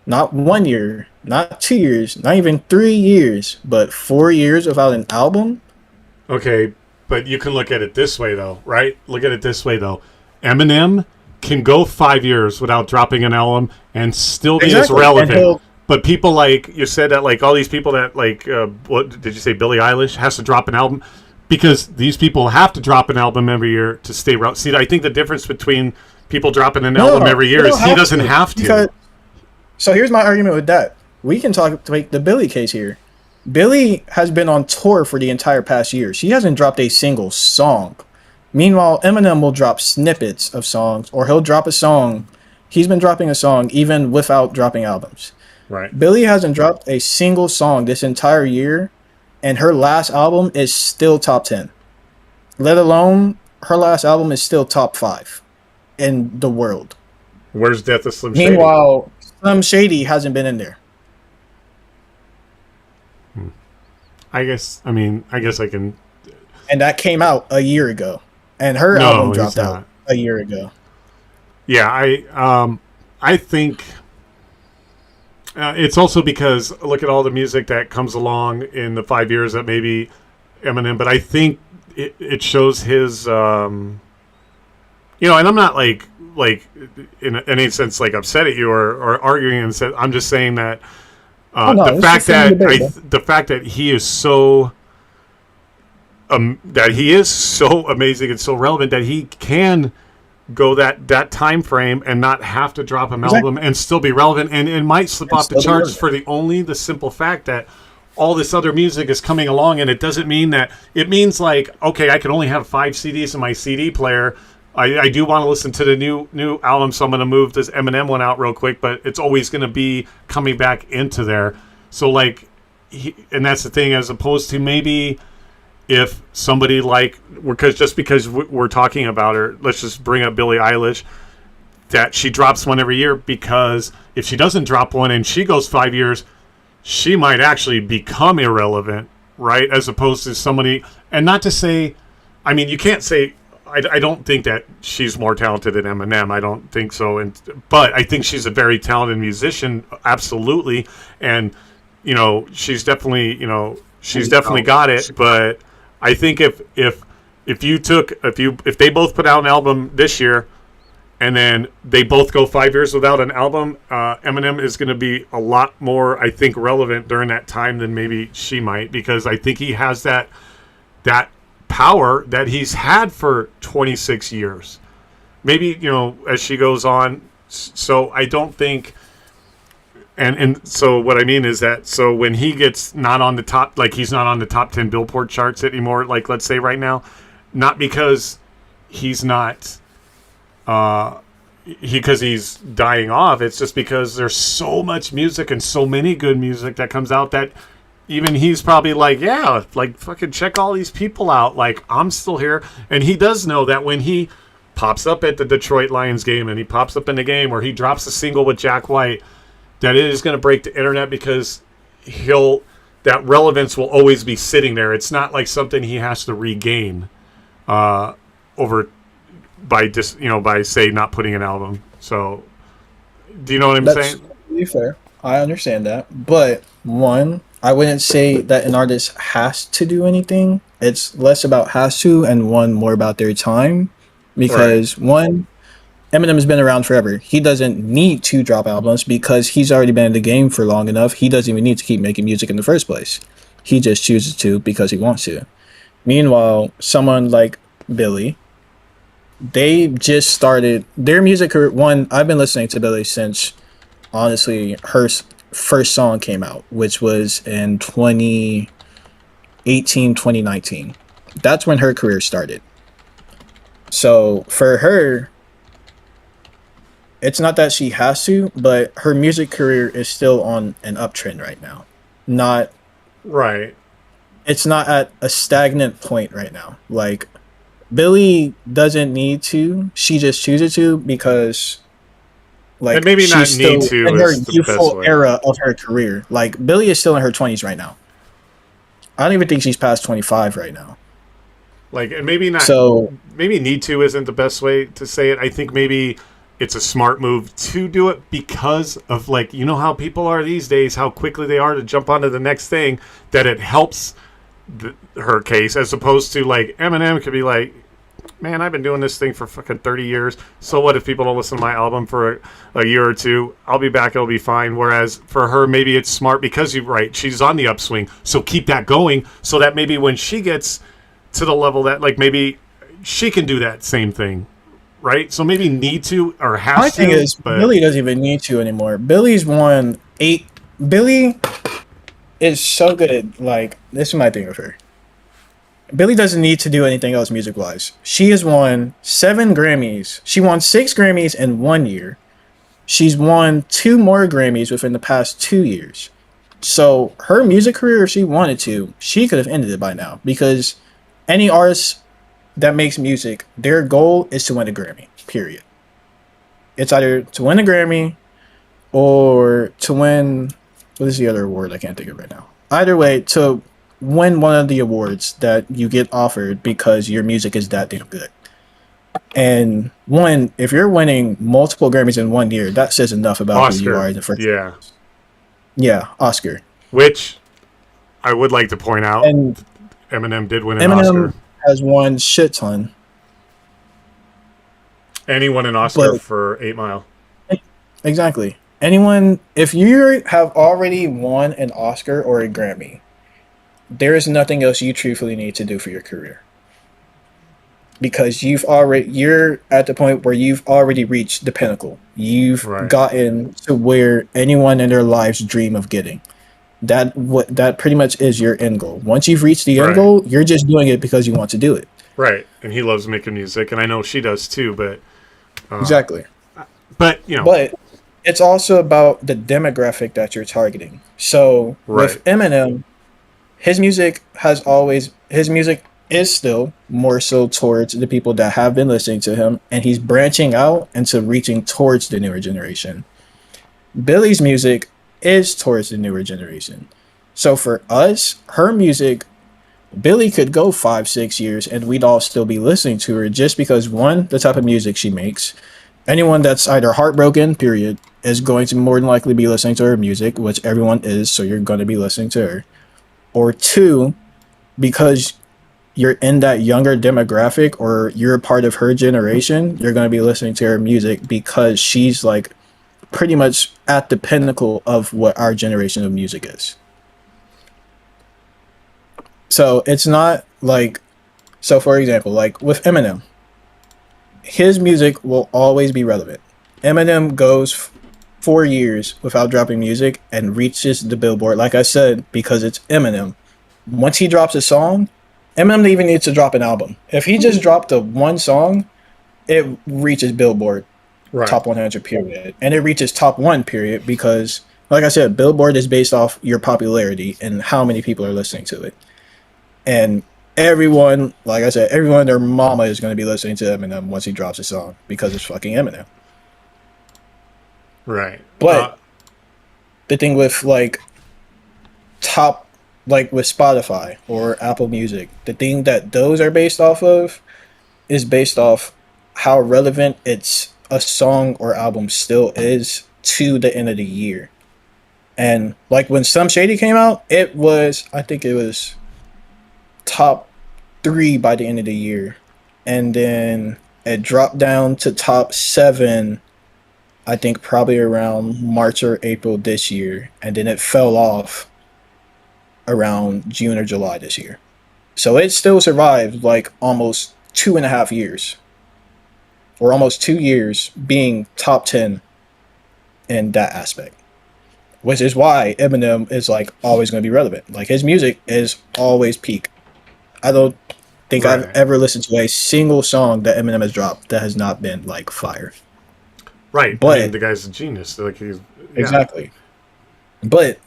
not 1 year, not 2 years, not even 3 years, but 4 years without an album, Okay, but you can look at it this way, though, right? Look at it this way, though. Eminem can go 5 years without dropping an album and still be Exactly. as relevant. And he'll- But people like you said that, like all these people that like, what did you say? Billie Eilish has to drop an album because these people have to drop an album every year to stay relevant. See, I think the difference between people dropping an album every year they is don't he doesn't have to. Because, so here's my argument with that. We can take the Billie case here. Billie has been on tour for the entire past year. She hasn't dropped a single song. Meanwhile, Eminem will drop snippets of songs, or he'll drop a song. He's been dropping a song even without dropping albums. Right. Billie hasn't dropped a single song this entire year, and her last album is still top 10. Let alone, her last album is still top 5 in the world. Where's Death of Slim Shady? Meanwhile, Slim Shady hasn't been in there. I guess I can. And that came out a year ago. And her No, album he's dropped not. out a year ago. Yeah, I think it's also because look at all the music that comes along in the 5 years that maybe Eminem, but I think it shows his, and I'm not like in any sense like upset at you or arguing and said I'm just saying that the fact that the fact that he is so. That he is so amazing and so relevant that he can go that time frame and not have to drop an album and still be relevant and it might slip off the charts for the simple fact that all this other music is coming along and it doesn't mean that it means like okay I can only have 5 CDs in my CD player. I do want to listen to the new album, so I'm going to move this Eminem one out real quick, but it's always going to be coming back into there. So like, and that's the thing, as opposed to maybe. If somebody like, because we're talking about her, let's just bring up Billie Eilish, that she drops one every year because if she doesn't drop one and she goes 5 years, she might actually become irrelevant, right? As opposed to somebody, and not to say, I mean, you can't say, I don't think that she's more talented than Eminem. I don't think so. But I think she's a very talented musician, absolutely. And, she's definitely, she's definitely got it, but I think if they both put out an album this year, and then they both go 5 years without an album, Eminem is going to be a lot more, I think, relevant during that time than maybe she might, because I think he has that power that he's had for 26 years. Maybe as she goes on. So I don't think And so what I mean is that so when he gets not on the top, like he's not on the top 10 Billboard charts anymore, like let's say right now, not because he's not because he's dying off. It's just because there's so much music and so many good music that comes out that even he's probably like, yeah, like fucking check all these people out. Like I'm still here, and he does know that when he pops up at the Detroit Lions game and he pops up in the game or he drops a single with Jack White, that it is going to break the internet because that relevance will always be sitting there. It's not like something he has to regain over by say not putting an album. So do you know what I'm saying? That's totally fair. I understand that. But one, I wouldn't say that an artist has to do anything. It's less about has to and one more about their time. Because one, Eminem has been around forever. He doesn't need to drop albums because he's already been in the game for long enough. He doesn't even need to keep making music in the first place. He just chooses to because he wants to. Meanwhile, someone like Billy, they just started their music career. One, I've been listening to Billy since, honestly, her first song came out, which was in 2018, 2019. That's when her career started. So for her, it's not that she has to, but her music career is still on an uptrend right now. Not Right. It's not at a stagnant point right now. Like Billy doesn't need to; she just chooses to because, like, And maybe she's not still need to in her is the best youthful way. era of her career. Like Billy is still in her 20s right now. I don't even think she's past 25 right now. Like, and maybe not. So Maybe need to isn't the best way to say it. I think maybe it's a smart move to do it because of, like, you know how people are these days, how quickly they are to jump onto the next thing, that it helps her case, as opposed to, like, Eminem could be like, man, I've been doing this thing for fucking 30 years. So what if people don't listen to my album for a year or two? I'll be back. It'll be fine. Whereas for her, maybe it's smart because you're right. She's on the upswing. So keep that going so that maybe when she gets to the level that, like, maybe she can do that same thing. Right? So maybe need to or has my to. thing is, but Billy doesn't even need to anymore. Billy's won 8. Billy is so good. Like, this is my thing with her. Billy doesn't need to do anything else music wise. She has won 7 Grammys. She won 6 Grammys in 1 year. She's won 2 more Grammys within the past 2 years. So her music career, if she wanted to, she could have ended it by now. Because any artist that makes music, their goal is to win a Grammy, period. It's either to win a Grammy or to win, what is the other award? I can't think of it right now. Either way, to win one of the awards that you get offered because your music is that damn good. And if you're winning multiple Grammys in 1 year, that says enough about who you are in the first yeah. place. Yeah, Oscar. Which I would like to point out, And Eminem did win an Eminem Oscar. has won shit ton. And he won an Oscar But- for 8 Mile. Exactly. If you have already won an Oscar or a Grammy, there is nothing else you truthfully need to do for your career. Because you're at the point where you've already reached the pinnacle. You've Right. gotten to where anyone in their lives dream of getting. That pretty much is your end goal. Once you've reached the end Right. goal, you're just doing it because you want to do it. Right. And he loves making music, and I know she does too, but Exactly. you know, But it's also about the demographic that you're targeting. So with Right. Eminem, his music is still more so towards the people that have been listening to him, and he's branching out into reaching towards the newer generation. Billy's music is towards the newer generation. So for us, her music, Billy could go 5-6 years and we'd all still be listening to her just because, one, the type of music she makes. Anyone that's either heartbroken, period, is going to more than likely be listening to her music, which everyone is, so you're going to be listening to her. Or two, because you're in that younger demographic or you're a part of her generation, you're going to be listening to her music because she's like pretty much at the pinnacle of what our generation of music is. So it's not like, so for example, like with Eminem, his music will always be relevant. Eminem goes 4 years without dropping music and reaches the Billboard. Like I said, because it's Eminem. Once he drops a song, Eminem even needs to drop an album. If he just dropped a one song, it reaches Billboard Right. top 100 period, and it reaches top one period because, like I said, Billboard is based off your popularity and how many people are listening to it. And everyone, like I said, everyone, their mama is going to be listening to Eminem once he drops a song because it's fucking Eminem. Right. But the thing with like top, like with Spotify or Apple Music, the thing that those are based off of is based off how relevant a song or album still is to the end of the year. And like when Some Shady came out, I think it was top 3 by the end of the year. And then it dropped down to top 7, I think probably around March or April this year. And then it fell off around June or July this year. So it still survived like almost 2.5 years. Or almost 2 years being top 10 in that aspect. Which is why Eminem is like always going to be relevant. Like his music is always peak. I don't think I've ever listened to a single song that Eminem has dropped that has not been like fire. Right. But I mean, the guy's a genius. Like exactly. But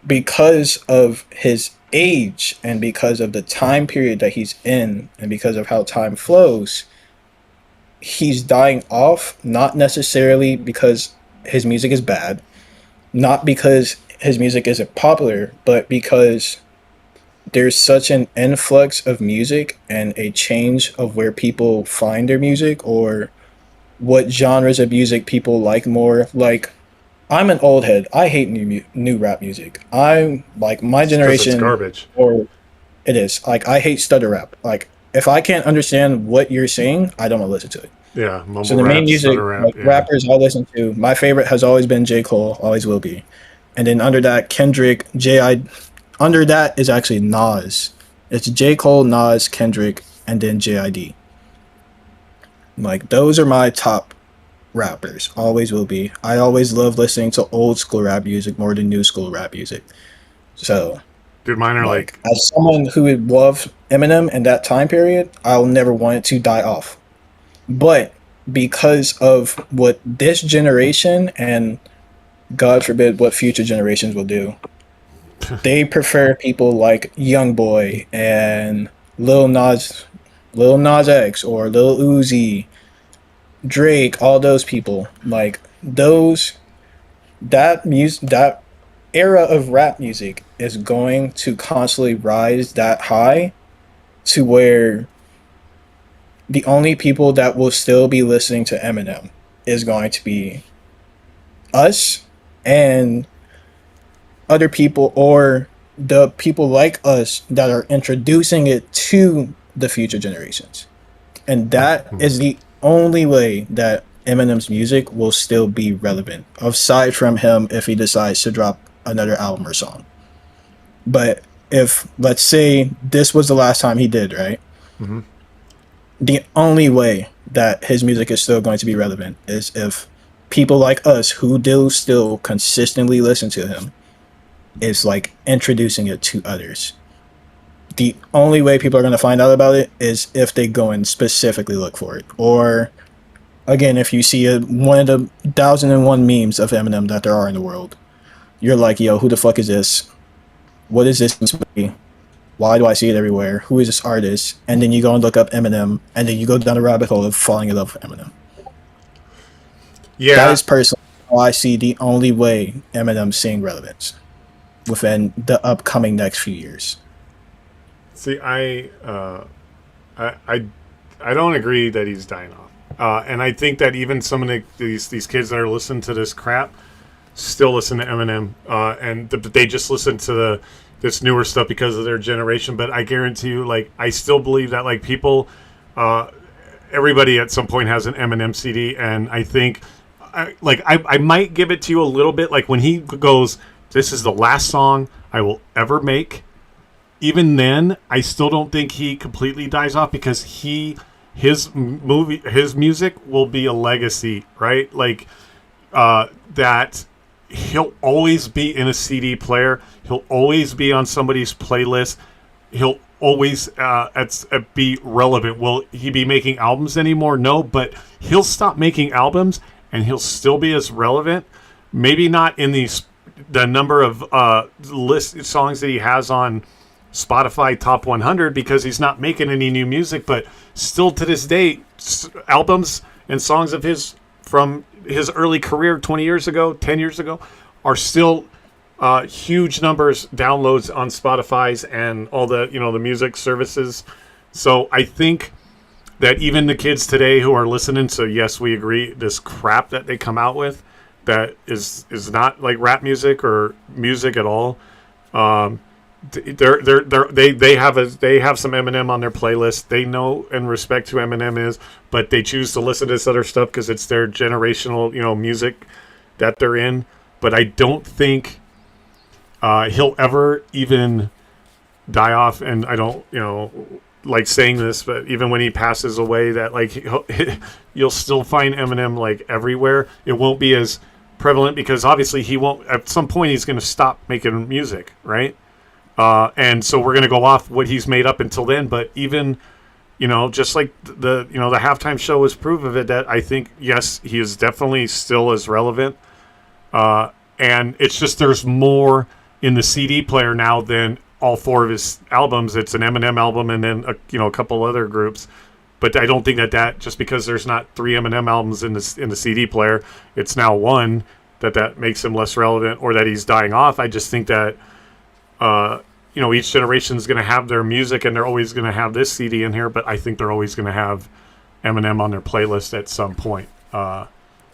because of his age and because of the time period that he's in and because of how time flows, he's dying off, not necessarily because his music is bad, not because his music isn't popular, but because there's such an influx of music and a change of where people find their music or what genres of music people like more. Like, I'm an old head. I hate new rap music. I'm like my generation. It's garbage. Or it is. Like, I hate stutter rap. Like, if I can't understand what you're saying, I don't want to listen to it. Yeah, mumble so the rap, main music, rap, like rappers I listen to, my favorite has always been J. Cole, always will be. And then under that, Kendrick, under that is actually Nas. It's J. Cole, Nas, Kendrick, and then JID. Like, those are my top rappers. Always will be. I always love listening to old school rap music more than new school rap music. So, dude, mine are like as someone who would love Eminem in that time period, I'll never want it to die off. But because of what this generation and God forbid what future generations will do, they prefer people like Youngboy and Lil Nas X or Lil Uzi, Drake, all those people. Like that era of rap music is going to constantly rise that high to where the only people that will still be listening to Eminem is going to be us and other people, or the people like us that are introducing it to the future generations. And that is the only way that Eminem's music will still be relevant, aside from him if he decides to drop another album or song. But if, let's say, this was the last time he did, right? Mm-hmm. The only way that his music is still going to be relevant is if people like us who do still consistently listen to him is like introducing it to others. The only way people are going to find out about it is if they go and specifically look for it. Or, again, if you see one of the 1,001 memes of Eminem that there are in the world, you're like, yo, who the fuck is this? What is this movie? Why do I see it everywhere? Who is this artist? And then you go and look up Eminem, and then you go down the rabbit hole of falling in love with Eminem. Yeah. That is personally how I see the only way Eminem's seeing relevance within the upcoming next few years. See, I don't agree that he's dying off, and I think that even some of these kids that are listening to this crap still listen to Eminem, and they just listen to this newer stuff because of their generation. But I guarantee you, like, I still believe that like people, everybody at some point has an Eminem CD, and I think, I might give it to you a little bit, like when he goes, "This is the last song I will ever make." Even then, I still don't think he completely dies off because his music will be a legacy, right? Like, that he'll always be in a CD player. He'll always be on somebody's playlist. He'll always be relevant. Will he be making albums anymore? No, but he'll stop making albums and he'll still be as relevant. Maybe not in the number of list songs that he has on Spotify Top 100 because he's not making any new music, but still to this day, albums and songs of his from his early career 20 years ago, 10 years ago, are still huge numbers, downloads on Spotify's and all the the music services. So I think that even the kids today who are listening, so yes, we agree, this crap that they come out with that is not like rap music or music at all. They have some Eminem on their playlist. They know and respect who Eminem is, but they choose to listen to this other stuff because it's their generational music that they're in. But I don't think he'll ever even die off. And I don't like saying this, but even when he passes away, that like you'll still find Eminem like everywhere. It won't be as prevalent because obviously he won't. At some point, he's going to stop making music, right? And so we're going to go off what he's made up until then. But even, just like the halftime show was proof of it, that I think, yes, he is definitely still as relevant. And it's just there's more in the CD player now than all four of his albums. It's an Eminem album and then a couple other groups. But I don't think that just because there's not 3 Eminem albums in the CD player, it's now one that makes him less relevant or that he's dying off. I just think that each generation is going to have their music and they're always going to have this CD in here, but I think they're always going to have Eminem on their playlist at some point.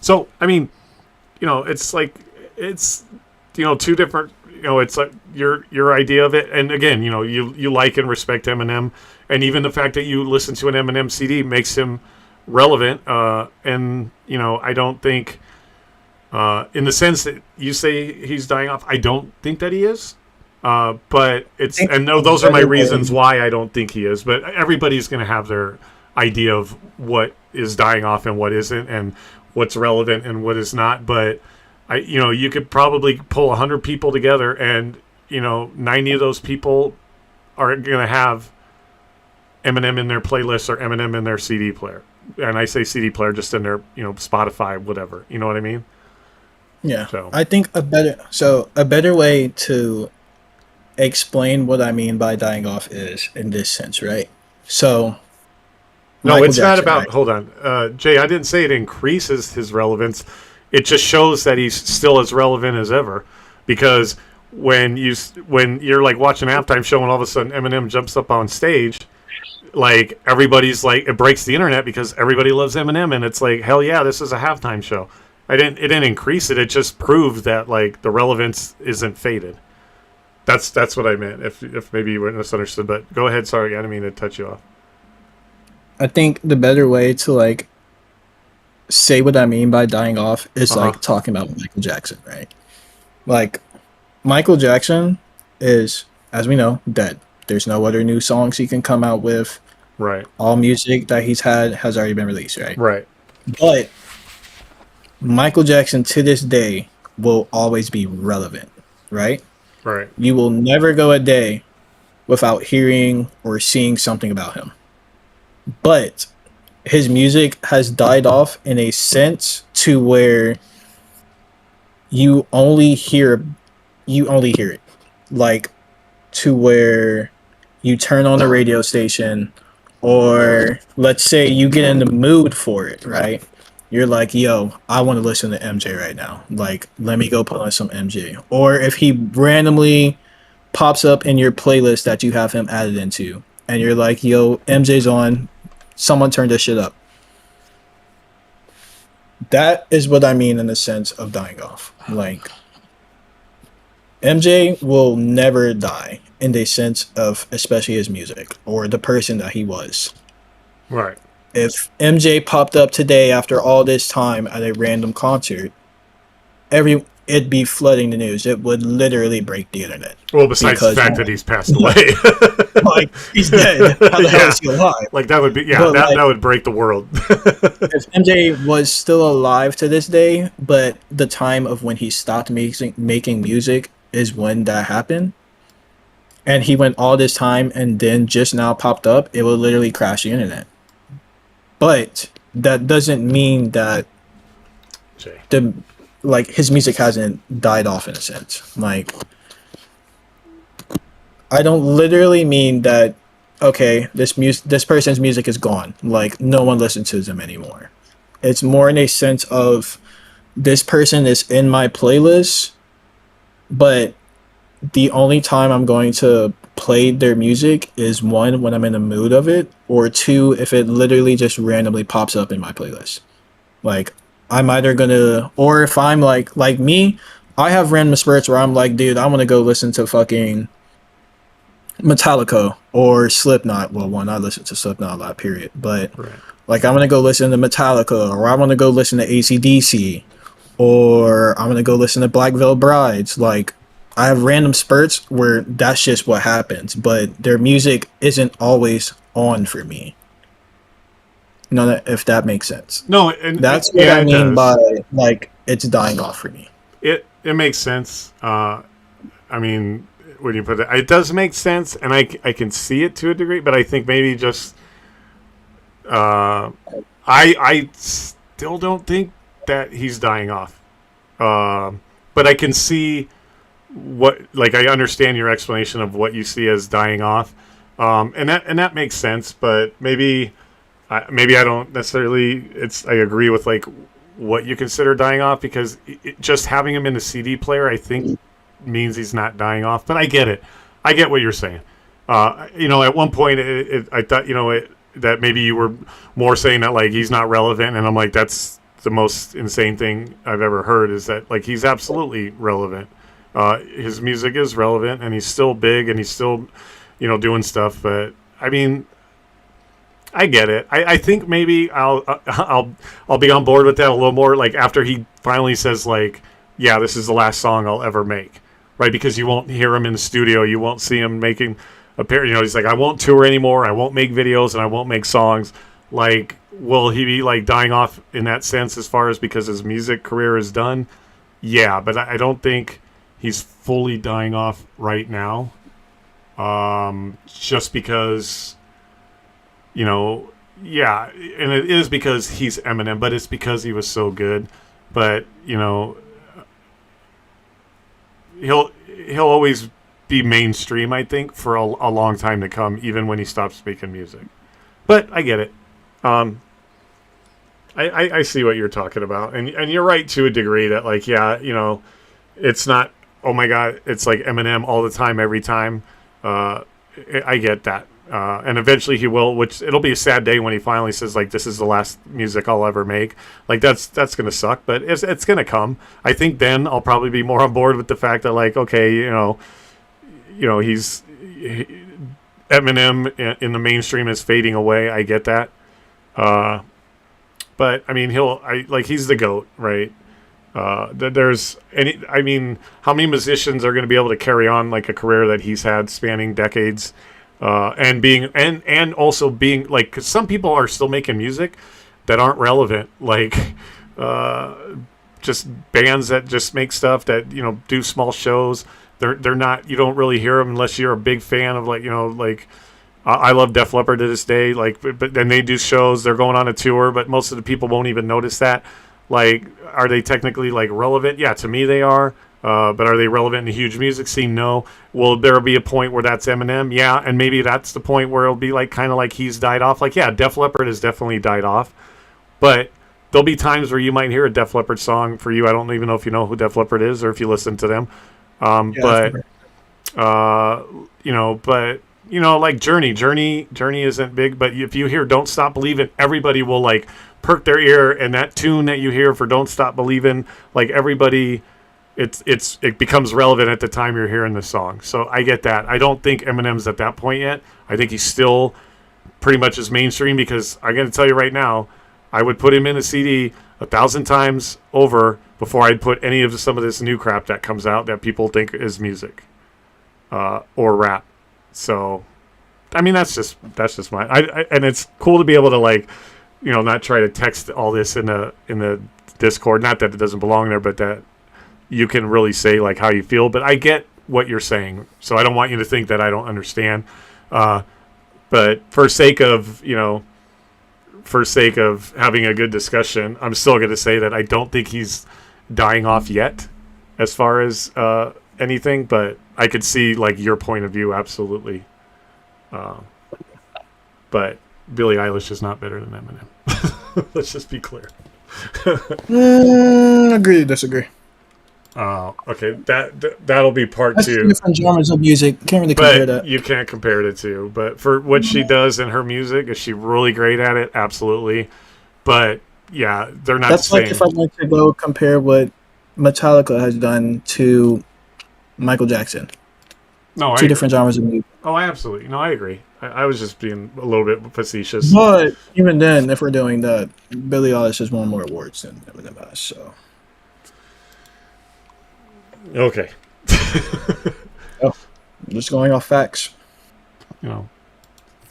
So, I mean, it's like, it's, two different, it's like your idea of it. And again, you like and respect Eminem, and even the fact that you listen to an Eminem CD makes him relevant. And, I don't think, in the sense that you say he's dying off, I don't think that he is. But it's, and no, those are my reasons why I don't think he is, but everybody's going to have their idea of what is dying off and what isn't, and what's relevant and what is not. But you could probably pull 100 people together and, 90 of those people are going to have Eminem in their playlist or Eminem in their CD player. And I say CD player just in their, Spotify, whatever, you know what I mean? Yeah. So I think a better way to explain what I mean by dying off is in this sense, right? So no, Michael it's Jackson, not about, right? hold on. Jay, I didn't say it increases his relevance. It just shows that he's still as relevant as ever. Because when you're like watching a halftime show and all of a sudden Eminem jumps up on stage, like everybody's like, it breaks the internet because everybody loves Eminem, and it's like, hell yeah, this is a halftime show. It didn't increase it. It just proved that like the relevance isn't faded. That's what I meant. If maybe you were misunderstood, but go ahead. Sorry, I didn't mean to touch you off. I think the better way to like say what I mean by dying off is like talking about Michael Jackson, right? Like Michael Jackson is, as we know, dead. There's no other new songs he can come out with. Right. All music that he's had has already been released, right? Right. But Michael Jackson to this day will always be relevant, right? Right. You will never go a day without hearing or seeing something about him. But his music has died off in a sense to where you only hear it. Like to where you turn on the radio station, or let's say you get in the mood for it, right? You're like, yo, I want to listen to MJ right now. Like, let me go put on some MJ. Or if he randomly pops up in your playlist that you have him added into, and you're like, yo, MJ's on, someone turn this shit up. That is what I mean in the sense of dying off. Like, MJ will never die in the sense of especially his music or the person that he was. Right. If MJ popped up today after all this time at a random concert, it'd be flooding the news. It would literally break the internet. Well, besides the Because, fact that he's passed away. like, he's dead. How the hell is he alive? Like, that would be, But, like, that would break the world. if MJ was still alive to this day, but the time of when he stopped making music is when that happened, and he went all this time and then just now popped up, it will literally crash the internet. But that doesn't mean that Jay. his music hasn't died off in a sense. Like, I don't literally mean that, okay, this person's music is gone. Like, no one listens to them anymore. It's more in a sense of this person is in my playlist, but the only time I'm going to play their music is one, when I'm in the mood of it, or two, if it literally just randomly pops up in my playlist. Like, I'm either gonna, or if I'm like me, I have random spurts where I'm like, dude, I want to go listen to fucking Metallica or Slipknot. Well, one, I listen to Slipknot a lot, period. But Right. like, I'm gonna go listen to Metallica, or I want to go listen to AC/DC, or I'm gonna go listen to Black Veil Brides. Like, I have random spurts where that's just what happens, but their music isn't always on for me. You know, if that makes sense. No, and That's what I it mean does. by, like, it's dying off for me. It makes sense. I mean, when you put it does make sense, and I can see it to a degree, but I think maybe just I still don't think that he's dying off. But I can see I understand your explanation of what you see as dying off, and that makes sense. But maybe I don't necessarily. I agree with like what you consider dying off, because just having him in the CD player, I think, means he's not dying off. But I get it. I get what you're saying. At one point, I thought, that maybe you were more saying that like he's not relevant, and I'm like, that's the most insane thing I've ever heard, is that like he's absolutely relevant. His music is relevant, and he's still big, and he's still, doing stuff. But I mean, I get it. I think maybe I'll be on board with that a little more. Like after he finally says like, yeah, this is the last song I'll ever make, right? Because you won't hear him in the studio, you won't see him making a pair. He's like, I won't tour anymore, I won't make videos, and I won't make songs. Like, will he be like dying off in that sense, as far as because his music career is done? Yeah, but I don't think he's fully dying off right now. Just because. Yeah, and it is because he's Eminem, but it's because he was so good. But he'll always be mainstream, I think, for a long time to come, even when he stops making music. But I get it. I see what you're talking about, and you're right to a degree that like, yeah, it's not, oh my god, it's like Eminem all the time, every time. I get that. And eventually he will, which it'll be a sad day when he finally says like, this is the last music I'll ever make. Like that's gonna suck, but it's gonna come. I think then I'll probably be more on board with the fact that like, okay, he's Eminem in the mainstream is fading away. I get that. But I mean, he's the GOAT, right? How many musicians are going to be able to carry on like a career that he's had spanning decades? And also being like, cause some people are still making music that aren't relevant, like just bands that just make stuff that do small shows. They're not, you don't really hear them unless you're a big fan of I love Def Leppard to this day, but then they do shows, they're going on a tour, but most of the people won't even notice that. Like, are they technically like relevant? Yeah, to me they are. But are they relevant in a huge music scene? No. Will there be a point where that's Eminem? Yeah, and maybe that's the point where it'll be like kind of like he's died off. Like, yeah, Def Leppard has definitely died off, but there'll be times where you might hear a Def Leppard song. For you, I don't even know if you know who Def Leppard is or if you listen to them. Like Journey isn't big, but if you hear Don't Stop Believin', everybody will like perk their ear, and that tune that you hear for Don't Stop Believin', like everybody, it becomes relevant at the time you're hearing the song. So I get that. I don't think Eminem's at that point yet. I think he's still pretty much as mainstream, because I'm going to tell you right now, I would put him in a CD 1,000 times over before I'd put any of some of this new crap that comes out that people think is music or rap. So, I mean, that's just my. And it's cool to be able to, like, you know, not try to text all this in the Discord. Not that it doesn't belong there, but that you can really say like how you feel. But I get what you're saying, so I don't want you to think that I don't understand. But for sake of having a good discussion, I'm still going to say that I don't think he's dying off yet, as far as anything. But I could see like your point of view, absolutely. But Billie Eilish is not better than Eminem. Let's just be clear. Agree to disagree. Okay, that'll be part That's 2. different genres of music. Can't really compare But that. you can't compare the two. But for what she does in her music, is she really great at it? Absolutely. But yeah, they're not That's the like same. if I went to go compare what Metallica has done to Michael Jackson. No, Two different genres of music. Oh, absolutely. No, I agree. I was just being a little bit facetious. But even then, if we're doing that, Billie Eilish has won more awards than Eminem has. So Okay. just going off facts. You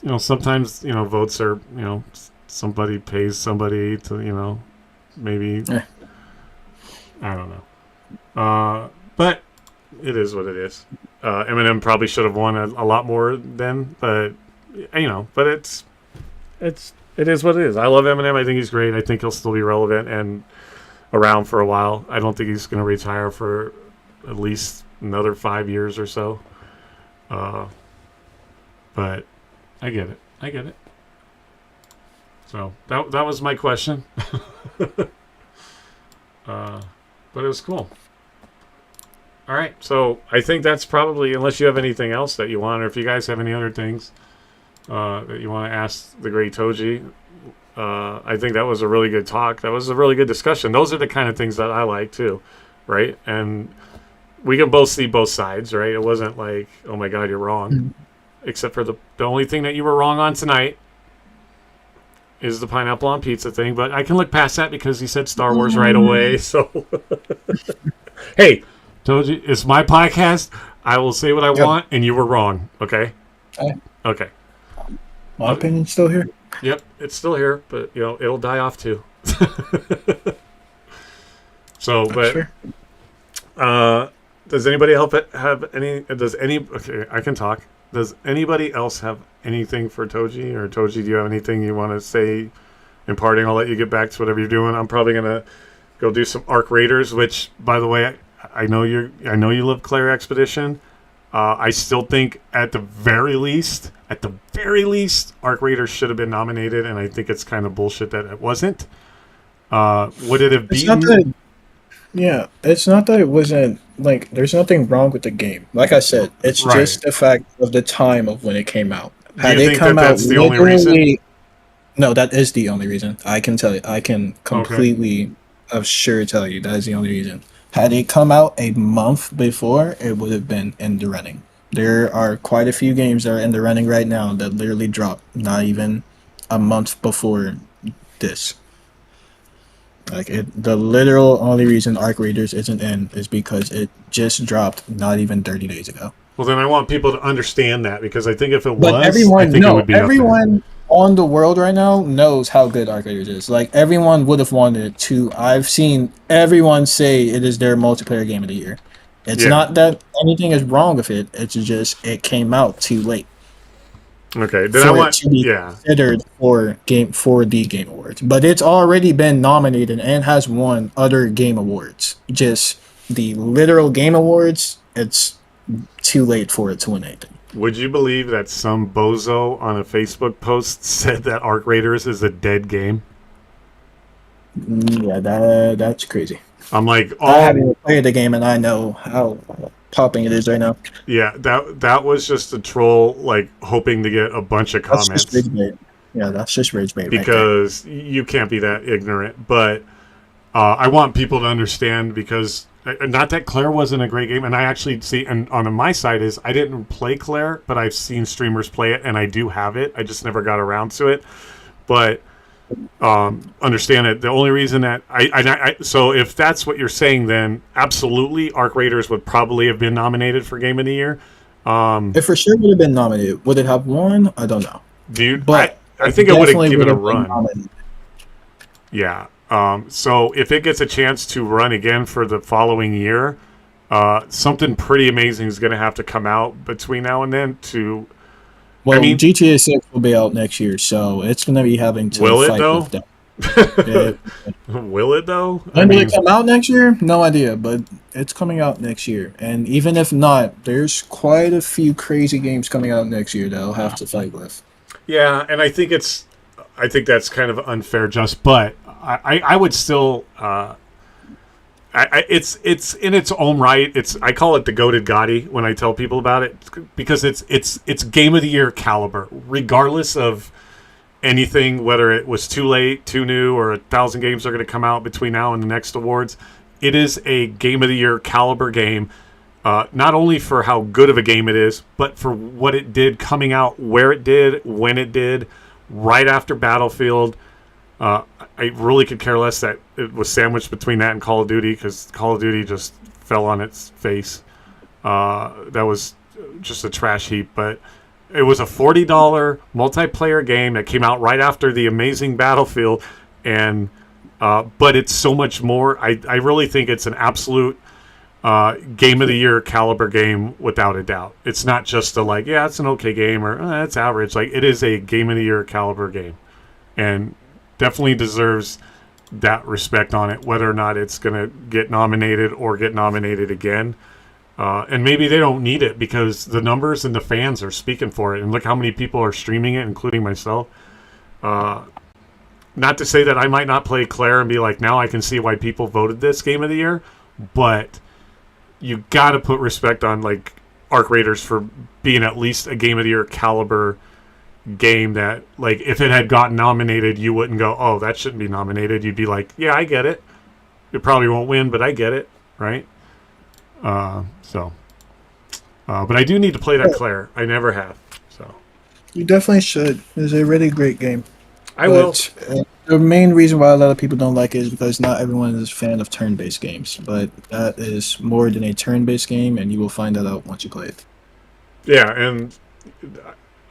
know, sometimes, votes are, somebody pays somebody to, maybe, I don't know. But it is what it is. Eminem probably should have won a lot more then, but, but it is what it is. I love Eminem. I think he's great. I think he'll still be relevant and around for a while. I don't think he's going to retire for at least another 5 years or so. But I get it. So that was my question. But it was cool. All right, so I think that's probably, unless you have anything else that you want, or if you guys have any other things that you want to ask the great TOJI, I think that was a really good talk. That was a really good discussion. Those are the kind of things that I like too, right? And we can both see both sides, right? It wasn't like, oh my God, you're wrong. Mm-hmm. Except for the only thing that you were wrong on tonight is the pineapple on pizza thing. But I can look past that because he said Star Wars right away. So, hey, TOJI, it's my podcast. I will say what I want, and you were wrong. Okay? Okay. My opinion's still here. Yep, it's still here, but it'll die off too. So, but sure. Does anybody have any? Okay, I can talk. Does anybody else have anything for TOJI? Or TOJI, do you have anything you want to say in parting? I'll let you get back to whatever you're doing. I'm probably gonna go do some Arc Raiders, which, by the way, I know you love Claire Expedition. I still think at the very least, Arc Raiders should have been nominated, and I think it's kind of bullshit that it wasn't. Would it have beaten? It's not that it wasn't, like, there's nothing wrong with the game. Like I said, it's just the fact of the time of when it came out. Had it come out, that's the only reason? No, that is the only reason. I can tell you. I can completely, sure tell you that is the only reason. Had it come out a month before, it would have been in the running. There are quite a few games that are in the running right now that literally dropped not even a month before this. The literal only reason Arc Raiders isn't in is because it just dropped not even 30 days ago. Well, then I want people to understand that, because I think if it but was, everyone, I think it would be everyone on the world right now knows how good Arc Raiders is. Like, everyone would have wanted it to. I've seen everyone say it is their multiplayer game of the year. It's not that anything is wrong with it. It's just it came out too late. Okay, then I want to be considered for the Game Awards, but it's already been nominated and has won other Game Awards. Just the literal Game Awards, it's too late for it to win anything. Would you believe that some bozo on a Facebook post said that Arc Raiders is a dead game? Yeah, that's crazy. I'm like, I haven't even played the game, and I know how popping it is right now. Yeah, that was just a troll, like, hoping to get a bunch of comments. That's just rage bait. Yeah, that's just rage bait. Because you can't be that ignorant. But I want people to understand, because not that Claire wasn't a great game, and I actually see, and on my side is I didn't play Claire, but I've seen streamers play it, and I do have it. I just never got around to it. But understand it. The only reason that so if that's what you're saying, then absolutely, Arc Raiders would probably have been nominated for Game of the Year. It for sure would have been nominated. Would it have won? I don't know. Dude, But I it think I would have definitely given would it a have been run. nominated. Yeah. So if it gets a chance to run again for the following year, something pretty amazing is going to have to come out between now and then. Well, mean, GTA 6 will be out next year, so it's going to be having to will it fight though? with that. Will it though? When will it come out next year? No idea, but it's coming out next year. And even if not, there's quite a few crazy games coming out next year that I'll have to fight with. Yeah, and I think that's kind of unfair, but I would still. It's in its own right. I call it the goated Gotti when I tell people about it, because it's Game of the Year caliber, regardless of anything, whether it was too late, too new, or 1,000 games are going to come out between now and the next awards. It is a Game of the Year caliber game, not only for how good of a game it is, but for what it did coming out, where it did, when it did, right after Battlefield. I really could care less that it was sandwiched between that and Call of Duty, because Call of Duty just fell on its face. That was just a trash heap, but it was a $40 multiplayer game that came out right after the amazing Battlefield, and but it's so much more. I really think it's an absolute Game of the Year caliber game without a doubt. It's not just it's an okay game, or it's average. Like, it is a Game of the Year caliber game, and definitely deserves that respect on it, whether or not it's going to get nominated or get nominated again. And maybe they don't need it, because the numbers and the fans are speaking for it. And look how many people are streaming it, including myself. Not to say that I might not play Claire and be like, now I can see why people voted this Game of the Year, but you got to put respect on Arc Raiders for being at least a Game of the Year caliber game that, if it had gotten nominated, you wouldn't go, oh, that shouldn't be nominated. You'd be like, yeah, I get it. It probably won't win, but I get it, right? But I do need to play that Claire. I never have, so You definitely should. It's a really great game. I will. The main reason why a lot of people don't like it is because not everyone is a fan of turn-based games. But that is more than a turn-based game, and you will find that out once you play it. Yeah, and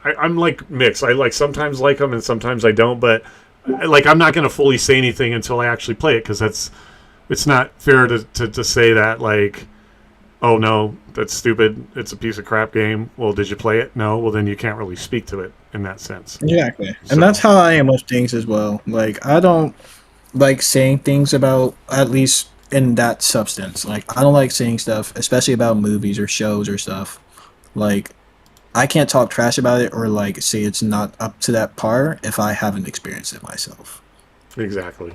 I'm mixed. I sometimes like them and sometimes I don't. But I'm not going to fully say anything until I actually play it, because it's not fair to say that oh no, that's stupid, it's a piece of crap game. Well, did you play it? No. Well, then you can't really speak to it in that sense. Exactly. And that's how I am with things as well. I don't like saying things about, at least in that substance. I don't like saying stuff, especially about movies or shows or stuff. I can't talk trash about it or say it's not up to that par if I haven't experienced it myself. Exactly.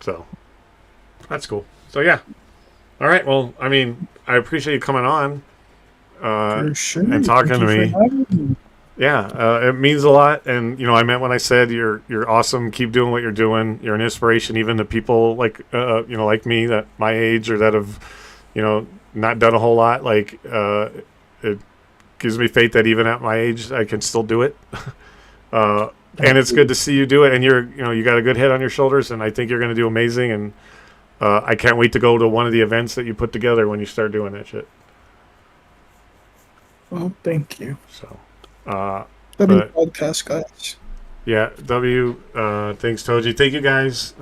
So that's cool. So yeah. All right. Well, I mean, I appreciate you coming on For sure. and talking to me. Me. Yeah, it means a lot. And I meant when I said you're awesome. Keep doing what you're doing. You're an inspiration, even to people like me, that my age, or that have not done a whole lot. It gives me faith that even at my age I can still do it. And it's good to see you do it. And you got a good head on your shoulders, and I think you're going to do amazing. And I can't wait to go to one of the events that you put together when you start doing that shit. Well, thank you. So, podcast, guys. Yeah, thanks, Toji. Thank you, guys.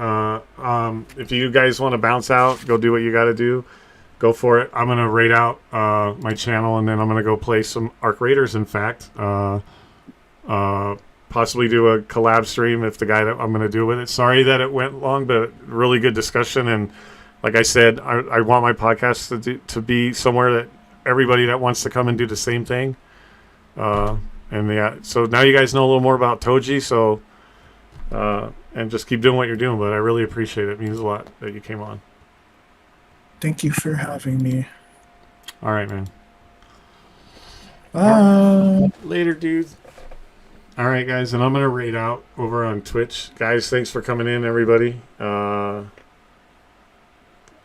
If you guys want to bounce out, go do what you got to do. Go for it. I'm going to raid out my channel, and then I'm going to go play some Arc Raiders, in fact. Possibly do a collab stream if the guy that I'm going to do with it. Sorry that it went long, but really good discussion. And like I said, I want my podcast to be somewhere that everybody that wants to come and do the same thing. So now you guys know a little more about TOJI. So and just keep doing what you're doing. But I really appreciate it. It means a lot that you came on. Thank you for having me. All right, man. Bye. Later, dudes. All right, guys, and I'm going to raid out over on Twitch. Guys, thanks for coming in, everybody. Have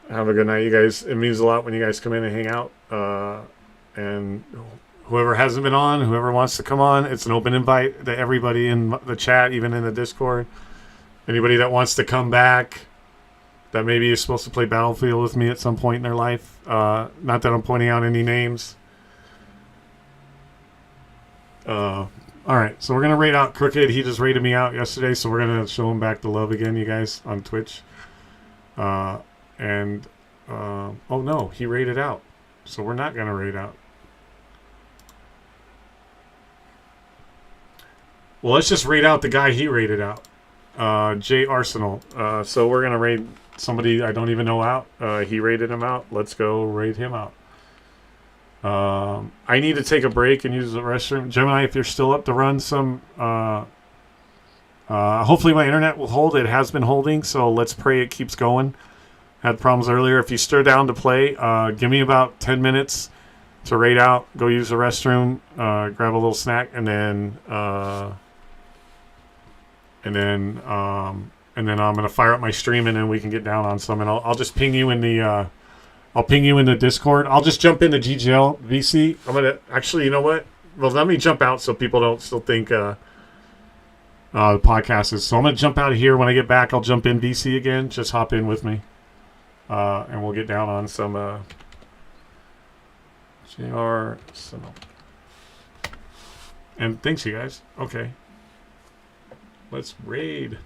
a good night, you guys. It means a lot when you guys come in and hang out. And whoever hasn't been on, whoever wants to come on, it's an open invite to everybody in the chat, even in the Discord. Anybody that wants to come back, that maybe is supposed to play Battlefield with me at some point in their life. Not that I'm pointing out any names. All right, so we're gonna rate out Crooked. He just rated me out yesterday, so we're gonna show him back the love again, you guys, on Twitch. Oh no, he rated out, so we're not gonna rate out. Well, let's just rate out the guy he rated out, Jay Arsenal. So we're gonna rate somebody I don't even know out. He rated him out. Let's go rate him out. I need to take a break and use the restroom. Gemini, if you're still up to run some, hopefully my internet will hold. It has been holding, so let's pray it keeps going. Had problems earlier. If you stir down to play, give me about 10 minutes to rate out. Go use the restroom, grab a little snack, and then I'm gonna fire up my stream, and then we can get down on some. And I'll just ping you in the. I'll ping you in the Discord. I'll just jump into GGL VC. I'm gonna actually, you know what? Well, let me jump out so people don't still think the podcast is. So I'm gonna jump out of here. When I get back, I'll jump in VC again. Just hop in with me, and we'll get down on some JR. And thanks, you guys. Okay, let's raid.